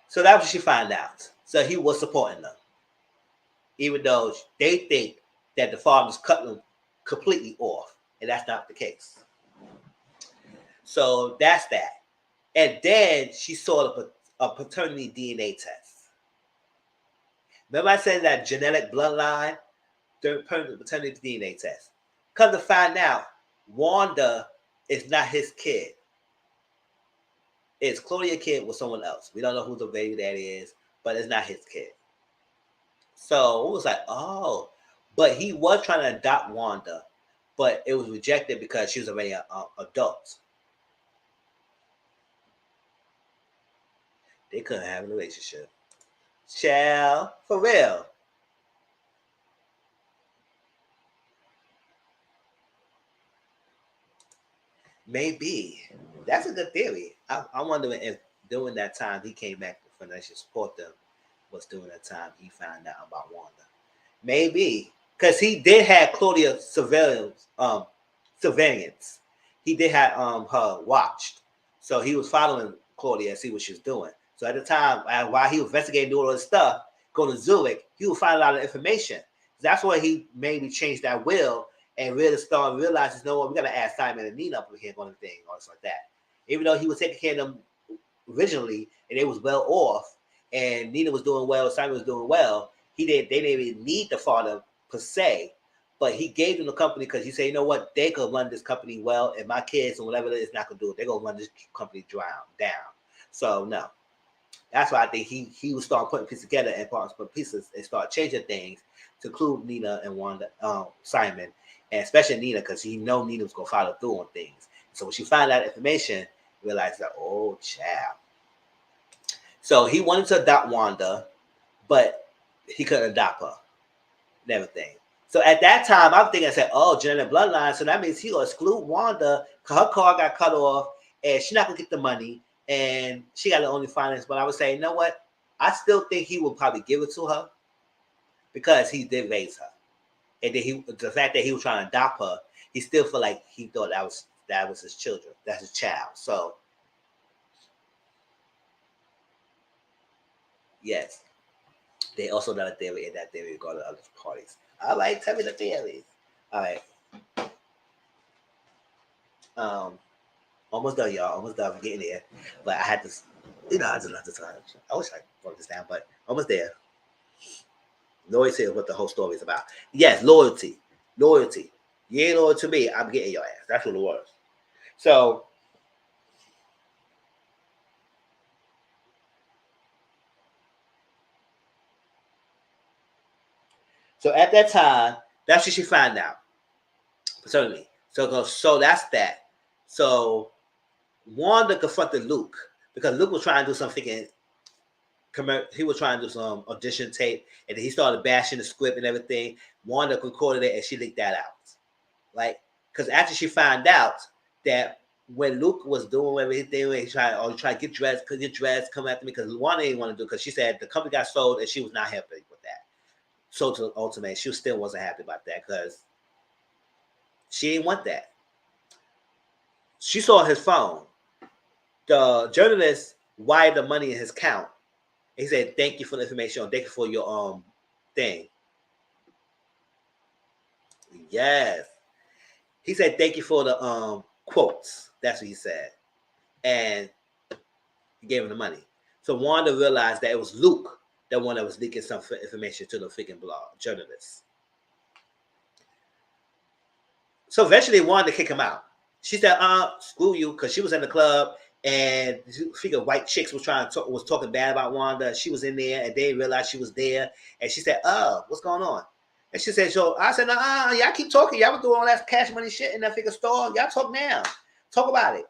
So that's what she found out. So he was supporting them, even though they think that the father's cutting them completely off, and that's not the case. So that's that. And then she saw a paternity DNA test. Remember I said that genetic bloodline, the paternity DNA test. Come to find out, Wanda is not his kid. It's Claudia's kid with someone else. We don't know who the baby daddy is, but it's not his kid. So it was like, oh. But he was trying to adopt Wanda, but it was rejected because she was already an adult. They couldn't have a relationship. Child, for real. Maybe. That's a good theory. I'm wondering if during that time he came back to financially support them was during that time he found out about Wanda. Maybe. Because he did have Claudia surveillance. He did have her watched. So he was following Claudia and see what she was doing. So at the time, while he was investigating doing all this stuff, going to Zurich, he would find a lot of information. That's why he maybe changed that will and really start realizing, no, we got to add Simon and Nina up here on the thing or something like that. Even though he was taking care of them originally, and they was well off, and Nina was doing well, Simon was doing well. They didn't even need the father per se, but he gave them the company because he said, you know what, they could run this company well, and my kids and whatever it is not gonna do it. They're gonna run this company down. So no, that's why I think he would start putting pieces together and parts put pieces and start changing things to include Nina and Wanda, Simon, and especially Nina because he know Nina was gonna follow through on things. So when she found out information, realized that, oh child. So he wanted to adopt Wanda, but he couldn't adopt her and everything. So at that time, I'm thinking, I said, oh, genetic bloodline. So that means he'll exclude Wanda because her car got cut off and she's not going to get the money and she got the only finance. But I would say, you know what? I still think he will probably give it to her because he did raise her. And then the fact that he was trying to adopt her, he still felt like he thought that was his children. That's his child. So, yes. They also got a theory in that theory regarding other parties. All right, tell me the theories. All right. Almost done, y'all. Almost done. I'm getting there. But I had to, I just love this time. I wish I wrote this down, but almost there. Loyalty is what the whole story is about. Yes, loyalty. Loyalty. You ain't loyal to me, I'm getting your ass. That's what it was. So at that time, that's what she found out. Certainly. So that's that. So Wanda confronted Luke because Luke was trying to do something. He was trying to do some audition tape, and then he started bashing the script and everything. Wanda recorded it, and she leaked that out. Like, because after she found out that when Luke was doing everything, he tried to get dressed, come after me, because Wanda didn't want to do it, because she said the company got sold, and she was not happy with that. So to Ultimate, she still wasn't happy about that, because she didn't want that. She saw his phone. The journalist wired the money in his account. He said, "Thank you for the information. Thank you for your thing." Yes. He said, "Thank you for the quotes." That's what he said. And he gave him the money. So Wanda realized that it was Luke, the one that was leaking some information to the freaking blog journalist. So eventually Wanda kicked him out. She said, screw you, because she was in the club and figure white chicks was talking bad about Wanda. She was in there and they realized she was there. And she said, oh, what's going on? And she said, so I said, y'all keep talking. Y'all was doing all that cash money shit in that figure store. Y'all talk now. Talk about it.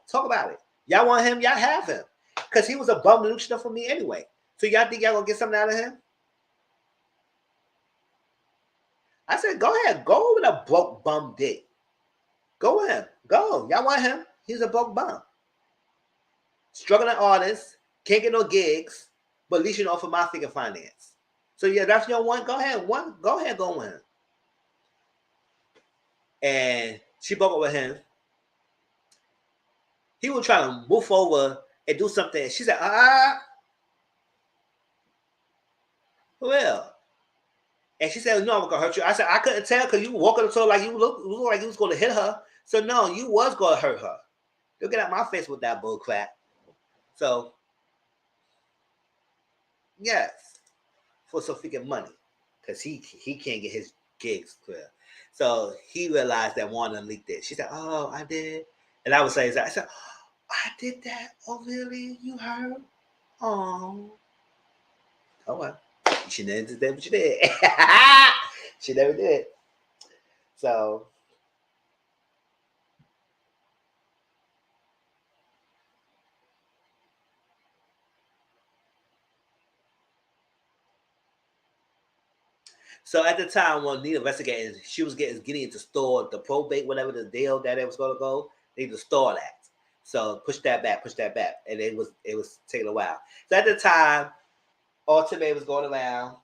Y'all want him, y'all have him. Because he was a bum luchador for me anyway. So y'all think y'all gonna get something out of him? I said, go ahead. Go with a broke bum dick. Go with him. Go. Y'all want him? He's a broke bum. Struggling artist. Can't get no gigs. But at least you know for my figure finance. So yeah, that's your one. Go ahead. Go ahead, go with him. And she broke up with him. He was trying to move over and do something. She said, well. And she said, no, I'm gonna hurt you. I said, I couldn't tell because you were walking up to her like you look like you was gonna hit her. So no, you was gonna hurt her. Don't get out my face with that bull crap. So yes, for some freaking money. Because he can't get his gigs clear. So he realized that Wanda leaked it. She said, oh, I did. And I was saying, I said, I did that. Oh, really? You heard? Oh. Oh, well. She never did what you did. She never did. So at the time when Nina investigated, she was getting into store the probate, whatever the deal that it was going to go. They need to store that. So push that back, and it was taking a while. So at the time, Ultimate was going around.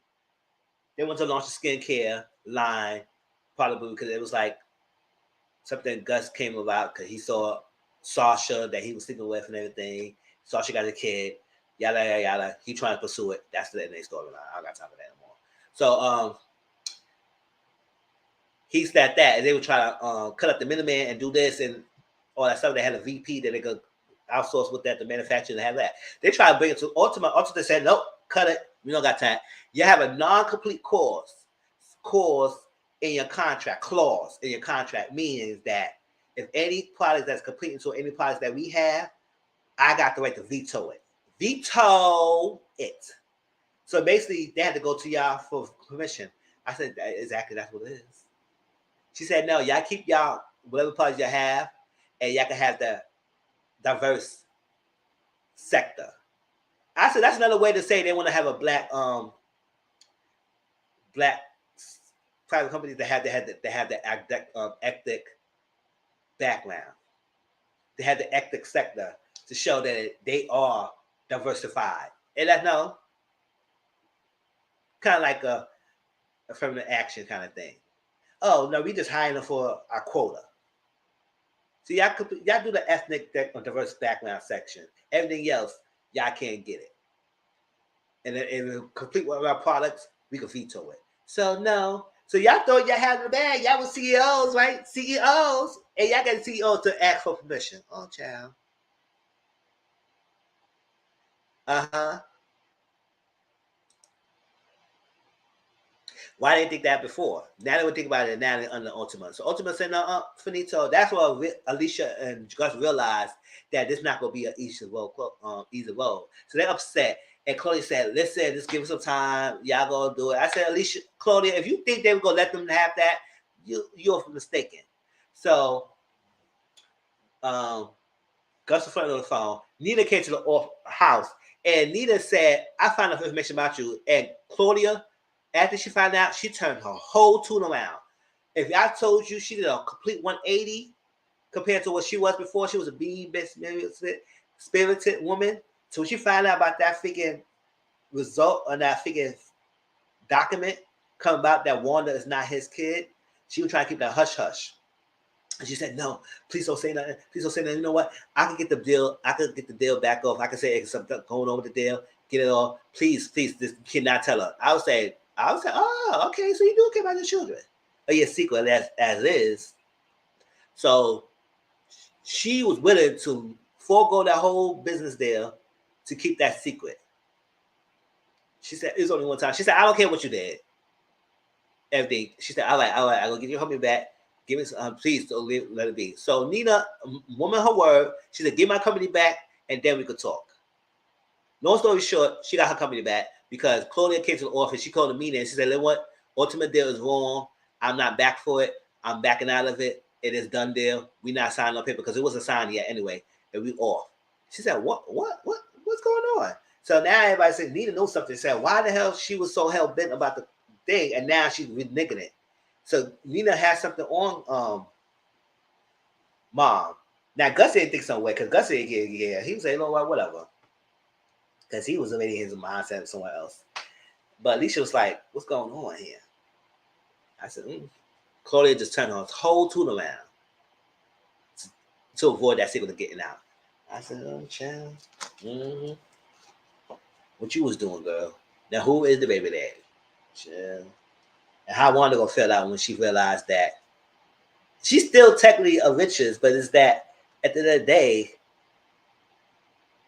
They wanted to launch a skincare line, probably because it was like something Gus came about because he saw Sasha that he was sleeping with and everything. Sasha got a kid, yada yada yada. He trying to pursue it. That's the end of the storyline. I don't got time for that anymore. So he said that, and they would try to cut up the middleman and do this and all that stuff. They had a VP that they could outsource with that, the manufacturer to have that. They try to bring it to Ultima. Ultima said, nope, cut it. We don't got time. You have a non-complete clause in your contract, clause in your contract, means that if any product that's complete into any products that we have, I got the right to veto it. Veto it. So basically, they had to go to y'all for permission. I said, exactly, that's what it is. She said, no, y'all keep y'all, whatever products you have, and y'all can have the diverse sector. I said, that's another way to say they want to have a black private companies that have the ethnic background. They have the ethnic sector to show that they are diversified. And that's no, kind of like a affirmative action kind of thing. Oh no, we just hiring them for our quota. So y'all do the ethnic diverse background section. Everything else, y'all can't get it. And then complete one of our products, we can veto it. So no. So y'all thought y'all had the bag. Y'all were CEOs, right? CEOs. And y'all got a CEO to ask for permission. Oh, child. Uh-huh. Why didn't they think that before? Now they would think about it. Now they're under Ultima. So Ultima said, no, finito. That's why Alicia and Gus realized that this is not going to be an easy road. So they're upset. And Claudia said, listen, just give us some time. Y'all going to do it. I said, Alicia, Claudia, if you think they were going to let them have that, you're mistaken. So Gus was in front of the phone. Nina came to the house. And Nina said, I found out information about you. And Claudia, after she found out, she turned her whole tune around. If I told you she did a complete 180 compared to what she was before, she was a spirited woman. So when she found out about that freaking result or that freaking document come about that Wanda is not his kid, she was trying to keep that hush hush. And she said, no, please don't say nothing. Please don't say nothing. You know what? I can get the deal. I can get the deal back off. I can say something going on with the deal. Get it off. Please, this cannot tell her. I would say, oh, okay, so you do care about your children. Or your secret as is. So she was willing to forego that whole business deal to keep that secret. She said, it was only one time. She said, I don't care what you did. Everything. She said, all right, I'm going to get your company back. Give me some, please don't let it be. So Nina, woman her word, she said, give my company back and then we could talk. Long story short, she got her company back because Claudia came to the office. She called a meeting and she said, what? Ultimate deal is wrong. I'm not back for it. I'm backing out of it. It is done deal. We not signing on paper because it wasn't signed yet anyway. And we off. She said, what's going on? So now everybody said, Nina knows something. She said, why the hell she was so hell bent about the thing and now she's reneging it. So Nina has something on Mom. Now Gus didn't think some way because Gus didn't he was saying, no, whatever. Because he was already in his mindset somewhere else. But Alicia was like, what's going on here? I said, Claudia just turned her whole tune around to avoid that signal getting out. I said, oh, child. Mm-hmm. What you was doing, girl? Now, who is the baby daddy? Child. And how Wanda gonna feel out when she realized that she's still technically a riches, but it's that at the end of the day,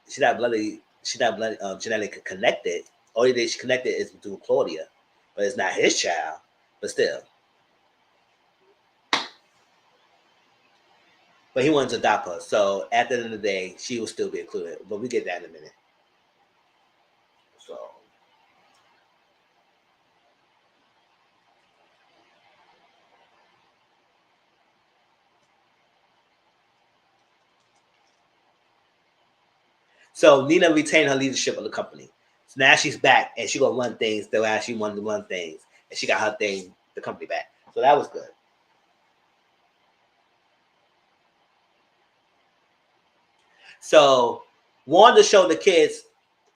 she's not genetically connected. Only thing she connected is through Claudia, but it's not his child. But still, but he wanted to adopt her. So at the end of the day, she will still be included. But we get that in a minute. So Nina retained her leadership of the company. So now she's back and she gonna run things the way she wanted to run things, and she got her thing, the company back. So that was good. So Wanda showed the kids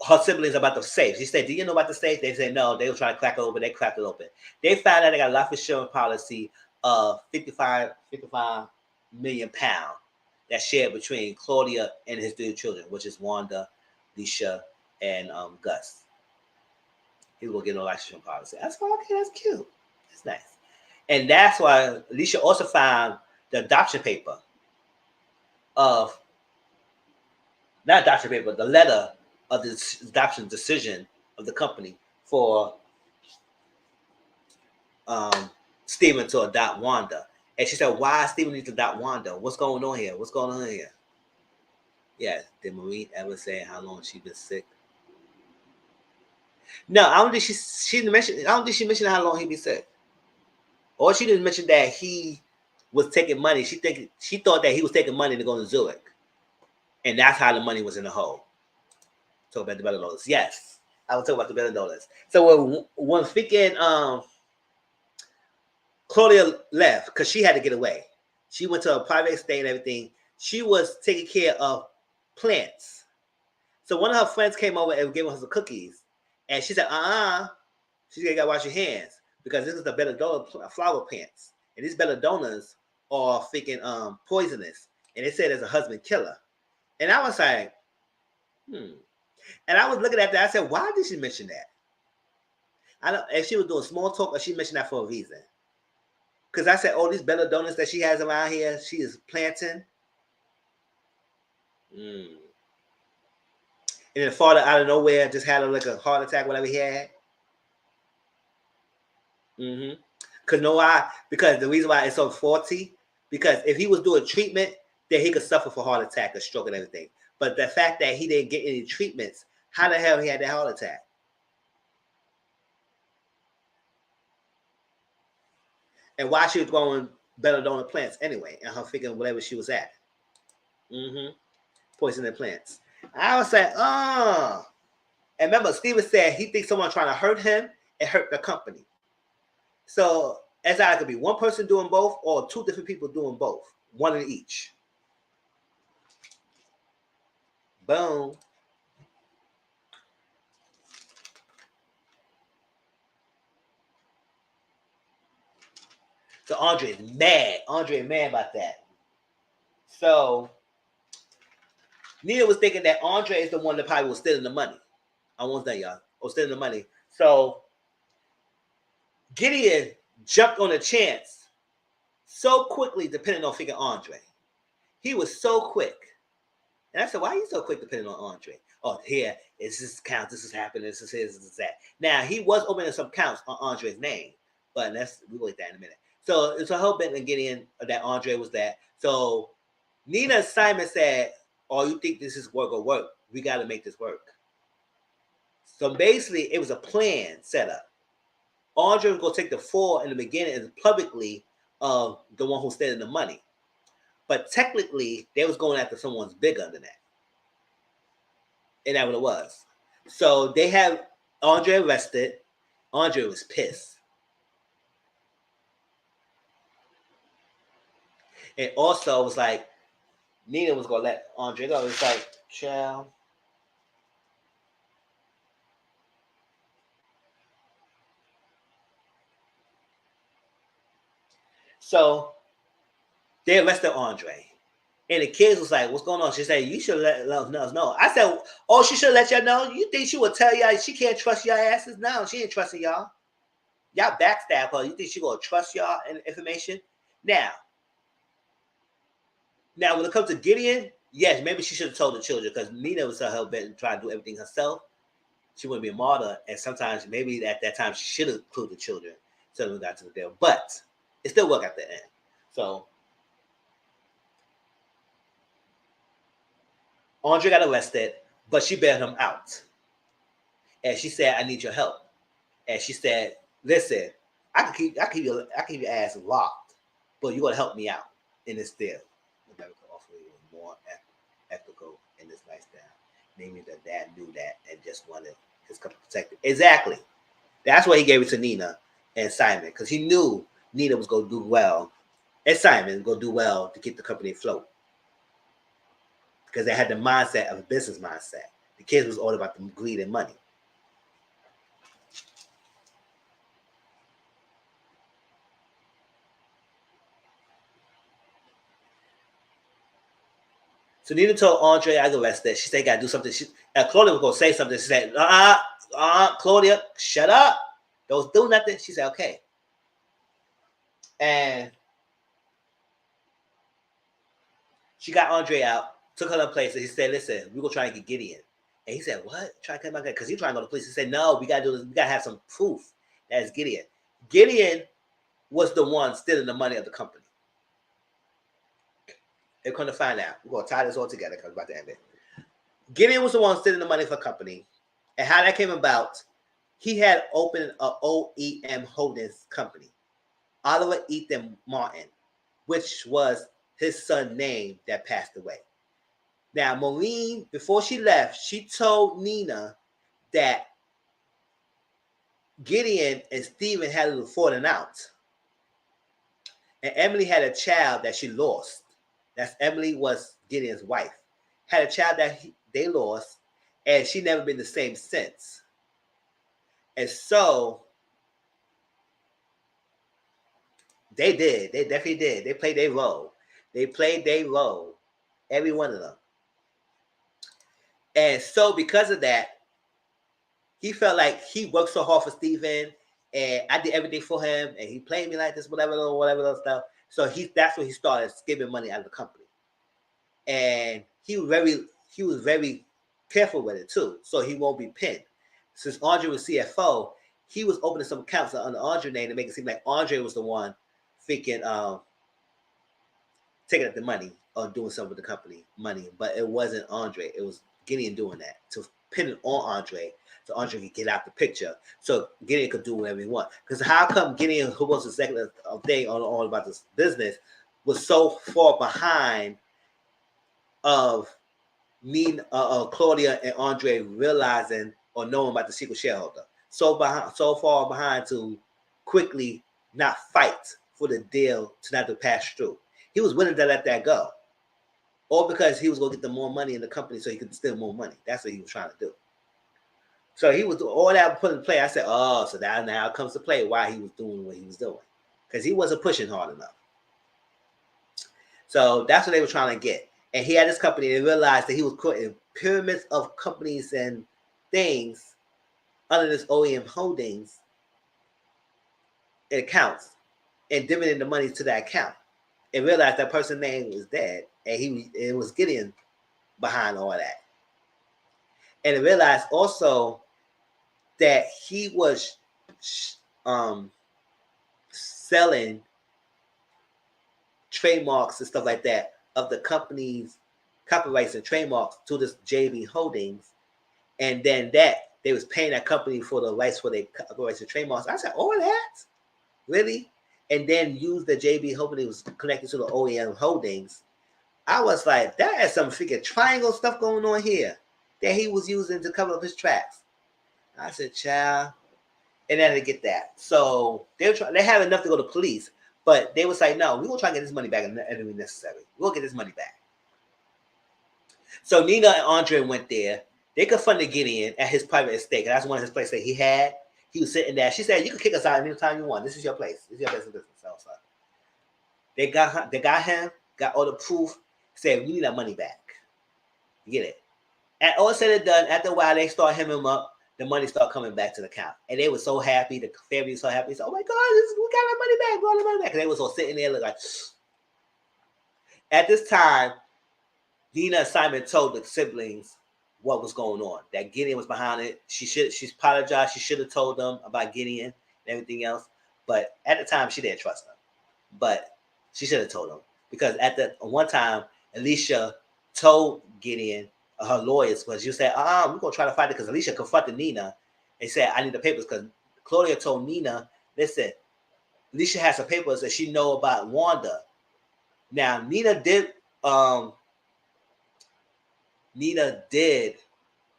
her siblings about the safe. She said, do you know about the safe? They said no. They were trying to crack it open. They cracked it open. They found out they got a life insurance policy of 55 million pounds that's shared between Claudia and his three children, which is Wanda, Alicia, and Gus. He will get a life insurance policy. That's okay. That's cute. That's nice. And that's why Alicia also found the adoption paper of not adoption paper, but the letter of the adoption decision of the company for Steven to adopt Wanda. And she said, why Steven needs to adopt Wanda? What's going on here? What's going on here? Yeah, did Marie ever say how long she been sick? No, I don't think she mentioned. I don't think she mentioned how long he been sick. Or she didn't mention that he was taking money. She thought that he was taking money to go to Zurich, and that's how the money was in the hole. Talk about the better dollars. Yes, I will talk about the better dollars. So when freaking Claudia left because she had to get away. She went to a private estate and everything. She was taking care of plants. So one of her friends came over and gave her some cookies. And she said, she's got to wash your hands because this is the belladonna flower plants. And these belladonas are freaking poisonous. And they said there's a husband killer. And I was like, And I was looking at that. I said, why did she mention that? I don't if she was doing small talk or she mentioned that for a reason. Because I said, these belladonas that she has around here, she is planting. And then father out of nowhere just had like a heart attack, whatever he had. Because know why? Because the reason why it's so faulty, because if he was doing treatment, then he could suffer for heart attack or stroke and everything. But the fact that he didn't get any treatments, how the hell he had that heart attack? And why she was growing belladonna plants anyway, and her figuring whatever she was at. Poisoning plants. I was like, And remember, Steven said he thinks someone trying to hurt him and hurt the company. So as I could be one person doing both or two different people doing both. One in each. Boom. So Andre is mad. Andre is mad about that. So Nina was thinking that Andre is the one that probably was stealing the money. I won't say y'all. Or stealing the money. So Gideon jumped on a chance so quickly depending on freaking Andre. He was so quick. And I said, why are you so quick depending on Andre? Oh, here, it's this count, this is happening, this is his, this is that. Now, he was opening some counts on Andre's name, but we'll look at that in a minute. So it's a whole bit of getting that Andre was that. So Nina Simon said, you think this is going to work? We got to make this work. So basically, it was a plan set up. Andre was going to take the fall in the beginning and publicly of the one who's stealing the money. But technically, they was going after someone's bigger than that. And that's what it was. So they have Andre arrested. Andre was pissed. And also, it was like, Nina was going to let Andre go. It's like, child. So they arrested Andre. And the kids was like, what's going on? She said, you should let us know. I said, she should let y'all know? You think she would tell y'all she can't trust y'all asses? No, she ain't trusting y'all. Y'all backstab her. You think she going to trust y'all information? Now, when it comes to Gideon, yes, maybe she should have told the children because Nina was her bent and trying to do everything herself. She wouldn't be a martyr. And sometimes, maybe at that time, she should have included the children so we got to the deal. But it still worked at the end. So, Andre got arrested, but she bailed him out. And she said, I need your help. And she said, listen, I can keep your ass locked, but you're gonna help me out in this deal. Rebecca offer you more ethical in this lifestyle. Namely, that dad knew that and just wanted his company protected. Exactly. That's why he gave it to Nina and Simon, because he knew Nina was gonna do well, and Simon was gonna do well to keep the company afloat. Because they had the mindset of a business mindset. The kids was all about the greed and money. So Nina told Andre I got arrested. She said, "Gotta do something." Claudia was gonna say something. She said, Claudia, shut up. Don't do nothing." She said, "Okay." And she got Andre out, took her to a place, and he said, "Listen, we're gonna try and get Gideon." And he said, "What? Try to come back?" Because he trying to go to the police. He said, "No, we gotta do this. We gotta have some proof that it's Gideon." Gideon was the one stealing the money of the company. They're going to find out. We're going to tie this all together because we're about to end it. Gideon was the one stealing the money for the company. And how that came about, he had opened an OEM Holdings company, Oliver Ethan Martin, which was his son's name that passed away. Now, Maureen, before she left, she told Nina that Gideon and Stephen had a falling out. And Emily had a child that she lost. That's Emily was Gideon's wife. Had a child that they lost, and she never been the same since. And so they did. They definitely did. They played their role. They played their role. Every one of them. And so because of that, he felt like he worked so hard for Stephen, and I did everything for him, and he played me like this, whatever stuff. So that's when he started skimming money out of the company. And he was very careful with it too, so he won't be pinned. Since Andre was CFO, he was opening some accounts under Andre's name to make it seem like Andre was the one taking up the money or doing something with the company money, but it wasn't Andre. It was Gideon doing that to pin it on Andre, so Andre could get out the picture, so Gideon could do whatever he want. Because how come Gideon, who was the second thing on all about this business, was so far behind of me, Claudia and Andre realizing or knowing about the secret shareholder, so far behind to quickly not fight for the deal to not to pass through. He was willing to let that go, or because he was going to get the more money in the company so he could steal more money. That's what he was trying to do. So he was all that put in play. I said, oh, so that now comes to play why he was doing what he was doing, because he wasn't pushing hard enough. So that's what they were trying to get. And he had this company and realized that he was putting pyramids of companies and things under this OEM Holdings accounts and dividending the money to that account. And realized that person's name was dead, and it was Gideon behind all that. And it realized also that he was selling trademarks and stuff like that of the company's copyrights and trademarks to this JB Holdings, and then that they was paying that company for the rights for their copyrights and trademarks. I said, all that? Really? And then use the JB Holdings was connected to the OEM Holdings. I was like, that has some freaking triangle stuff going on here that he was using to cover up his tracks. I said, child. And then they get that. So they had enough to go to police, but they was like, no, we're going to try to get this money back and anything necessary. We'll get this money back. So Nina and Andre went there. They confronted Gideon at his private estate. That's one of his places that he had. He was sitting there. She said, you can kick us out anytime you want. This is your place. This is your place of business. So they got him, got all the proof, said, we need our money back. You get it? And all said and done, after a while, they start hemming him up. The money started coming back to the account. And they were so happy. The family was so happy. They said, oh my God, we got our money back. We got our money back. And they was all sitting there like, at this time, Nina and Simon told the siblings what was going on, that Gideon was behind it. She apologized. She should have told them about Gideon and everything else. But at the time, she didn't trust them. But she should have told them. Because at the one time, Alicia told Gideon, her lawyers, but you said, we're going to try to fight it, because Alicia confronted Nina and said, I need the papers, because Claudia told Nina, listen, Alicia has some papers that she know about Wanda. Now, Nina did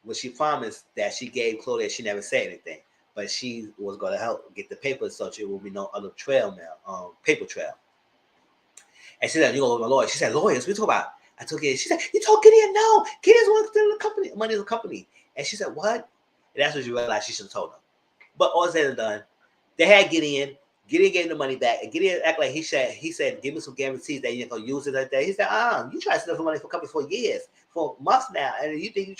what she promised, that she gave Claudia. She never said anything, but she was going to help get the papers so there will be no other paper trail. And she said, you go with my lawyer. She said, lawyers, we talk about. I told Gideon. She said, you told Gideon no. Gideon's one of the company, money of the company. And she said, what? And that's when she realized she should have told him. But all said and done, they had Gideon. Gideon gave him the money back. And Gideon acted like he said, give me some guarantees that you're not going to use it like that. He said, you try to steal for money for companies for years, for months now. And you think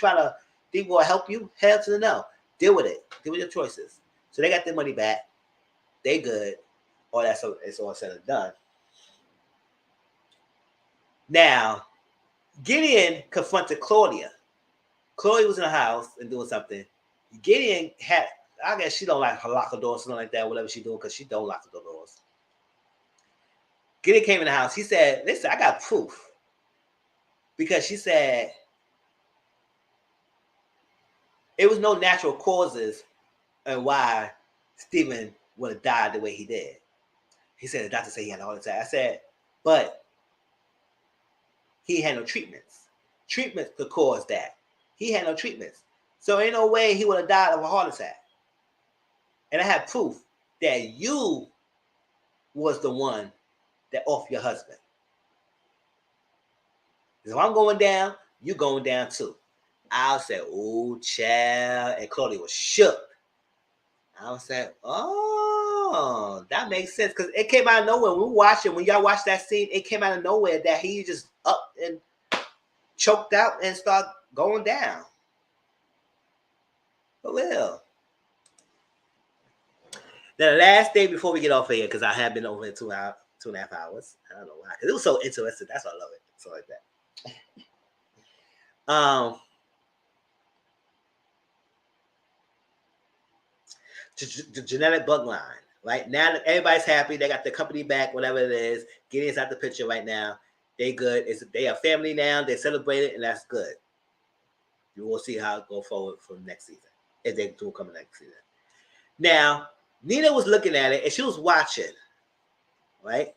people will help you? Hell to the no. Deal with it. Deal with your choices. So they got their money back. They good. All that, so it's all said and done. Now, Gideon confronted Claudia. Claudia was in the house and doing something. Gideon had, I guess she don't like her lock her doors, something like that, whatever she doing, because she don't lock her doors. Gideon came in the house. He said, listen, I got proof. Because she said it was no natural causes and why Stephen would have died the way he did. He said the doctor said he had a heart attack. I said, but he had no treatments. Treatments could cause that. He had no treatments. So ain't no way he would have died of a heart attack. And I have proof that you was the one that off your husband. If I'm going down, you going down too. I said, oh, child. And Claudia was shook. I was like, oh, that makes sense. Because it came out of nowhere. When we watched it, when y'all watched that scene, it came out of nowhere that he just up and choked out and started going down. For real. The last day before we get off of here, because I have been over in 2.5 hours. I don't know why. Because it was so interesting. That's why I love it. So like that. The genetic bloodline, right? Now that everybody's happy, they got the company back, whatever it is. Gideon's out the picture right now. They good. They are family now. They celebrate it, and that's good. You will see how it go forward from next season, if they do come next season. Now, Nina was looking at it, and she was watching, right?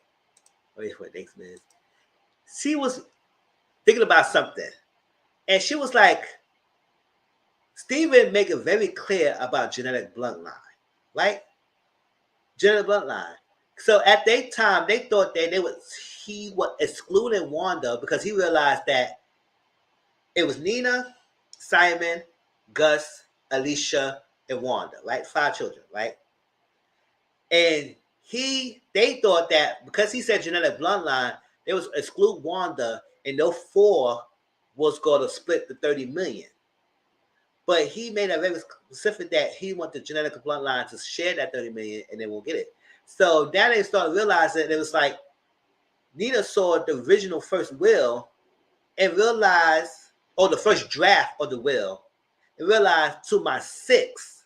Wait for it, next minute. She was thinking about something, and she was like, Stephen make it very clear about genetic bloodline, right? Genetic bloodline. So at that time, they thought that he was excluding Wanda because he realized that it was Nina, Simon, Gus, Alicia, and Wanda, right? 5 children, right? And they thought that because he said genetic bloodline, they was exclude Wanda, and those 4 was going to split the 30 million. But he made it very specific that he wanted the genetic bloodline to share that 30 million, and they won't get it. So then they started realizing it was like Nina saw the original first will and realized, or the first draft of the will, and realized to my 6,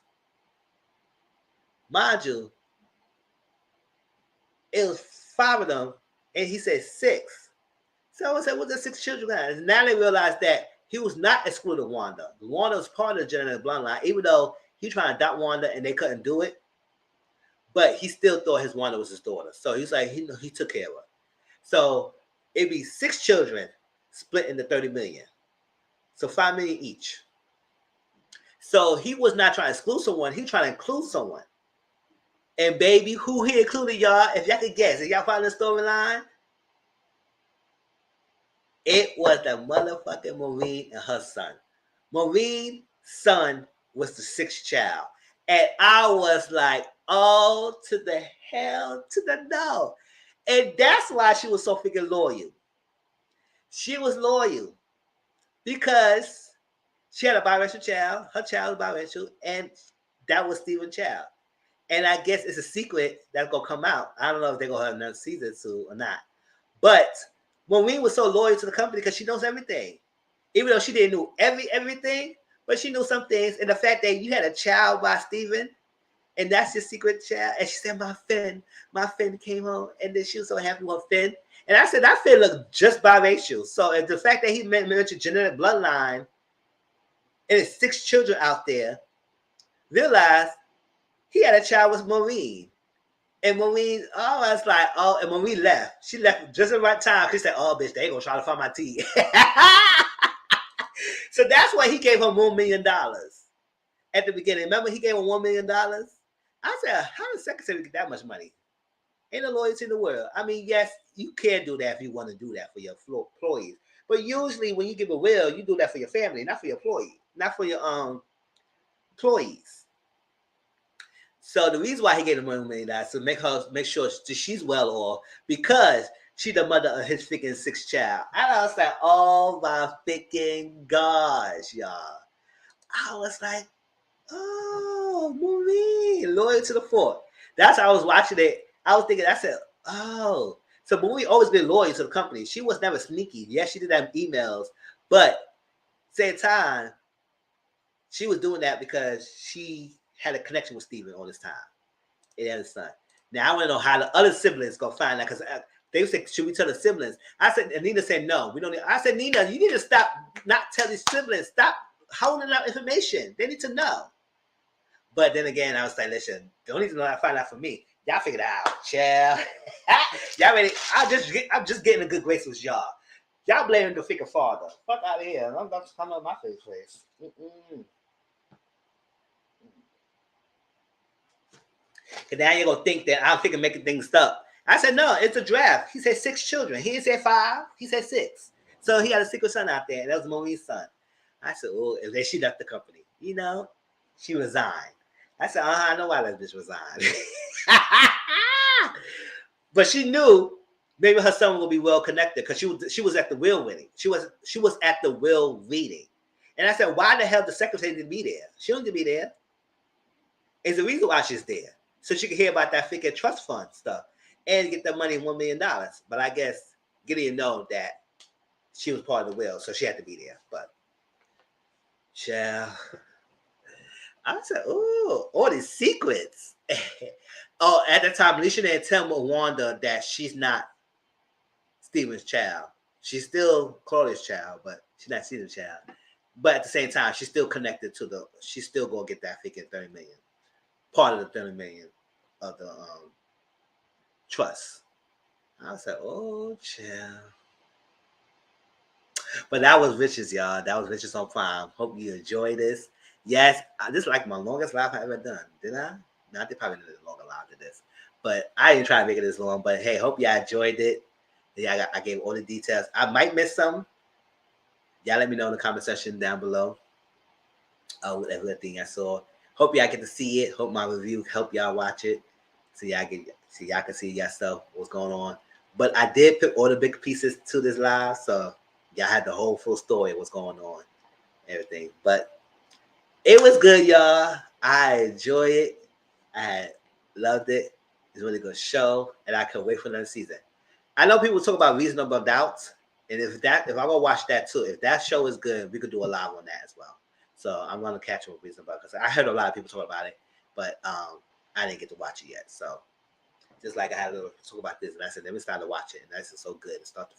mind you, it was 5 of them, and he said 6. So I said, "What's the 6 children?" And now they realized that he was not excluding Wanda. Wanda was part of the genetic bloodline, even though he tried to adopt Wanda and they couldn't do it. But he still thought his Wanda was his daughter. So he's like, he took care of her. So it'd be 6 children split into 30 million. So 5 million each. So he was not trying to exclude someone. He trying to include someone. And baby, who he included, y'all? If y'all could guess, if y'all follow the storyline, it was the motherfucking Maureen and her son. Maureen's son was the 6th child. And I was like, oh, to the hell, to the no. And that's why she was so freaking loyal. She was loyal because she had a biracial child. Her child was biracial, and that was Stephen's child. And I guess it's a secret that's going to come out. I don't know if they're going to have another season 2 or not. But Maureen was so loyal to the company because she knows everything. Even though she didn't know everything, but she knew some things. And the fact that you had a child by Stephen, and that's your secret child. And she said, my Finn came home, and then she was so happy with Finn. And I said, that Finn looked just biracial. So if the fact that he mentioned genetic bloodline, and there's 6 children out there, realized he had a child with Maureen. And Maureen, I was like, oh, and Maureen left. She left just at the right time. She said, oh, bitch, they ain't going to try to find my teeth. So that's why he gave her $1 million at the beginning. Remember, he gave her $1 million? I said, how does secretary get that much money? Ain't no loyalty in the world. I mean, yes, you can do that if you want to do that for your employees. But usually when you give a will, you do that for your family, not for your employees, not for your employees. So the reason why he gave her $1 million to make sure she's well off, because she's the mother of his freaking 6th child. And I was like, oh my freaking gosh, y'all. I was like, oh, Maureen, loyal to the fort. That's how I was watching it. I was thinking, I said, oh. So, but we always been loyal to the company. She was never sneaky. Yes, she did have emails, but same time, she was doing that because she had a connection with Steven all this time. And had a son. Now I want to know how the other siblings gonna find that because they said, "Should we tell the siblings?" I said, and Nina said, "No, we don't." I said, "Nina, you need to stop not telling siblings. Stop holding out information. They need to know." But then again, I was like, "Listen, they don't need to know. I find out for me. Y'all figure it out, chill. Y'all ready? I'm just getting a good grace with y'all. Y'all blaming the freaking father. Fuck out of here. I'm about to come on my face. Because now you're going to think that I'm thinking making things up. I said, no, it's a draft. He said 6 children. He didn't say 5. He said 6. So he had a secret son out there. And that was Monique's son. I said, oh, and then she left the company. You know, she resigned. I said, I know why that bitch resigned. But she knew maybe her son will be well connected because she was at the will winning. She was at the will reading. And I said, why the hell the secretary didn't be there? She don't need to be there. It's the reason why she's there. So she could hear about that freaking trust fund stuff and get the money, $1 million. But I guess Gideon know that she was part of the will, so she had to be there. But child, I said, "Ooh, all these secrets." Oh, at the time, Alicia didn't tell Wanda that she's not Steven's child. She's still Claudia's child, but she's not Steven's child. But at the same time, she's still connected to the. She's still gonna get that freaking $30 million, part of the $30 million of the trust. I was like, oh, chill. But that was Riches, y'all. That was Riches on Prime. Hope you enjoy this. Yes, this is like my longest live I've ever done. Did I? No, I did probably did a longer live than this. But I didn't try to make it this long. But hey, hope y'all enjoyed it. Yeah, I gave all the details. I might miss some. Y'all let me know in the comment section down below. With everything I saw. Hope y'all get to see it. Hope my review help y'all watch it. So y'all can see yourself what's going on. But I did put all the big pieces to this live, so y'all had the whole full story of what's going on, everything. But it was good, y'all. I enjoy it. I loved it. It's a really good show, and I can't wait for another season. I know people talk about Reasonable Doubt, and if I'm gonna watch that too, if that show is good, we could do a live on that as well. So I'm gonna catch up with Reasonable because I heard a lot of people talk about it, but I didn't get to watch it yet. So just like I had a little talk about this, and I said, let me start to watch it, and that's just so good. It's start to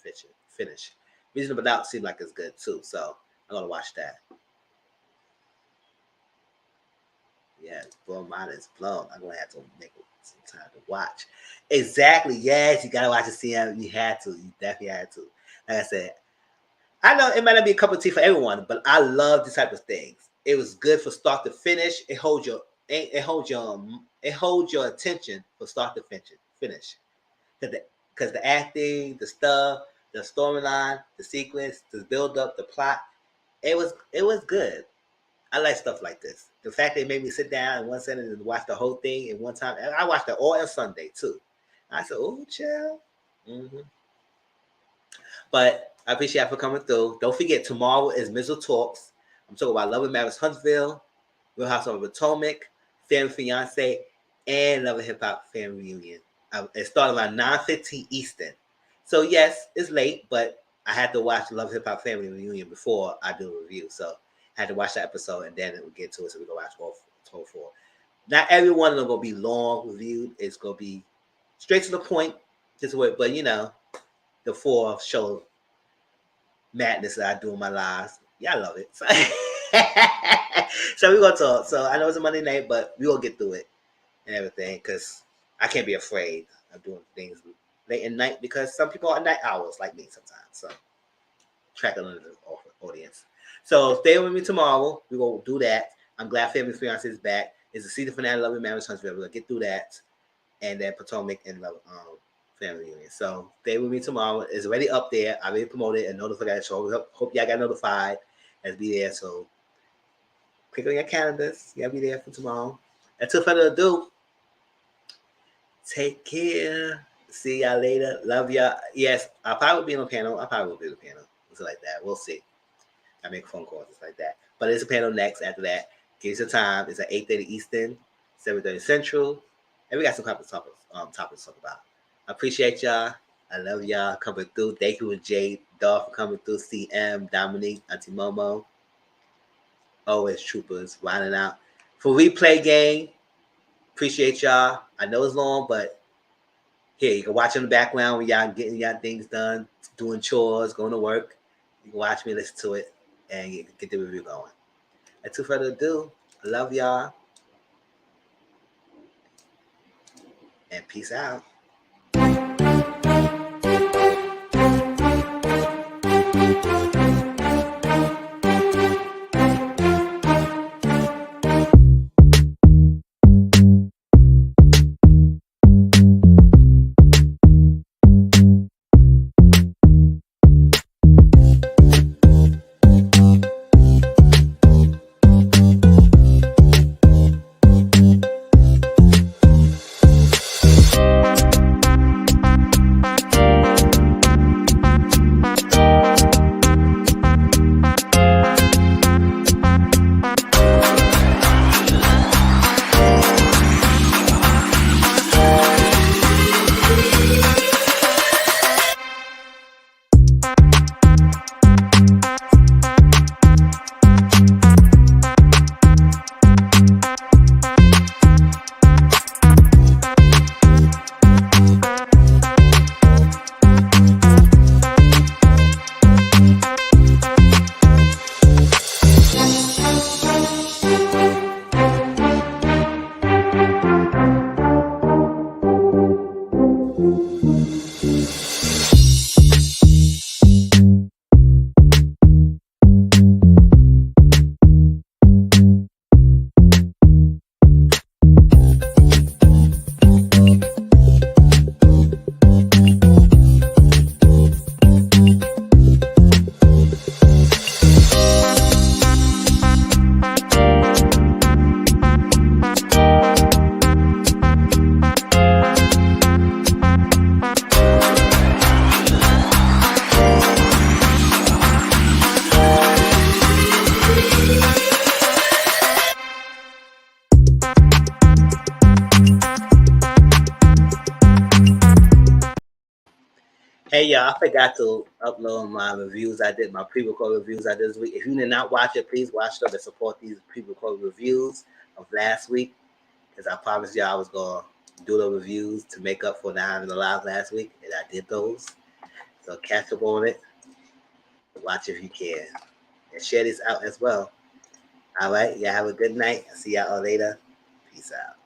finish. Reasonable Doubt seemed like it's good too, so I'm gonna watch that. Yeah, blow mine is blown. I'm gonna have to make some time to watch. Exactly. Yes, you gotta watch the CM. You had to. You definitely had to. Like I said, I know it might not be a cup of tea for everyone, but I love this type of things. It was good for start to finish. It holds your attention from start to finish. Because the acting, the stuff, the storyline, the sequence, the build up, the plot, it was good. I like stuff like this. The fact they made me sit down in one sentence and watch the whole thing in one time. And I watched it all on Sunday too. I said, "Oh, chill." Mm-hmm. But I appreciate you for coming through. Don't forget, tomorrow is Mizzle Talks. I'm talking about Love and Marriage Huntsville, Real House of Potomac, Family Fiance, and Love and Hip Hop Fan Reunion. It started around 9:15 Eastern. So yes, it's late, but I had to watch Love Hip Hop Family Reunion before I do a review. So I had to watch that episode and then we'll get to it. So we can watch all 4. Not every one of them gonna be long reviewed. It's gonna be straight to the point. Just wait, but you know, the 4 show madness that I do in my lives. Yeah, I love it. So we're gonna talk. So I know it's a Monday night, but we gonna get through it and everything because I can't be afraid of doing things late at night because some people are night owls like me sometimes. So track under the audience. So stay with me tomorrow. We will do that. I'm glad Family Fiance is back. It's the season finale, Love and Marriage Huntsville. We're gonna get through that, and then Potomac and Love Family Reunion. So stay with me tomorrow. It's already up there. I already promoted and notified. So hope y'all got notified and be there. So click on your calendars. Y'all be there for tomorrow. Until further ado, take care. See y'all later. Love y'all. Yes, I'll probably be on the panel. I probably will be on the panel. Something like that. We'll see. I make phone calls, just like that. But there's a panel next after that. Give us a time. It's at 8:30 Eastern, 7:30 Central. And we got some topics to talk about. I appreciate y'all. I love y'all coming through. Thank you, Jay Dolph, for coming through. CM, Dominique, Auntie Momo. Always troopers, winding out. For replay game, appreciate y'all. I know it's long, but here, you can watch in the background when y'all getting y'all things done, doing chores, going to work. You can watch me, listen to it, and get the review going. And too further ado, I love y'all. And peace out. Hey y'all, I forgot to upload my reviews. I did my pre-recorded reviews I did this week. If you did not watch it, please watch them and support these pre-recorded reviews of last week. Because I promised y'all I was gonna do the reviews to make up for not having the live last week, and I did those. So catch up on it. Watch if you can. And share this out as well. All right, y'all have a good night. I'll see y'all later. Peace out.